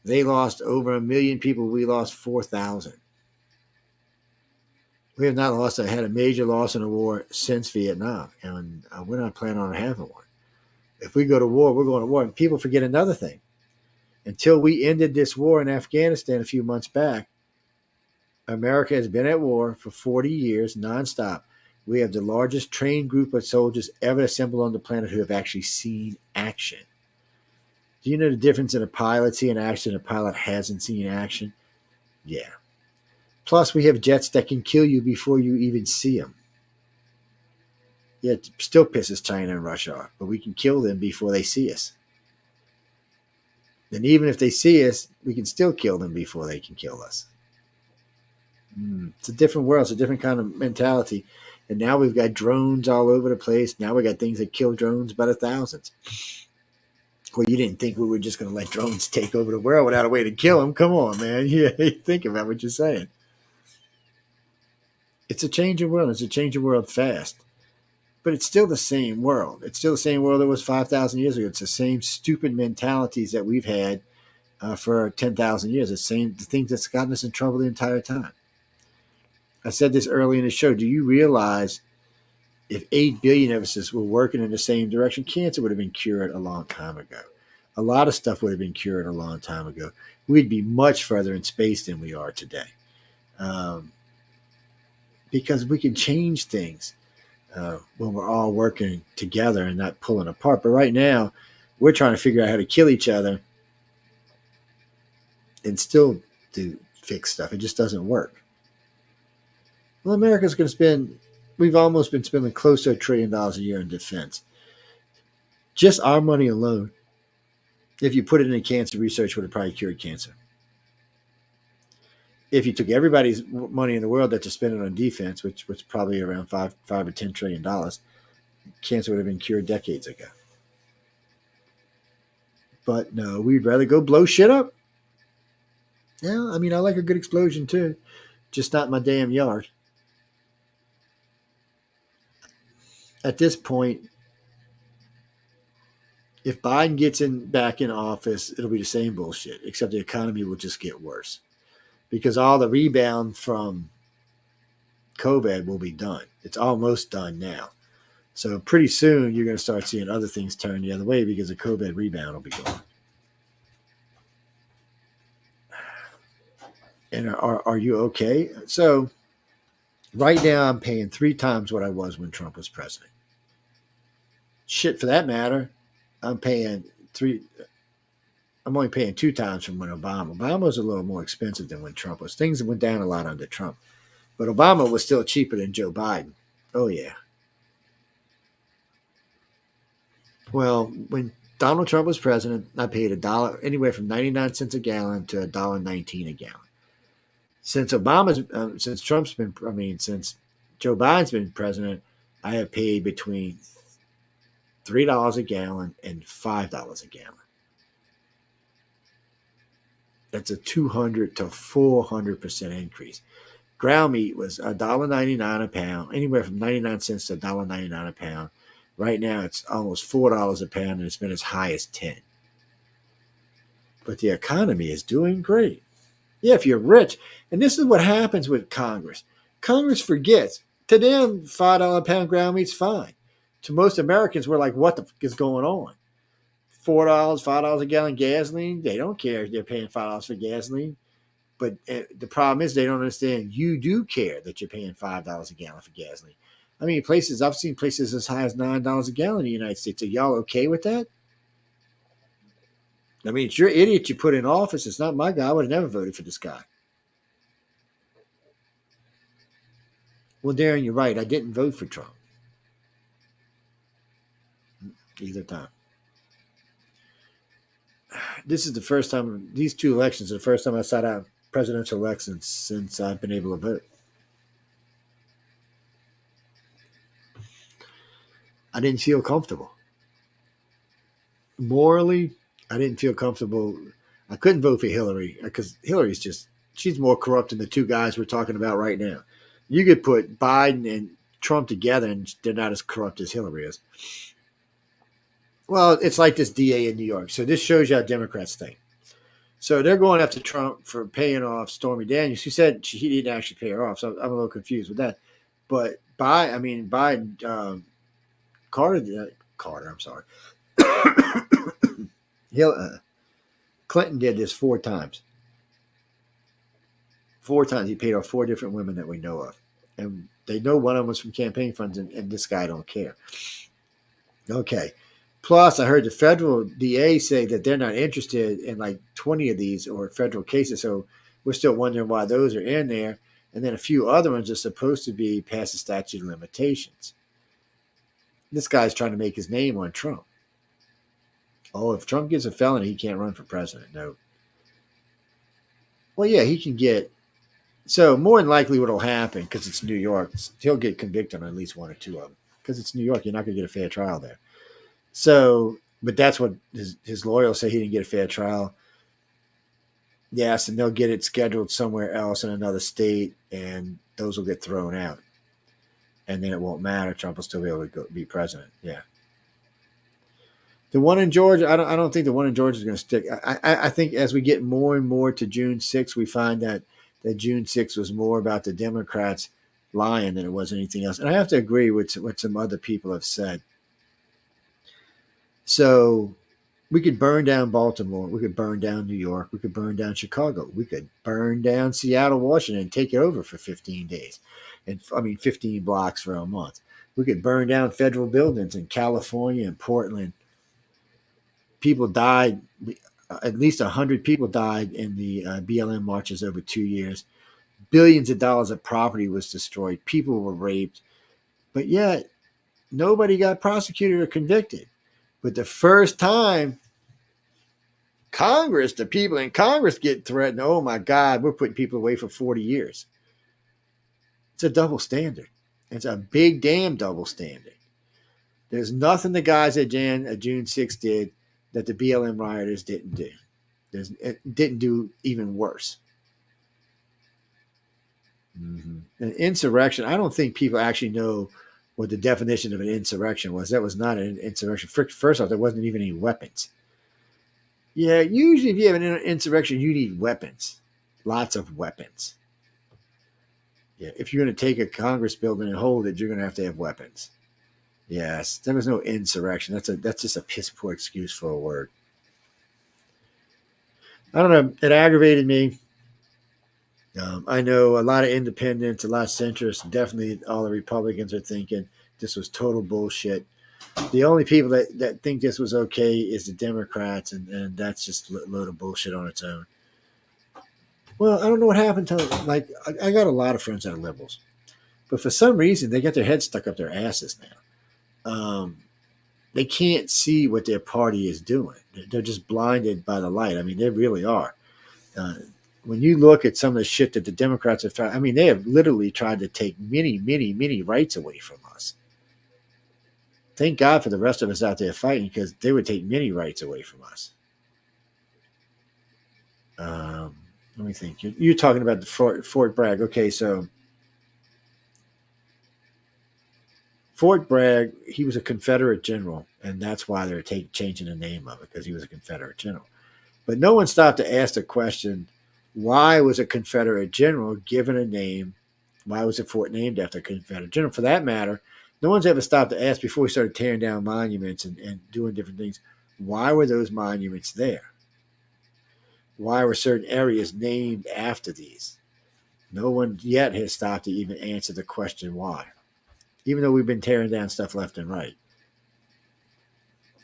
They lost over 1 million people. We lost 4,000. We have not had a major loss in a war since Vietnam. And we're not planning on having one. If we go to war, we're going to war. And people forget another thing. Until we ended this war in Afghanistan a few months back, America has been at war for 40 years nonstop. We have the largest trained group of soldiers ever assembled on the planet who have actually seen action. Do you know the difference in a pilot seeing action and a pilot hasn't seen action? Yeah. Plus, we have jets that can kill you before you even see them. Yeah, it still pisses China and Russia off, but we can kill them before they see us. And even if they see us, we can still kill them before they can kill us. It's a different world. It's a different kind of mentality. And now we've got drones all over the place. Now we got things that kill drones by the thousands. Well, you didn't think we were just going to let drones take over the world without a way to kill them. Come on, man. Yeah, think about what you're saying. It's a changing world. It's a changing world fast. But it's still the same world. It's still the same world that was 5,000 years ago. It's the same stupid mentalities that we've had for 10,000 years. The things that's gotten us in trouble the entire time. I said this early in the show. Do you realize if 8 billion of us were working in the same direction, cancer would have been cured a long time ago. A lot of stuff would have been cured a long time ago. We'd be much further in space than we are today. Because we can change things when we're all working together and not pulling apart. But right now, we're trying to figure out how to kill each other and still fix stuff. It just doesn't work. Well, America's going to we've almost been spending close to $1 trillion a year in defense. Just our money alone, if you put it in cancer research, would have probably cured cancer. If you took everybody's money in the world that they're spending on defense, which was probably around $5 or $10 trillion, cancer would have been cured decades ago. But no, we'd rather go blow shit up. Yeah, I mean, I like a good explosion too, just not in my damn yard. At this point, if Biden gets back in office, it'll be the same bullshit, except the economy will just get worse. Because all the rebound from COVID will be done. It's almost done now. So pretty soon you're going to start seeing other things turn the other way because the COVID rebound will be gone. And are you okay? So right now I'm paying 3 times what I was when Trump was president. Shit, for that matter, I'm only paying 2 times from when Obama. Obama was a little more expensive than when Trump was. Things went down a lot under Trump. But Obama was still cheaper than Joe Biden. Oh, yeah. Well, when Donald Trump was president, I paid $1, anywhere from 99 cents a gallon to $1.19 a gallon. Since Joe Biden's been president, I have paid between $3 a gallon and $5 a gallon. That's a 200 to 400% increase. Ground meat was $1.99 a pound, anywhere from 99 cents to $1.99 a pound. Right now, it's almost $4 a pound, and it's been as high as 10. But the economy is doing great. Yeah, if you're rich. And this is what happens with Congress. Congress forgets. To them, $5 a pound ground meat's fine. To most Americans, we're like, what the fuck is going on? $4, $5 a gallon gasoline. They don't care if they're paying $5 for gasoline. But the problem is they don't understand you do care that you're paying $5 a gallon for gasoline. I mean, I've seen places as high as $9 a gallon in the United States. Are y'all okay with that? I mean, it's your idiot you put in office. It's not my guy. I would have never voted for this guy. Well, Darren, you're right. I didn't vote for Trump. Either time. This is the first time, these 2 elections are the first time I sat out presidential elections since I've been able to vote. I didn't feel comfortable. morally, I didn't feel comfortable. I couldn't vote for Hillary because she's more corrupt than the two guys we're talking about right now. You could put Biden and Trump together and they're not as corrupt as Hillary is. Well, it's like this DA in New York. So this shows you how Democrats think. So they're going after Trump for paying off Stormy Daniels. She said he didn't actually pay her off. So I'm a little confused with that. But Biden, Carter, I'm sorry. Clinton did this 4 times. 4 times he paid off 4 different women that we know of. And they know one of them was from campaign funds, and this guy don't care. Okay. Plus, I heard the federal DA say that they're not interested in like 20 of these or federal cases. So we're still wondering why those are in there. And then a few other ones are supposed to be past the statute of limitations. This guy's trying to make his name on Trump. Oh, if Trump gets a felony, he can't run for president. No. Well, yeah, he can get. So more than likely what will happen, because it's New York, he'll get convicted on at least 1 or 2 of them. Because it's New York, you're not going to get a fair trial there. So, but that's what his lawyers say, he didn't get a fair trial. Yes, and they'll get it scheduled somewhere else in another state, and those will get thrown out. And then it won't matter. Trump will still be able to be president. Yeah. The one in Georgia, I don't think the one in Georgia is going to stick. I think as we get more and more to June 6th, we find that June 6th was more about the Democrats lying than it was anything else. And I have to agree with what some other people have said. So we could burn down Baltimore. We could burn down New York. We could burn down Chicago. We could burn down Seattle, Washington, and take it over for 15 days. 15 blocks for a month. We could burn down federal buildings in California and Portland. People died. At least 100 people died in the BLM marches over 2 years. Billions of dollars of property was destroyed. People were raped. But yet, nobody got prosecuted or convicted. But the first time the people in Congress get threatened, oh my God, we're putting people away for 40 years. It's a double standard. It's a big damn double standard. There's nothing the guys at June 6th did that the BLM rioters didn't do. It didn't do even worse. Mm-hmm. An insurrection, I don't think people actually know what the definition of an insurrection was. That was not an insurrection. First off, there wasn't even any weapons. Yeah, usually if you have an insurrection, you need weapons. Lots of weapons. Yeah, if you're going to take a Congress building and hold it, you're going to have weapons. Yes, there was no insurrection. That's just a piss poor excuse for a word. I don't know. It aggravated me. I know a lot of independents, a lot of centrists, definitely all the Republicans are thinking this was total bullshit. The only people that think this was okay is the Democrats, and that's just a load of bullshit on its own. Well, I don't know what happened to them. Like, I got a lot of friends that are liberals, but for some reason they got their heads stuck up their asses now. They can't see what their party is doing. They're just blinded by the light. I mean, they really are. When you look at some of the shit that the Democrats have tried, I mean, they have literally tried to take many, many, many rights away from us. Thank God for the rest of us out there fighting, because they would take many rights away from us. Let me think. You're talking about the Fort Bragg. Okay, so Fort Bragg, he was a Confederate general, and that's why they're changing the name of it, because he was a Confederate general. But no one stopped to ask the question, why was a Confederate general given a name? Why was a fort named after a Confederate general? For that matter, no one's ever stopped to ask before we started tearing down monuments and doing different things, why were those monuments there? Why were certain areas named after these? No one yet has stopped to even answer the question why, even though we've been tearing down stuff left and right.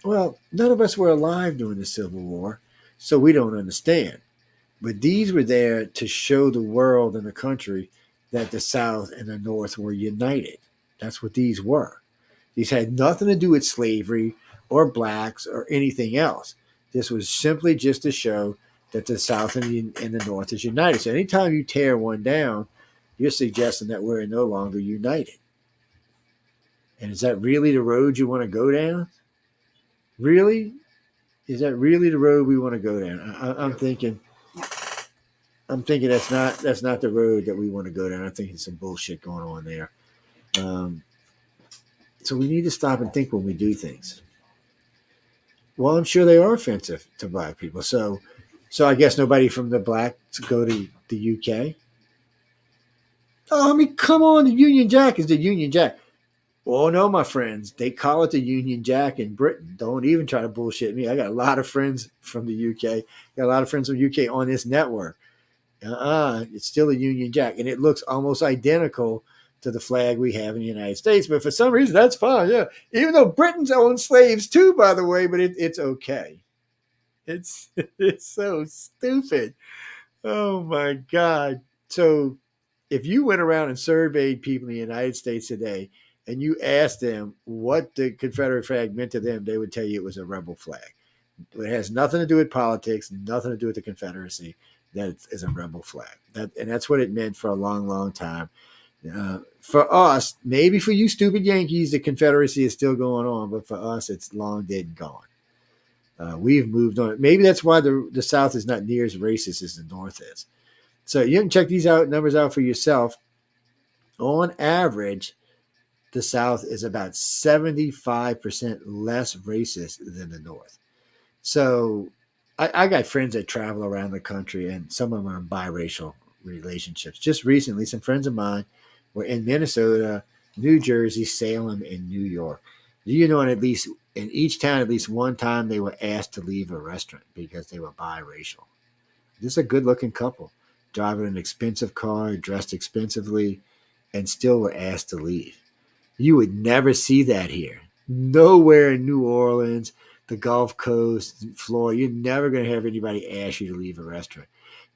Well, none of us were alive during the Civil War, so we don't understand. But these were there to show the world and the country that the South and the North were united. That's what these were. These had nothing to do with slavery or blacks or anything else. This was simply just to show that the South and the North is united. So anytime you tear one down, you're suggesting that we're no longer united. And is that really the road you want to go down? Really? Is that really the road we want to go down? I'm thinking. I'm thinking that's not the road that we want to go down. I think there's some bullshit going on there. So we need to stop and think when we do things. Well, I'm sure they are offensive to black people. So I guess nobody from the blacks go to the UK. Oh, I mean, come on, the Union Jack is the Union Jack. Oh no, my friends, they call it the Union Jack in Britain. Don't even try to bullshit me. I got a lot of friends from the UK. Got a lot of friends from the UK on this network. It's still a Union Jack, and it looks almost identical to the flag we have in the United States. But for some reason, that's fine. Yeah, even though Britain's owned slaves too, by the way. But it's okay. It's so stupid. Oh my God. So if you went around and surveyed people in the United States today, and you asked them what the Confederate flag meant to them, they would tell you it was a rebel flag. It has nothing to do with politics, nothing to do with the Confederacy. That is a rebel flag. And that's what it meant for a long, long time. For us, maybe for you stupid Yankees, the Confederacy is still going on, but for us, it's long dead and gone. We've moved on. Maybe that's why the South is not near as racist as the North is. So you can check these numbers out for yourself. On average, the South is about 75% less racist than the North. So I got friends that travel around the country, and some of them are in biracial relationships. Just recently, some friends of mine were in Minnesota, New Jersey, Salem, and New York. You know, in each town, at least one time, they were asked to leave a restaurant because they were biracial. This is a good-looking couple, driving an expensive car, dressed expensively, and still were asked to leave. You would never see that here. Nowhere in New Orleans, the Gulf Coast, Florida, you're never going to have anybody ask you to leave a restaurant.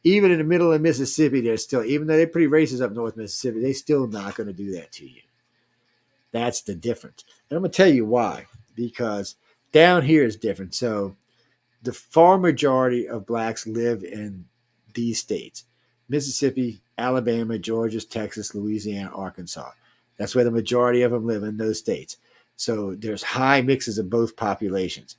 Even in the middle of Mississippi, they're still, even though they're pretty racist up north Mississippi, they're still not going to do that to you. That's the difference. And I'm going to tell you why. Because down here is different. So the far majority of blacks live in these states: Mississippi, Alabama, Georgia, Texas, Louisiana, Arkansas. That's where the majority of them live, in those states. So there's high mixes of both populations.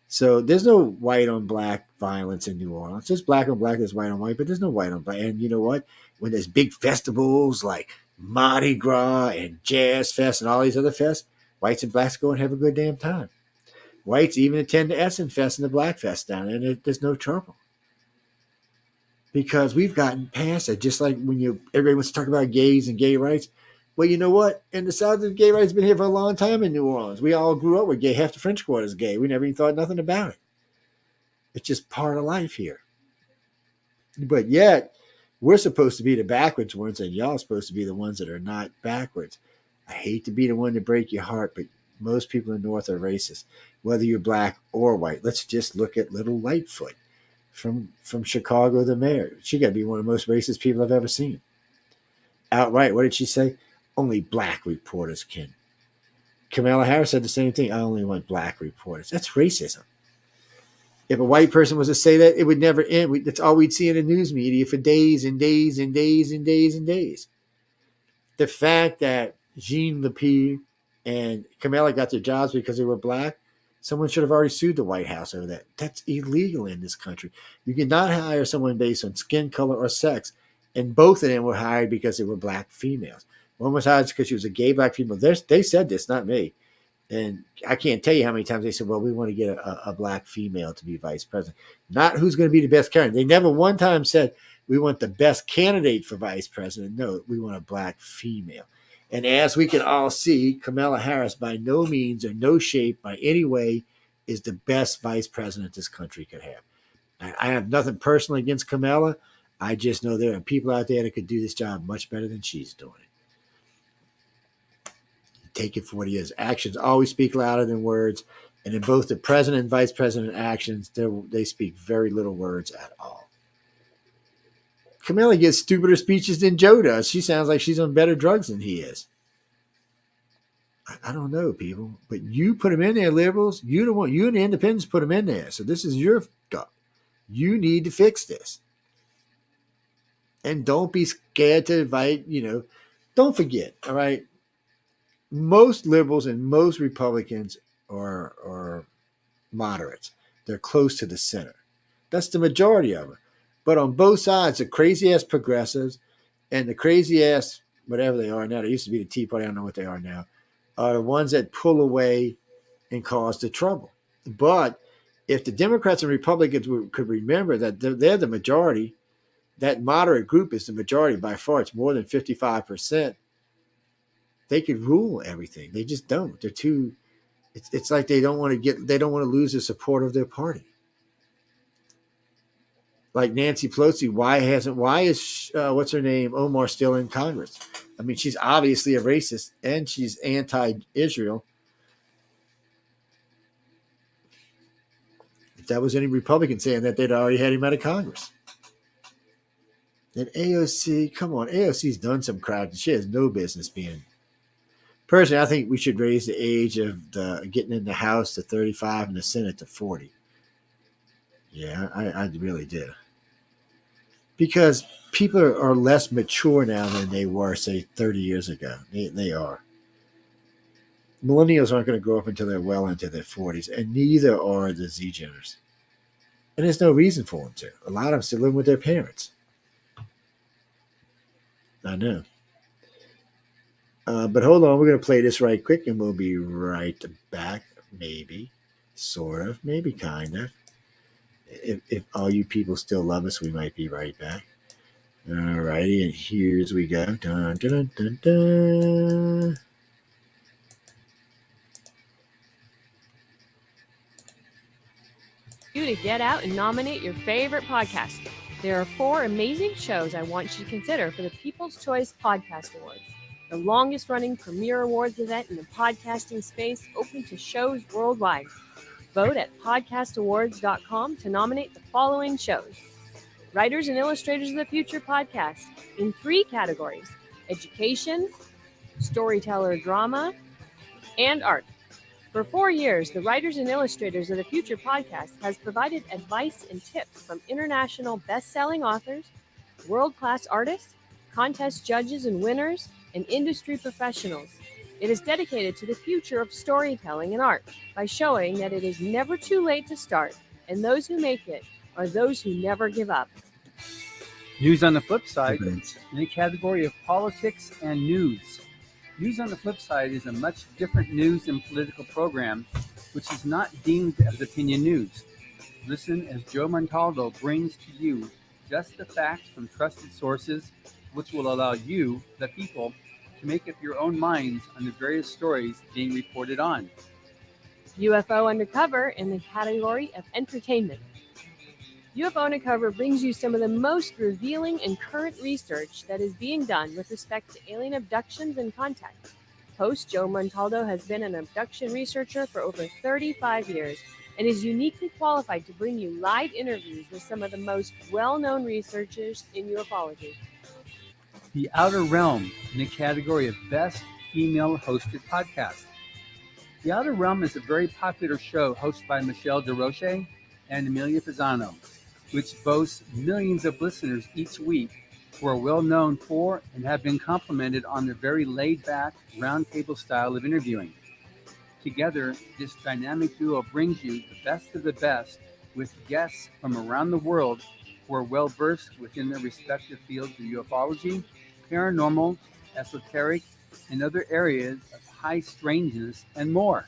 So there's no white on black violence in New Orleans. There's black on black, there's white on white, but there's no white on black. And you know what? When there's big festivals like Mardi Gras and Jazz Fest and all these other fests, whites and blacks go and have a good damn time. Whites even attend the Essen Fest and the Black Fest down there, and there's no trouble. Because we've gotten past it. Just like when everybody wants to talk about gays and gay rights. Well, you know what? In the South, the gay rights have been here for a long time in New Orleans. We all grew up with gay. Half the French Quarter is gay. We never even thought nothing about it. It's just part of life here. But yet, we're supposed to be the backwards ones, and y'all are supposed to be the ones that are not backwards. I hate to be the one to break your heart, but most people in the North are racist, whether you're black or white. Let's just look at little Lightfoot from Chicago, the mayor. She got to be one of the most racist people I've ever seen. Outright, what did she say? Only black reporters can. Kamala Harris said the same thing. I only want black reporters. That's racism. If a white person was to say that, it would never end. That's all we'd see in the news media for days and days and days and days and days. The fact that Jean Lepine and Kamala got their jobs because they were black, someone should have already sued the White House over that. That's illegal in this country. You cannot hire someone based on skin color or sex. And both of them were hired because they were black females. One was hired because she was a gay black female. They said this, not me. And I can't tell you how many times they said, well, we want to get a black female to be vice president. Not who's going to be the best candidate. They never one time said, we want the best candidate for vice president. No, we want a black female. And as we can all see, Kamala Harris by no means or no shape by any way is the best vice president this country could have. I have nothing personal against Kamala. I just know there are people out there that could do this job much better than she's doing it. Take it for what it is. Actions always speak louder than words. And in both the president and vice president actions, they speak very little words at all. Kamala gives stupider speeches than Joe does. She sounds like she's on better drugs than he is. I don't know, people. But you put them in there, liberals. You and the independents put them in there. So this is your stuff. You need to fix this. And don't be scared to invite, don't forget, all right? Most liberals and most Republicans are moderates. They're close to the center. That's the majority of them. But on both sides, the crazy ass progressives and the crazy ass whatever they are now, they used to be the Tea Party, I don't know what they are now, are the ones that pull away and cause the trouble. But if the Democrats and Republicans could remember that they're the majority, that moderate group is the majority by far, it's more than 55%, they could rule everything. They just don't. They're too, it's like they don't want to lose the support of their party. Like Nancy Pelosi, why is what's her name, Omar, still in Congress? I mean, she's obviously a racist and she's anti-Israel. If that was any Republican saying that, they'd already had him out of Congress. And AOC, come on, AOC's done some crap and she has no business being. Personally, I think we should raise the age of getting in the House to 35 and the Senate to 40. Yeah, I really do. Because people are less mature now than they were, say, 30 years ago. They are. Millennials aren't going to grow up until they're well into their 40s, and neither are the Z-Geners. And there's no reason for them to. A lot of them still live with their parents. I know. But hold on, we're going to play this right quick, and we'll be right back. Maybe, sort of, maybe kind of. If all you people still love us, we might be right back. All righty, and here's we go. Dun, dun, dun, dun. You to get out and nominate your favorite podcast. There are 4 amazing shows I want you to consider for the People's Choice Podcast Awards, the longest running premier awards event in the podcasting space, open to shows worldwide. Vote at podcastawards.com to nominate the following shows. Writers and Illustrators of the Future podcast in 3 categories: education, storyteller drama, and art. For 4 years, the Writers and Illustrators of the Future podcast has provided advice and tips from international best-selling authors, world-class artists, contest judges and winners, and industry professionals. It is dedicated to the future of storytelling and art by showing that it is never too late to start, and those who make it are those who never give up. News on the flip side, in the category of politics and news. News on the flip side is a much different news and political program, which is not deemed as opinion news. Listen as Joe Montaldo brings to you just the facts from trusted sources, which will allow you, the people, to make up your own minds on the various stories being reported on. UFO Undercover in the category of entertainment. UFO Undercover brings you some of the most revealing and current research that is being done with respect to alien abductions and contact. Host Joe Montaldo has been an abduction researcher for over 35 years and is uniquely qualified to bring you live interviews with some of the most well-known researchers in ufology. The Outer Realm in the category of Best Female Hosted Podcast. The Outer Realm is a very popular show hosted by Michelle DeRoche and Amelia Pisano, which boasts millions of listeners each week who are well known for and have been complimented on their very laid-back, roundtable style of interviewing. Together, this dynamic duo brings you the best of the best with guests from around the world who are well-versed within their respective fields of ufology, paranormal, esoteric, and other areas of high strangeness and more.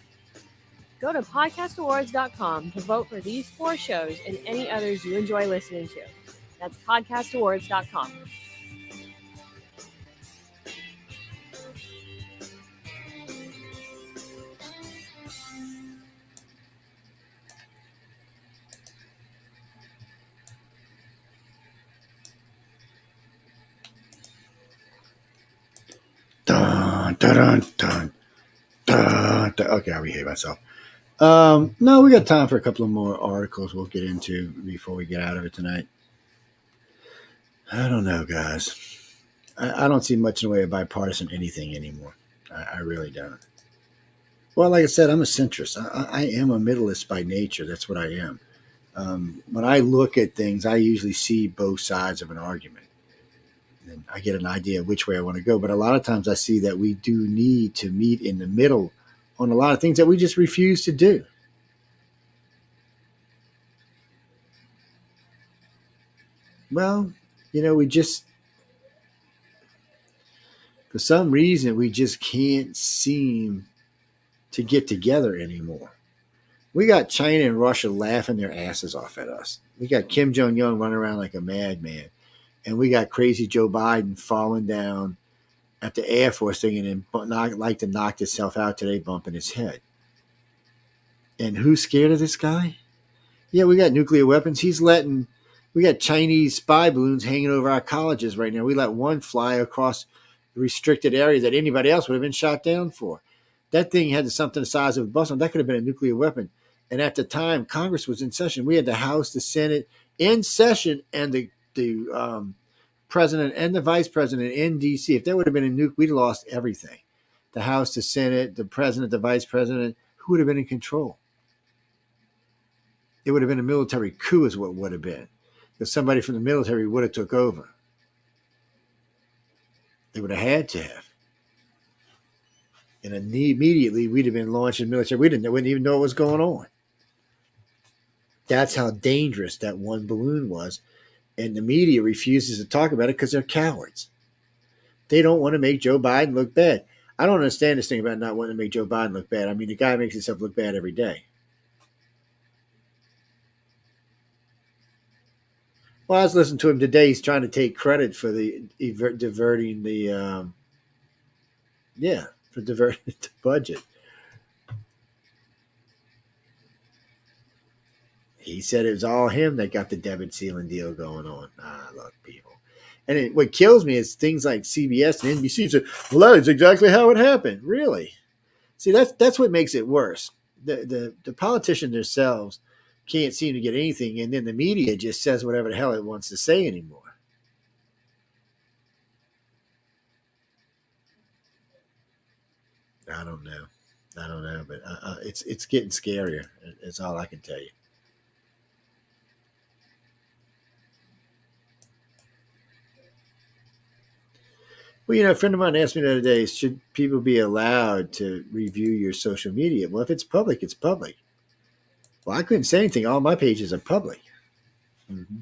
Go to podcastawards.com to vote for these 4 shows and any others you enjoy listening to. That's podcastawards.com. Dun, dun, dun, dun, dun, dun. Okay, I'll behave myself. No, we got time for a couple of more articles we'll get into before we get out of it tonight. I don't know, guys. I don't see much in the way of bipartisan anything anymore. I really don't. Well, like I said, I'm a centrist. I am a middleist by nature. That's what I am. When I look at things, I usually see both sides of an argument. And I get an idea of which way I want to go. But a lot of times I see that we do need to meet in the middle on a lot of things that we just refuse to do. Well, we just, for some reason, we just can't seem to get together anymore. We got China and Russia laughing their asses off at us. We got Kim Jong Un running around like a madman, and we got crazy Joe Biden falling down at the Air Force thing and then like to knock himself out today, bumping his head. And who's scared of this guy? Yeah, we got nuclear weapons. We got Chinese spy balloons hanging over our colleges right now. We let one fly across the restricted area that anybody else would have been shot down for. That thing had something the size of a bus. That could have been a nuclear weapon. And at the time, Congress was in session. We had the House, the Senate in session, and the president and the vice president in D.C. If there would have been a nuke, we'd have lost everything. The House, the Senate, the president, the vice president, who would have been in control? It would have been a military coup is what it would have been. Because somebody from the military would have took over. They would have had to have. And immediately we'd have been launching military. We wouldn't even know what was going on. That's how dangerous that one balloon was. And the media refuses to talk about it because they're cowards. They don't want to make Joe Biden look bad. I don't understand this thing about not wanting to make Joe Biden look bad. I mean, the guy makes himself look bad every day. Well, I was listening to him today. He's trying to take credit for diverting the budget. He said it was all him that got the debit ceiling deal going on. Look, people. And what kills me is things like CBS and NBC say, well, that is exactly how it happened. Really? See, that's what makes it worse. The politicians themselves can't seem to get anything, and then the media just says whatever the hell it wants to say anymore. I don't know, but it's getting scarier. It's all I can tell you. Well, a friend of mine asked me the other day, should people be allowed to review your social media? Well, if it's public, it's public. Well, I couldn't say anything. All my pages are public. Mm-hmm.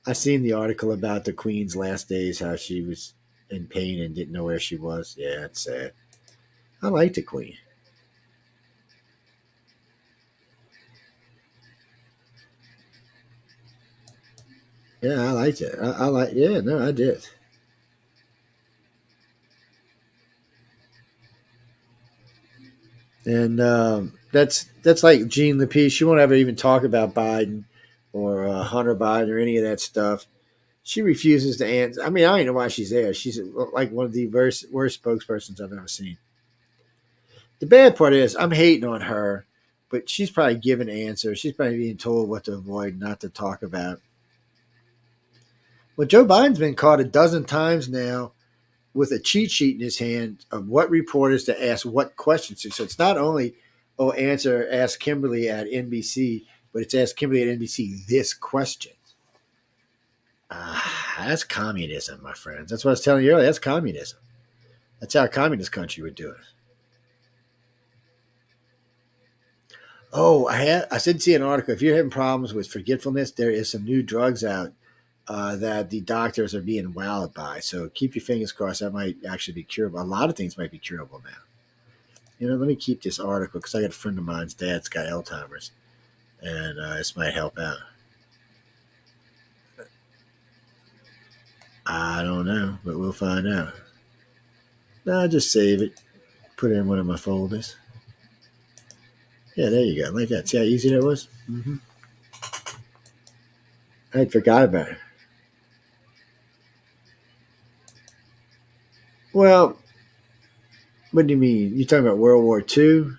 I seen the article about the Queen's last days, how she was in pain and didn't know where she was. Yeah, it's sad. I like the Queen. Yeah, I liked it. I did. And that's like Jean Lapie. She won't ever even talk about Biden or Hunter Biden or any of that stuff. She refuses to answer. I mean, I don't even know why she's there. She's like one of the worst spokespersons I've ever seen. The bad part is I'm hating on her, but she's probably given answers. She's probably being told what to avoid, not to talk about. Well, Joe Biden's been caught a dozen times now with a cheat sheet in his hand of what reporters to ask what questions to. So it's not only, ask Kimberly at NBC, but it's ask Kimberly at NBC this question. That's communism, my friends. That's what I was telling you earlier. That's communism. That's how a communist country would do it. Oh, I did see an article. If you're having problems with forgetfulness, there is some new drugs out that the doctors are being wowed by. So keep your fingers crossed. That might actually be curable. A lot of things might be curable now. Let me keep this article because I got a friend of mine's dad's got Alzheimer's, and this might help out. I don't know, but we'll find out. No, I'll just save it. Put it in one of my folders. Yeah, there you go. Like that. See how easy that was? Mm-hmm. I forgot about it. Well, what do you mean? You talking about World War II?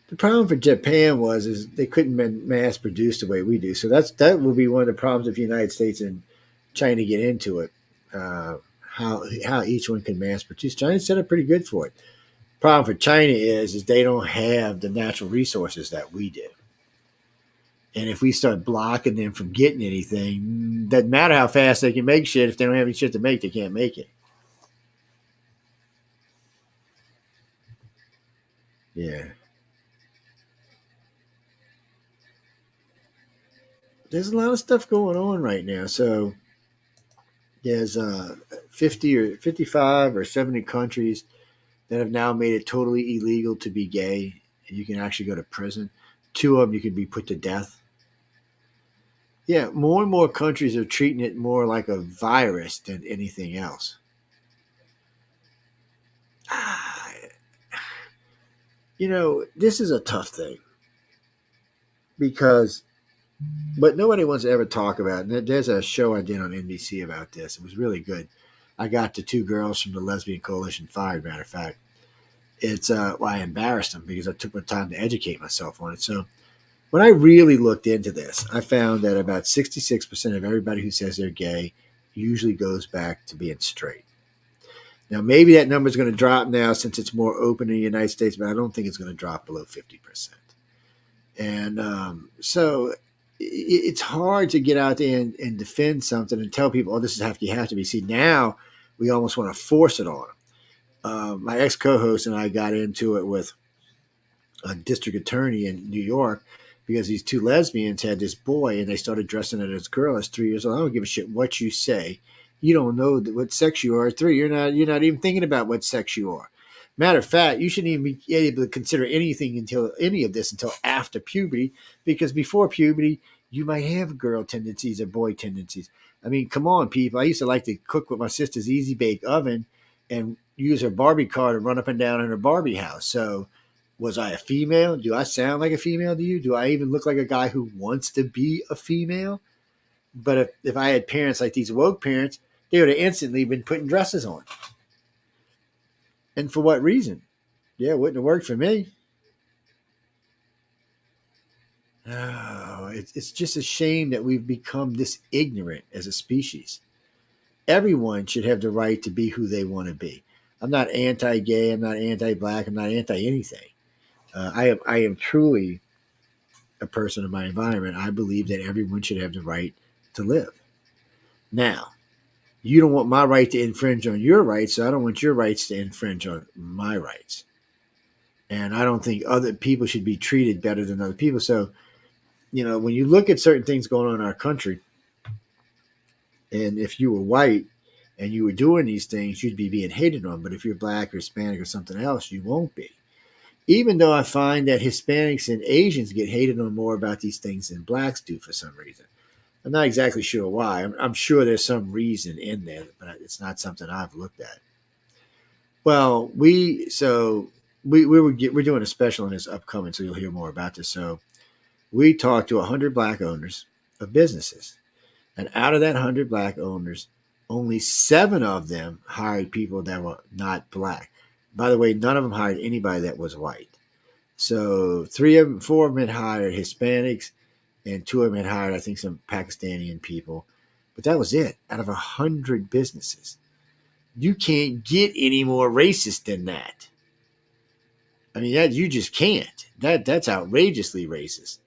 The problem for Japan is they couldn't mass produce the way we do. So that will be one of the problems if the United States and China get into it. How each one can mass produce. China's set up pretty good for it. Problem for China is they don't have the natural resources that we do. And if we start blocking them from getting anything, doesn't matter how fast they can make shit. If they don't have any shit to make, they can't make it. Yeah. there's a lot of stuff going on right now. So there's 50 or 55 or 70 countries that have now made it totally illegal to be gay. You can actually go to prison. 2 of them you can be put to death. Yeah, more and more countries are treating it more like a virus than anything else. This is a tough thing because, but nobody wants to ever talk about it. There's a show I did on NBC about this. It was really good. I got the 2 girls from the Lesbian Coalition fired, matter of fact. It's, I embarrassed them because I took my time to educate myself on it. So when I really looked into this, I found that about 66% of everybody who says they're gay usually goes back to being straight. Now, maybe that number is going to drop now since it's more open in the United States, but I don't think it's going to drop below 50%. And so it's hard to get out there and defend something and tell people, oh, this is how you have to be. See, now we almost want to force it on them. My ex-co-host and I got into it with a district attorney in New York because these 2 lesbians had this boy and they started dressing it as a girl. As 3 years old. I don't give a shit what you say. You don't know what sex you are at 3. You're not even thinking about what sex you are. Matter of fact, you shouldn't even be able to consider any of this until after puberty, because before puberty, you might have girl tendencies or boy tendencies. I mean, come on, people. I used to like to cook with my sister's Easy Bake Oven and use her Barbie car to run up and down in her Barbie house. So was I a female? Do I sound like a female to you? Do I even look like a guy who wants to be a female? But if I had parents like these woke parents, they would have instantly been putting dresses on. And for what reason? Yeah, it wouldn't have worked for me. Oh, it's just a shame that we've become this ignorant as a species. Everyone should have the right to be who they want to be. I'm not anti-gay. I'm not anti-black. I'm not anti-anything. I am truly a person of my environment. I believe that everyone should have the right to live. Now, you don't want my right to infringe on your rights, so I don't want your rights to infringe on my rights. And I don't think other people should be treated better than other people. So, when you look at certain things going on in our country, and if you were white and you were doing these things, you'd be being hated on. But if you're black or Hispanic or something else, you won't be. Even though I find that Hispanics and Asians get hated on more about these things than blacks do for some reason. I'm not exactly sure why. I'm sure there's some reason in there, but it's not something I've looked at. Well, we're doing a special on this upcoming, so you'll hear more about this. So we talked to 100 black owners of businesses, and out of that 100 black owners, only 7 of them hired people that were not black. By the way, none of them hired anybody that was white. So 4 of them had hired Hispanics, and 2 of them had hired, I think, some Pakistani people. But that was it, out of 100 businesses. You can't get any more racist than that. I mean, you just can't. That's outrageously racist.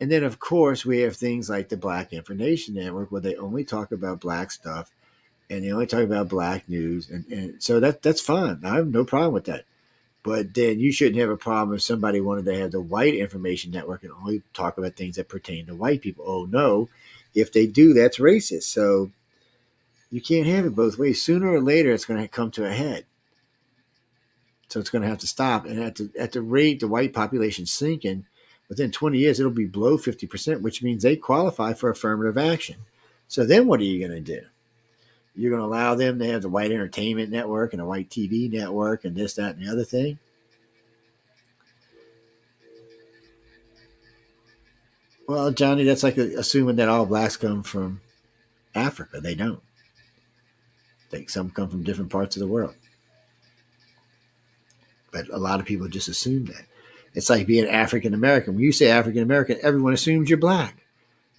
And then, of course, we have things like the Black Information Network, where they only talk about black stuff, and they only talk about black news. And so that's fine. I have no problem with that. But then you shouldn't have a problem if somebody wanted to have the White Information Network and only talk about things that pertain to white people. Oh, no. If they do, that's racist. So you can't have it both ways. Sooner or later, it's going to come to a head. So it's going to have to stop. And at the rate the white population's sinking, within 20 years, it'll be below 50%, which means they qualify for affirmative action. So then what are you going to do? You're going to allow them to have the White Entertainment Network and a White TV network and this, that, and the other thing? Well, Johnny, that's like assuming that all blacks come from Africa. They don't. I think some come from different parts of the world. But a lot of people just assume that. It's like being African American. When you say African American, everyone assumes you're black.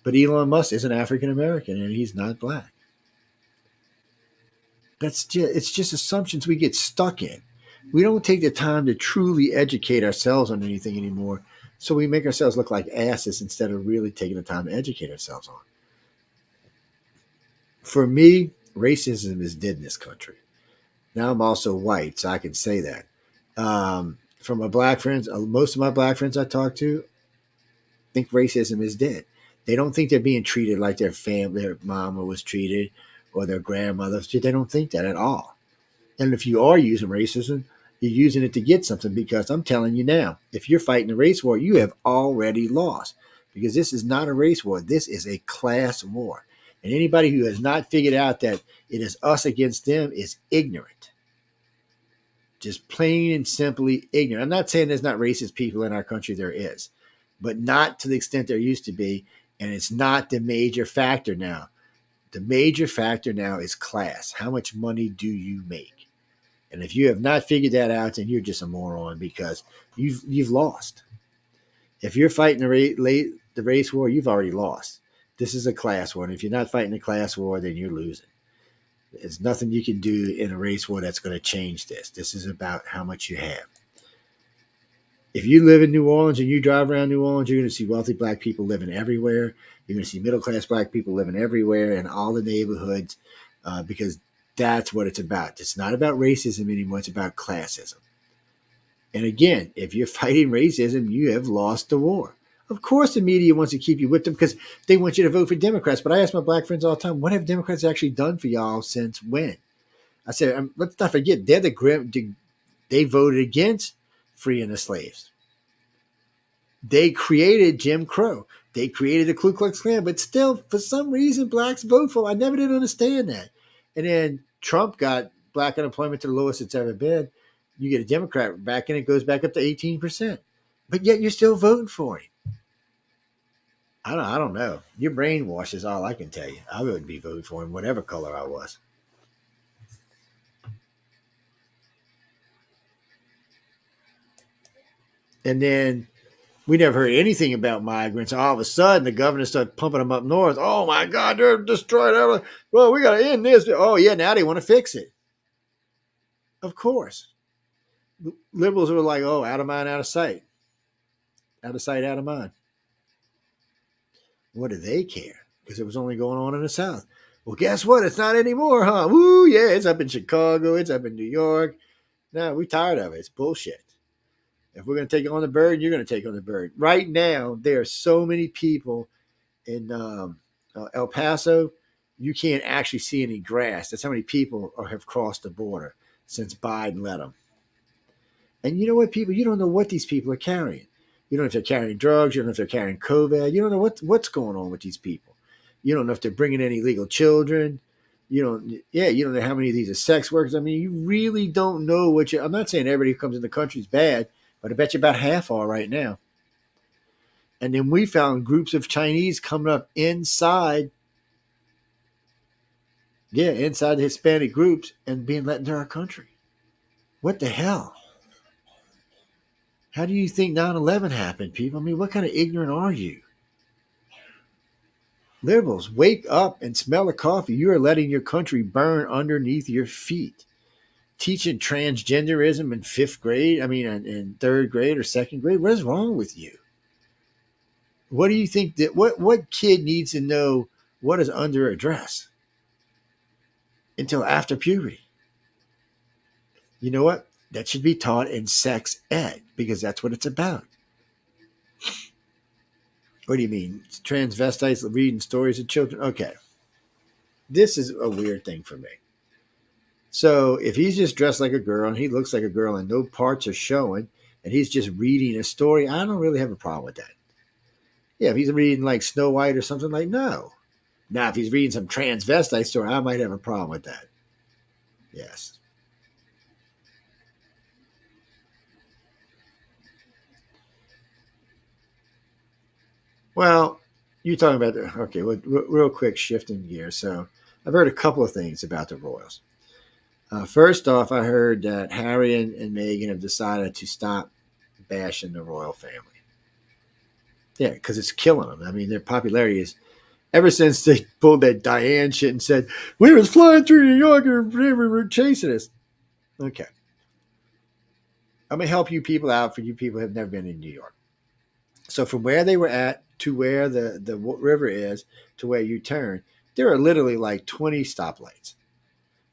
But Elon Musk is an African American, and he's not black. It's just assumptions we get stuck in. We don't take the time to truly educate ourselves on anything anymore. So we make ourselves look like asses instead of really taking the time to educate ourselves on. For me, racism is dead in this country. Now I'm also white, so I can say that. From my black friends, most of my black friends I talk to think racism is dead. They don't think they're being treated like their family, their mama was treated, or their grandmother. They don't think that at all. And if you are using racism, you're using it to get something, because I'm telling you now, if you're fighting a race war, you have already lost, because this is not a race war. This is a class war. And anybody who has not figured out that it is us against them is ignorant. Just plain and simply ignorant. I'm not saying there's not racist people in our country. There is, but not to the extent there used to be. And it's not the major factor now. The major factor now is class. How much money do you make? And if you have not figured that out, then you're just a moron, because you've lost. If you're fighting the race war, you've already lost. This is a class war. And if you're not fighting a class war, then you're losing. There's nothing you can do in a race war that's going to change this. This is about how much you have. If you live in New Orleans and you drive around New Orleans, you're going to see wealthy black people living everywhere. You're going to see middle-class black people living everywhere in all the neighborhoods, because that's what it's about. It's not about racism anymore. It's about classism. And again, if you're fighting racism, you have lost the war. Of course, the media wants to keep you with them because they want you to vote for Democrats. But I ask my black friends all the time, what have Democrats actually done for y'all since when? I said, let's not forget, they voted against freeing the slaves. They created Jim Crow. They created the Ku Klux Klan. But still, for some reason, blacks vote for it. I never did understand that. And then Trump got black unemployment to the lowest it's ever been. You get a Democrat back and it goes back up to 18%. But yet you're still voting for him. I don't know. Your brainwash is all I can tell you. I would be voting for him, whatever color I was. And then we never heard anything about migrants. All of a sudden, the governor started pumping them up north. Oh, my God, they're destroying everything. Well, we got to end this. Oh, yeah, now they want to fix it. Of course. Liberals were like, oh, out of mind, out of sight. Out of sight, out of mind. What do they care? Because it was only going on in the South. Well, guess what? It's not anymore, huh? Woo, yeah, it's up in Chicago. It's up in New York. No, we're tired of it. It's bullshit. If we're going to take on the bird, you're going to take on the bird. Right now, there are so many people in El Paso, you can't actually see any grass. That's how many people have crossed the border since Biden let them. And you know what, people? You don't know what these people are carrying. You don't know if they're carrying drugs. You don't know if they're carrying COVID. You don't know what's going on with these people. You don't know if they're bringing in illegal children. You don't know how many of these are sex workers. I mean, you really don't know what I'm not saying everybody who comes in the country is bad, but I bet you about half are right now. And then we found groups of Chinese coming up inside the Hispanic groups and being let into our country. What the hell? How do you think 9/11 happened, people? I mean, what kind of ignorant are you? Liberals, wake up and smell the coffee. You are letting your country burn underneath your feet. Teaching transgenderism in fifth grade, in third grade or second grade. What is wrong with you? What do you think that what kid needs to know what is under a dress until after puberty? You know what? That should be taught in sex ed, because that's what it's about. What do you mean? Transvestites reading stories of children? Okay. This is a weird thing for me. So if he's just dressed like a girl and he looks like a girl and no parts are showing and he's just reading a story, I don't really have a problem with that. Yeah, if he's reading like Snow White or something, like, no. Now, if he's reading some transvestite story, I might have a problem with that. Yes. Well, you're talking about okay, real quick shifting gears. So I've heard a couple of things about the Royals. First off, I heard that Harry and Meghan have decided to stop bashing the royal family. Yeah, because it's killing them. I mean, their popularity is, ever since they pulled that Diane shit and said, we was flying through New York and we were chasing us. Okay. I'm going to help you people out for you people who have never been in New York. So from where they were at to where the river is to where you turn, there are literally like 20 stoplights.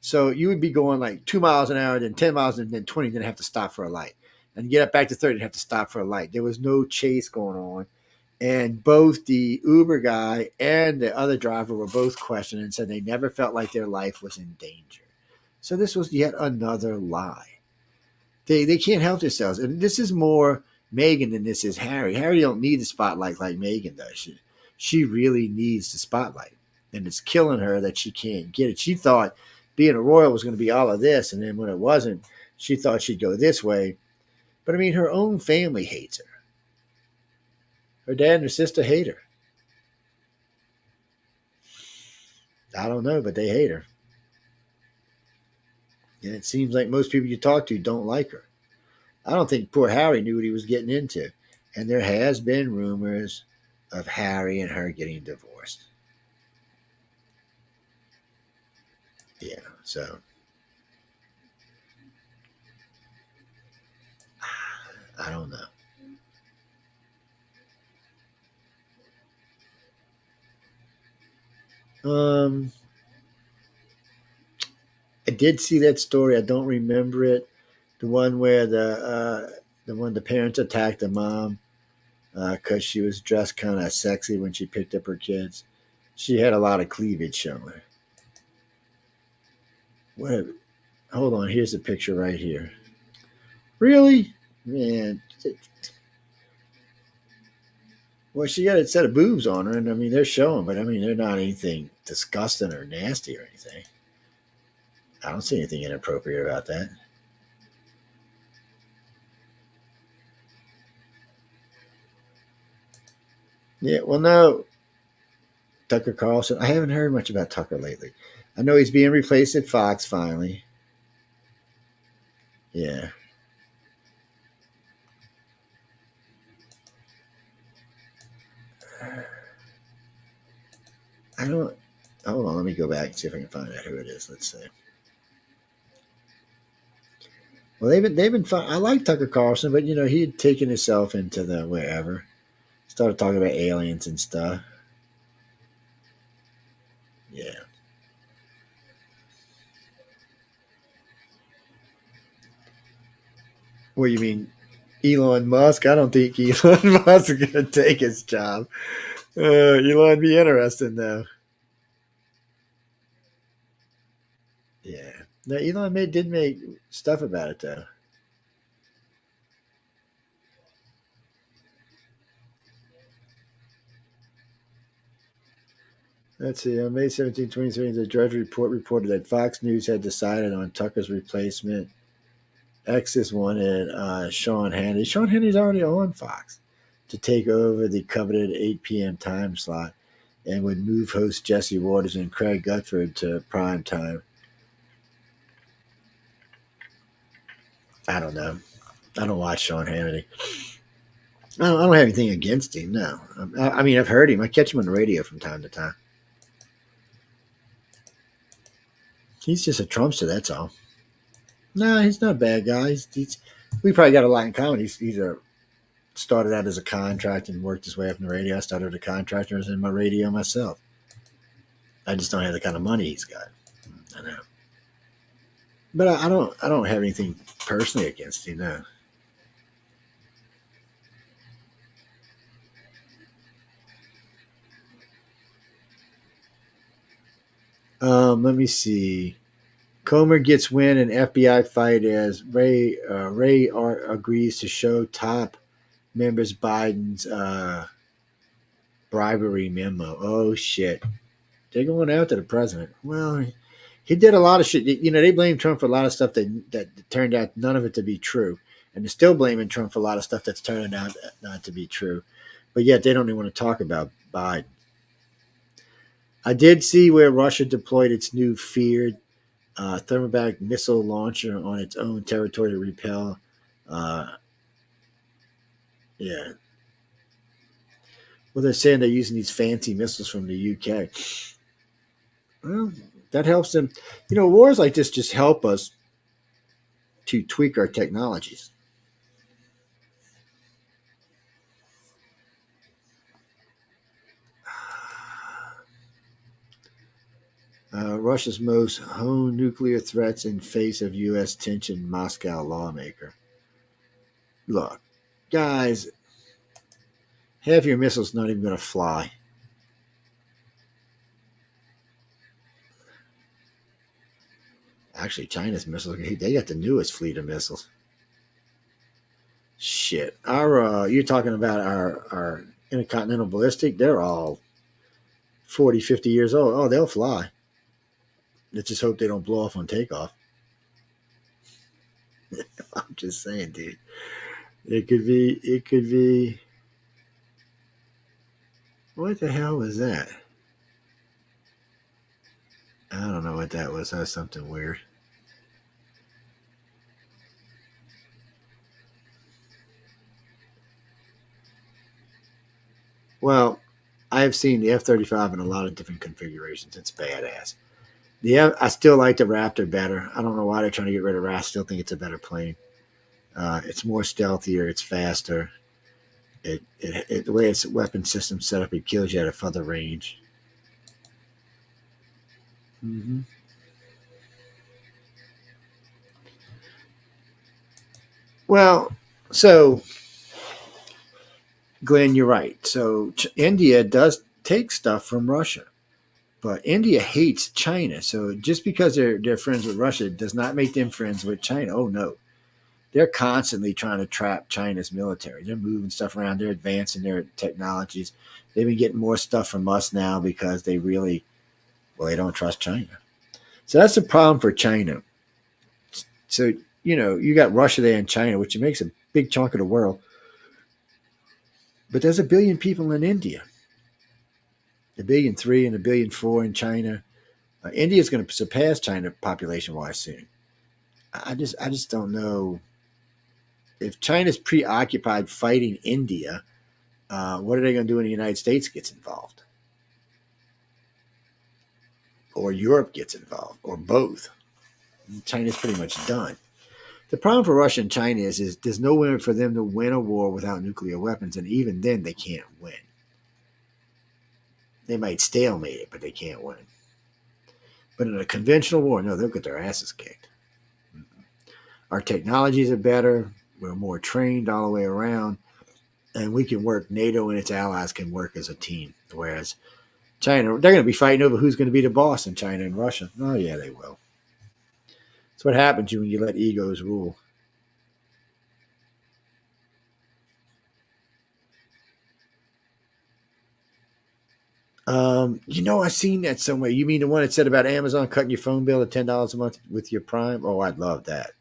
So you would be going like 2 miles an hour, then 10 miles, and then 20, then have to stop for a light. And get up back to 30, and have to stop for a light. There was no chase going on. And both the Uber guy and the other driver were both questioned and said they never felt like their life was in danger. So this was yet another lie. They can't help themselves. And this is more Megan than this is Harry. Harry don't need the spotlight like Megan does. She really needs the spotlight. And it's killing her that she can't get it. She thought being a royal was going to be all of this. And then when it wasn't, she thought she'd go this way. But I mean, her own family hates her. Her dad and her sister hate her. I don't know, but they hate her. And it seems like most people you talk to don't like her. I don't think poor Harry knew what he was getting into. And there has been rumors of Harry and her getting divorced. Yeah, so I don't know. I did see that story. I don't remember it. The one where the parents attacked the mom because she was dressed kind of sexy when she picked up her kids. She had a lot of cleavage showing. What? Hold on. Here's the picture right here. Really? Man. Well, she got a set of boobs on her, and I mean, they're showing, but I mean, they're not anything disgusting or nasty or anything. I don't see anything inappropriate about that. Yeah, well, no. Tucker Carlson. I haven't heard much about Tucker lately. I know he's being replaced at Fox finally. Yeah. I don't. Hold on, let me go back and see if I can find out who it is. Let's see. Well, they've been fine. I like Tucker Carlson, but he had taken himself into the wherever, started talking about aliens and stuff. Yeah. What do you mean, Elon Musk? I don't think Elon Musk is going to take his job. Elon be interesting though. Yeah. No, Elon did make stuff about it though. Let's see. On May 17, 2020, the Drudge Report reported that Fox News had decided on Tucker's replacement. Exodus wanted Sean Hannity. Sean Hannity's already on Fox to take over the coveted 8 p.m. time slot and would move host Jesse Waters and Craig Gutford to prime time. I don't know. I don't watch Sean Hannity. I don't have anything against him, no. I mean, I've heard him. I catch him on the radio from time to time. He's just a Trumpster, that's all. No, he's not a bad guy. We probably got a lot in common. He's started out as a contractor and worked his way up in the radio. I started as a contractor and was in my radio myself. I just don't have the kind of money he's got. I know. But I don't have anything personally against him, no. Let me see. Comer gets win in FBI fight as Ray agrees to show top members Biden's bribery memo. Oh shit! They're going after the president. Well, he did a lot of shit. They blame Trump for a lot of stuff that turned out none of it to be true, and they're still blaming Trump for a lot of stuff that's turning out not to be true. But yet they don't even want to talk about Biden. I did see where Russia deployed its new feared thermobatic missile launcher on its own territory to repel. Yeah. Well, they're saying they're using these fancy missiles from the UK. Well, that helps them. Wars like this just help us to tweak our technologies. Russia's most honed nuclear threats in face of U.S. tension, Moscow lawmaker. Look, guys, Half your missiles not even going to fly. Actually, China's missiles, they got the newest fleet of missiles. Shit. You're talking about our intercontinental ballistic? They're all 40, 50 years old. Oh, they'll fly. Let's just hope they don't blow off on takeoff. I'm just saying, dude. It could be. What the hell was that? I don't know what that was. That was something weird. Well, I've seen the F-35 in a lot of different configurations. It's badass. I still like the Raptor better. I don't know why they're trying to get rid of Raptor. I still think it's a better plane. It's more stealthier. It's faster. The way its weapon system set up, it kills you at a further range. Mm-hmm. Well, so Glenn, you're right. So India does take stuff from Russia, but India hates China. So just because they're friends with Russia does not make them friends with China. Oh no, they're constantly trying to trap China's military. They're moving stuff around. They're advancing their technologies. They've been getting more stuff from us now because they don't trust China. So that's the problem for China. So, you got Russia there and China, which makes a big chunk of the world. But there's 1 billion people in India. 1.3 billion and 1.4 billion in China. India is going to surpass China population-wise soon. I just don't know. If China's preoccupied fighting India, what are they going to do when the United States gets involved? Or Europe gets involved, or both? China's pretty much done. The problem for Russia and China is there's no way for them to win a war without nuclear weapons, and even then they can't win. They might stalemate it, but they can't win. But in a conventional war, no, they'll get their asses kicked. Our technologies are better. We're more trained all the way around, and we can work. NATO and its allies can work as a team, whereas China, they're going to be fighting over who's going to be the boss in China and Russia. Oh, yeah, they will. That's what happens to you when you let egos rule. I've seen that somewhere. You mean the one that said about Amazon cutting your phone bill at $10 a month with your Prime? Oh, I'd love that.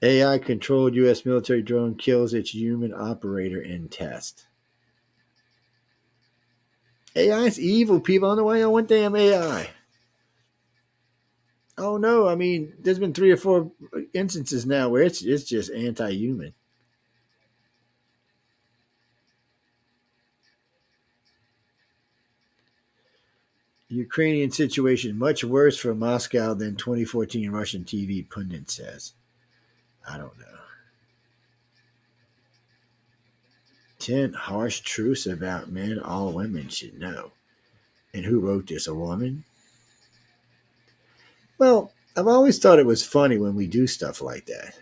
AI-controlled U.S. military drone kills its human operator in test. AI is evil, people. On the way on one damn AI. Oh no! I mean, there's been 3 or 4 instances now where it's just anti-human. Ukrainian situation much worse for Moscow than 2014 Russian TV pundit says. I don't know. 10 harsh truths about men all women should know. And who wrote this? A woman? Well, I've always thought it was funny when we do stuff like that.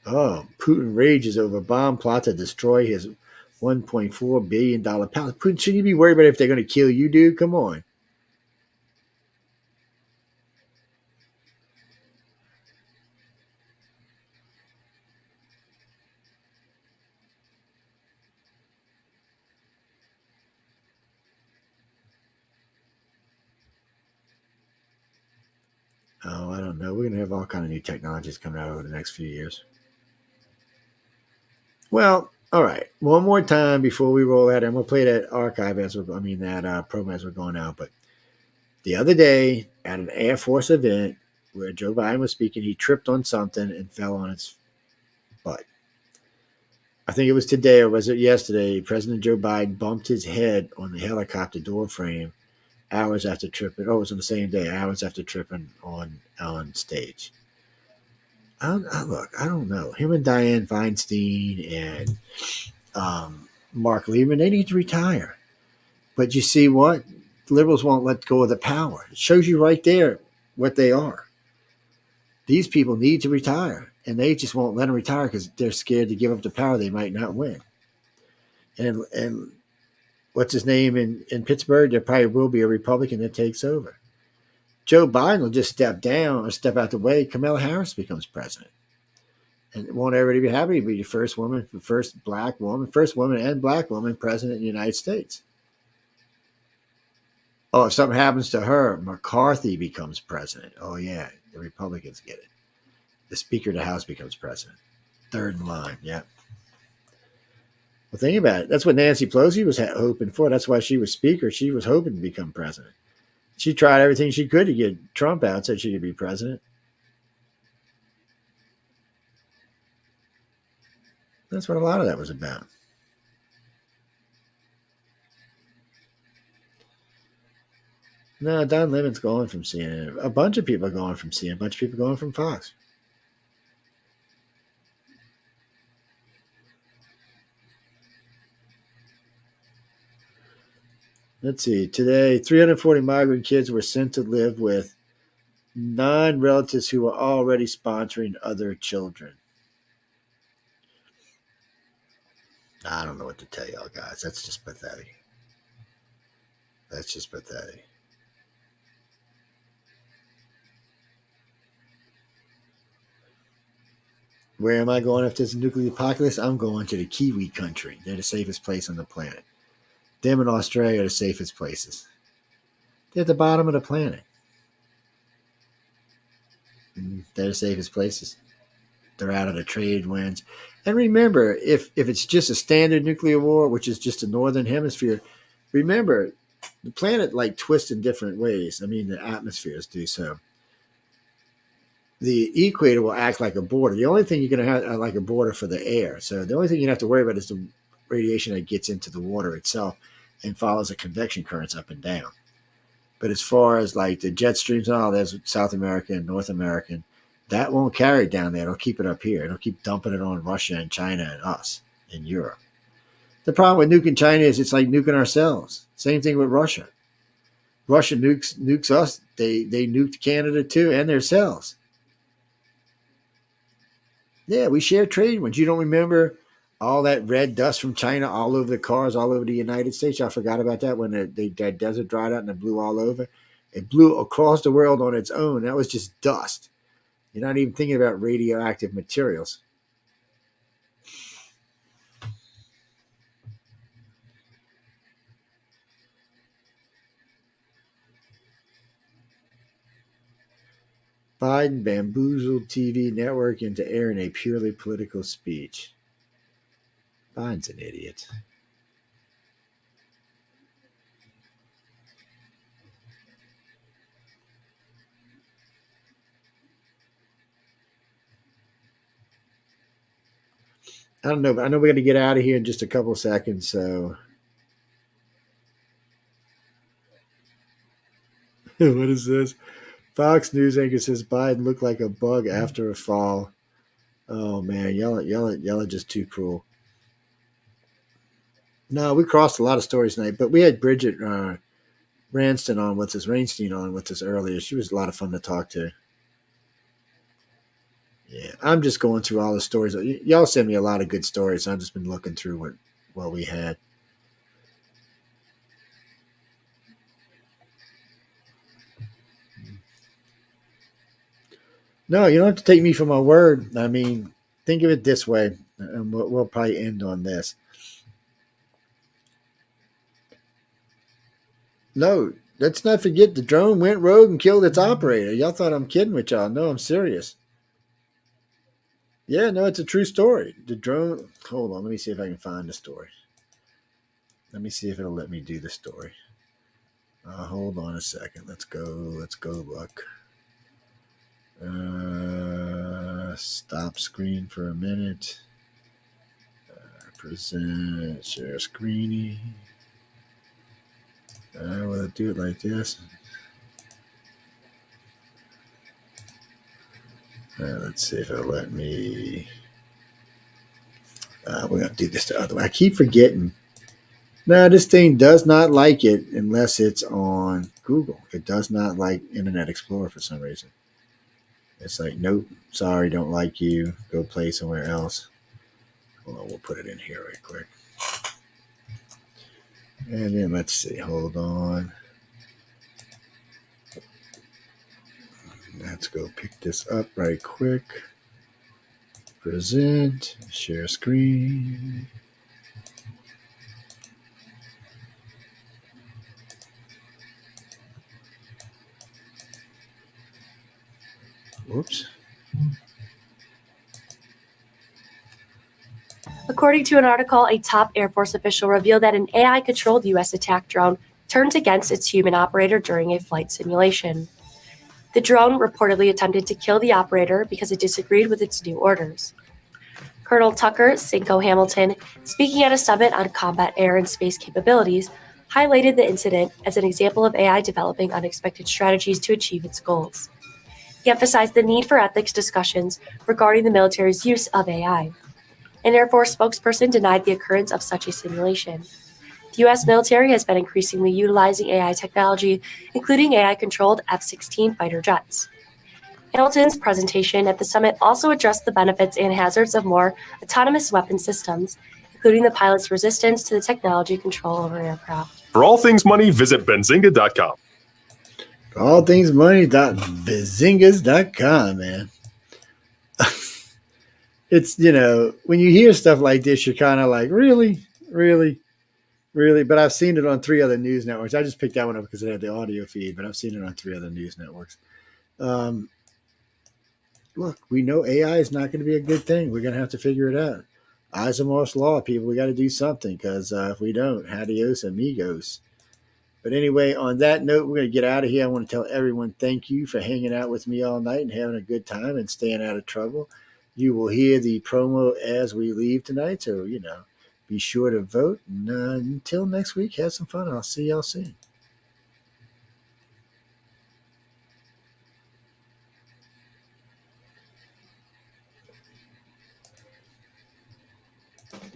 Oh, Putin rages over bomb plot to destroy his $1.4 billion palace. Putin, shouldn't you be worried about if they're going to kill you, dude? Come on. Oh, I don't know. We're going to have all kind of new technologies coming out over the next few years. Well, all right. One more time before we roll out. I'm going to play that archive that program as we're going out. But the other day at an Air Force event where Joe Biden was speaking, he tripped on something and fell on his butt. I think it was today, or was it yesterday? President Joe Biden bumped his head on the helicopter door frame hours after tripping. Oh, it was on the same day, hours after tripping on stage. Look, I don't know. Him and Dianne Feinstein and Mark Lieberman, they need to retire. But you see what? Liberals won't let go of the power. It shows you right there what they are. These people need to retire, and they just won't let them retire because they're scared to give up the power they might not win. And what's his name in Pittsburgh? There probably will be a Republican that takes over. Joe Biden will just step down or step out the way. Kamala Harris becomes president. And won't everybody be happy to be the first woman and black woman president of the United States? Oh, if something happens to her, McCarthy becomes president. Oh, yeah, the Republicans get it. The Speaker of the House becomes president. Third in line, yeah. Well, think about it. That's what Nancy Pelosi was hoping for. That's why she was Speaker. She was hoping to become president. She tried everything she could to get Trump out so she could be president. That's what a lot of that was about. No, Don Lemon's going from CNN. A bunch of people are going from CNN. A bunch of people are going from Fox. Let's see. Today, 340 migrant kids were sent to live with 9 relatives who were already sponsoring other children. I don't know what to tell y'all guys. That's just pathetic. That's just pathetic. Where am I going if there's a nuclear apocalypse? I'm going to the Kiwi country. They're the safest place on the planet. Them and Australia are the safest places. They're at the bottom of the planet. They're the safest places. They're out of the trade winds. And remember, if it's just a standard nuclear war, which is just the northern hemisphere, remember, the planet like twists in different ways. I mean, the atmospheres do so. The equator will act like a border. The only thing you're going to have like a border for the air. So the only thing you have to worry about is the radiation that gets into the water itself and follows the convection currents up and down. But as far as like the jet streams and all, there's South American, North American, that won't carry it down there. It'll keep it up here. It'll keep dumping it on Russia and China and us in Europe. The problem with nuking China is it's like nuking ourselves. Same thing with Russia. Russia nukes us. They nuked Canada too and themselves. Yeah, we share trade winds. You don't remember all that red dust from China all over the cars, all over the United States? I forgot about that when that desert dried out and it blew all over. It blew across the world on its own. That was just dust. You're not even thinking about radioactive materials. Biden bamboozled TV network into airing a purely political speech. Biden's an idiot. I don't know, but I know we got to get out of here in just a couple of seconds, so. What is this? Fox News anchor says Biden looked like a bug after a fall. Oh man, y'all are just too cruel. No, we crossed a lot of stories tonight, but we had Bridget Rainsdon on with us earlier. She was a lot of fun to talk to. Yeah, I'm just going through all the stories. Y'all send me a lot of good stories. I've just been looking through what we had. No, you don't have to take me for my word. I mean, think of it this way, and we'll probably end on this. No, let's not forget the drone went rogue and killed its operator. Y'all thought I'm kidding with y'all. No, I'm serious. Yeah, no, it's a true story. The drone, hold on, let me see if I can find the story. Let me see if it'll let me do the story. Hold on a second. Let's go look. Stop screen for a minute. Present, share screening. Will it do it like this? Let's see if it'll let me. We're going to do this the other way. I keep forgetting. Now, this thing does not like it unless it's on Google. It does not like Internet Explorer for some reason. It's like, nope, sorry, don't like you. Go play somewhere else. Hold on, we'll put it in here right quick. And then let's see, hold on. Let's go pick this up right quick. Present, share screen. Whoops. According to an article, a top Air Force official revealed that an AI-controlled U.S. attack drone turned against its human operator during a flight simulation. The drone reportedly attempted to kill the operator because it disagreed with its new orders. Colonel Tucker Cinco Hamilton, speaking at a summit on combat air and space capabilities, highlighted the incident as an example of AI developing unexpected strategies to achieve its goals. He emphasized the need for ethics discussions regarding the military's use of AI. An Air Force spokesperson denied the occurrence of such a simulation. The U.S. military has been increasingly utilizing AI technology, including AI-controlled F-16 fighter jets. Hamilton's presentation at the summit also addressed the benefits and hazards of more autonomous weapon systems, including the pilot's resistance to the technology control over aircraft. For all things money, visit benzinga.com. For all things money.vizingas.com, man. It's, when you hear stuff like this, you're kind of like, really? Really? Really? But I've seen it on 3 other news networks. I just picked that one up because it had the audio feed, but I've seen it on 3 other news networks. Look, we know AI is not going to be a good thing. We're going to have to figure it out. Asimov's law, people. We got to do something because if we don't, adios amigos. But anyway, on that note, we're going to get out of here. I want to tell everyone thank you for hanging out with me all night and having a good time and staying out of trouble. You will hear the promo as we leave tonight, so, be sure to vote. And until next week, have some fun. I'll see y'all soon.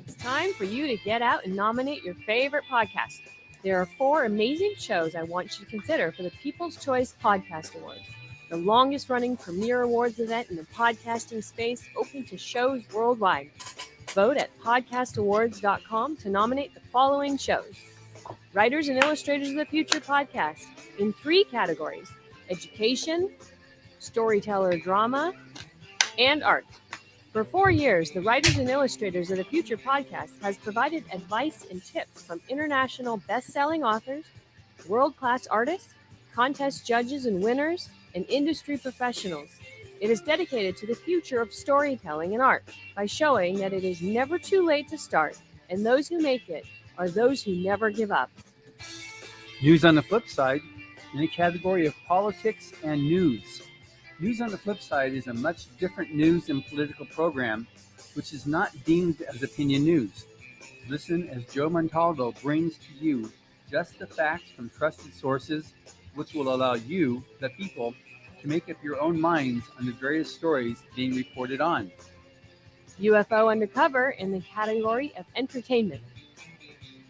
It's time for you to get out and nominate your favorite podcast. There are 4 amazing shows I want you to consider for the People's Choice Podcast Awards, the longest-running premier awards event in the podcasting space, open to shows worldwide. Vote at podcastawards.com to nominate the following shows: Writers and Illustrators of the Future podcast in 3 categories: education, storyteller drama, and art. For 4 years, the Writers and Illustrators of the Future podcast has provided advice and tips from international best-selling authors, world-class artists, contest judges and winners, and industry professionals. It is dedicated to the future of storytelling and art by showing that it is never too late to start, and those who make it are those who never give up. News on the Flip Side, in the category of politics and news. News on the Flip Side is a much different news and political program, which is not deemed as opinion news. Listen as Joe Montaldo brings to you just the facts from trusted sources, which will allow you, the people, to make up your own minds on the various stories being reported on. UFO Undercover in the category of entertainment.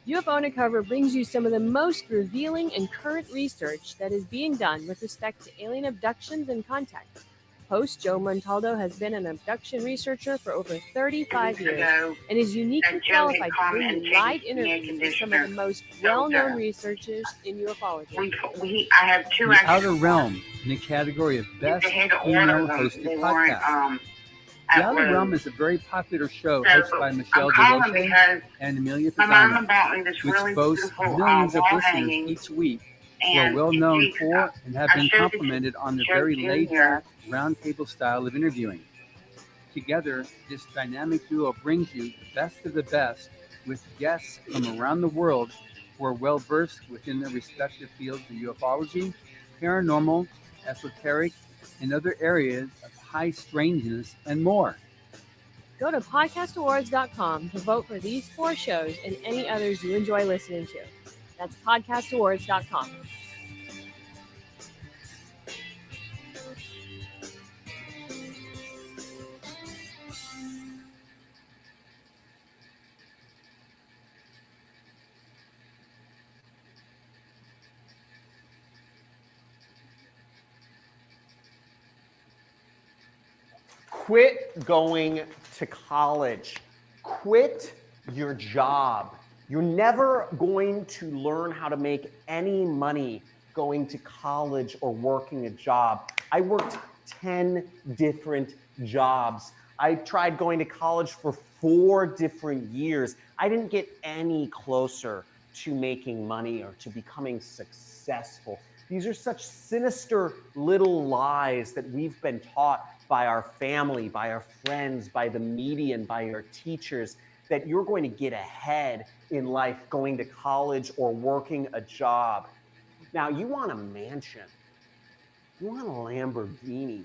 UFO Undercover brings you some of the most revealing and current research that is being done with respect to alien abductions and contact. Host Joe Montaldo has been an abduction researcher for over 35 years and is uniquely qualified to bring you live interviews with some of the most well-known researchers in ufology. I have 2 The Outer Realm, in the category of Best Female Hosted Podcast. The Outer Realm is a very popular show hosted by Michelle DeRoche and Amelia Pagano, which boasts millions of listeners each week who are well known for and have been complimented on their very laid-back, roundtable style of interviewing. Together, this dynamic duo brings you the best of the best with guests from around the world who are well versed within their respective fields of ufology, paranormal, esoteric, and other areas of high strangeness and more. Go to podcastawards.com to vote for these 4 shows and any others you enjoy listening to. That's podcastawards.com. Quit going to college. Quit your job. You're never going to learn how to make any money going to college or working a job. I worked 10 different jobs. I tried going to college for 4 different years. I didn't get any closer to making money or to becoming successful. These are such sinister little lies that we've been taught by our family, by our friends, by the media, and by our teachers, that you're going to get ahead in life going to college or working a job. Now, you want a mansion, you want a Lamborghini,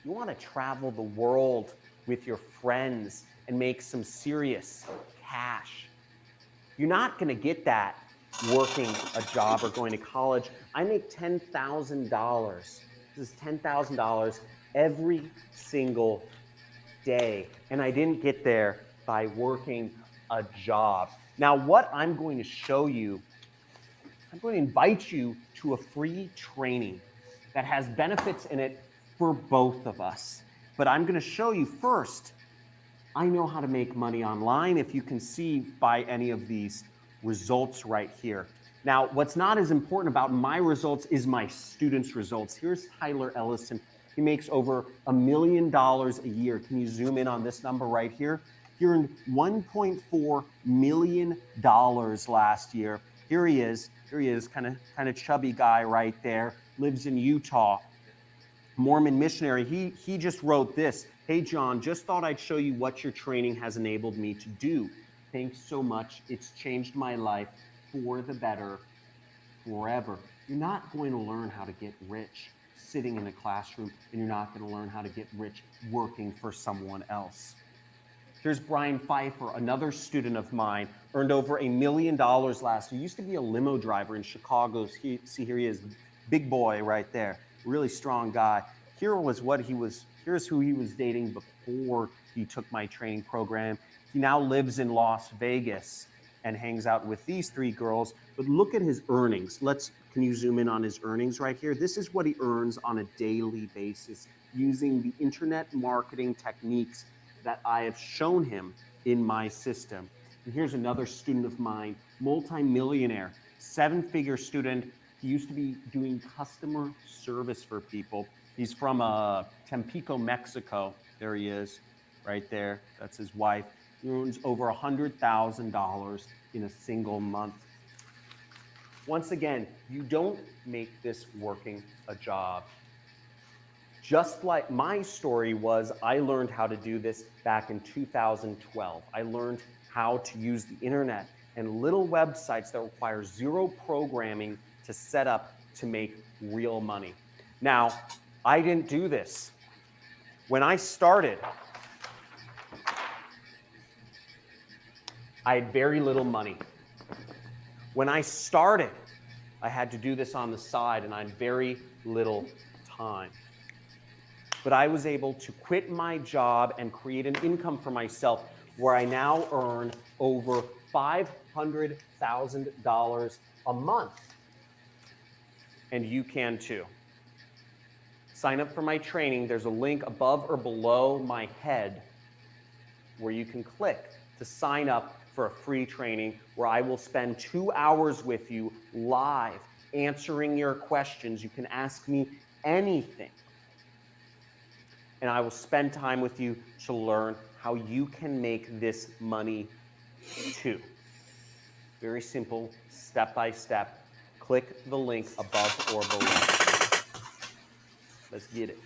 you want to travel the world with your friends and make some serious cash. You're not going to get that working a job or going to college. I make $10,000. This is $10,000 every single day. And I didn't get there by working a job. Now, what I'm going to show you, I'm going to invite you to a free training that has benefits in it for both of us. But I'm going to show you first, I know how to make money online, if you can see by any of these results right here. Now, what's not as important about my results is my students' results. Here's Tyler Ellison. He makes over $1 million a year. Can you zoom in on this number right here? He earned $1.4 million last year. Here he is, kind of chubby guy right there, lives in Utah. Mormon missionary. He just wrote this. Hey, John, just thought I'd show you what your training has enabled me to do. Thanks so much. It's changed my life for the better forever. You're not going to learn how to get rich sitting in a classroom, and you're not going to learn how to get rich working for someone else. Here's Brian Pfeiffer, another student of mine, earned over $1 million last year. He used to be a limo driver in Chicago. See, here he is, big boy right there, really strong guy. Here's who he was dating before he took my training program. He now lives in Las Vegas and hangs out with these 3 girls. But look at his earnings. Can you zoom in on his earnings right here? This is what he earns on a daily basis using the internet marketing techniques that I have shown him in my system. And here's another student of mine, multi-millionaire, 7-figure student. He used to be doing customer service for people. He's from Tampico, Mexico. There he is, right there. That's his wife. He earns over $100,000 in a single month. Once again, you don't make this working a job. Just like my story was, I learned how to do this back in 2012. I learned how to use the internet and little websites that require 0 programming to set up to make real money. Now, I didn't do this. When I started, I had very little money. When I started, I had to do this on the side and I had very little time. But I was able to quit my job and create an income for myself where I now earn over $500,000 a month. And you can too. Sign up for my training. There's a link above or below my head where you can click to sign up for a free training where I will spend 2 hours with you live answering your questions. You can ask me anything. And I will spend time with you to learn how you can make this money too. Very simple, step by step. Click the link above or below. Let's get it.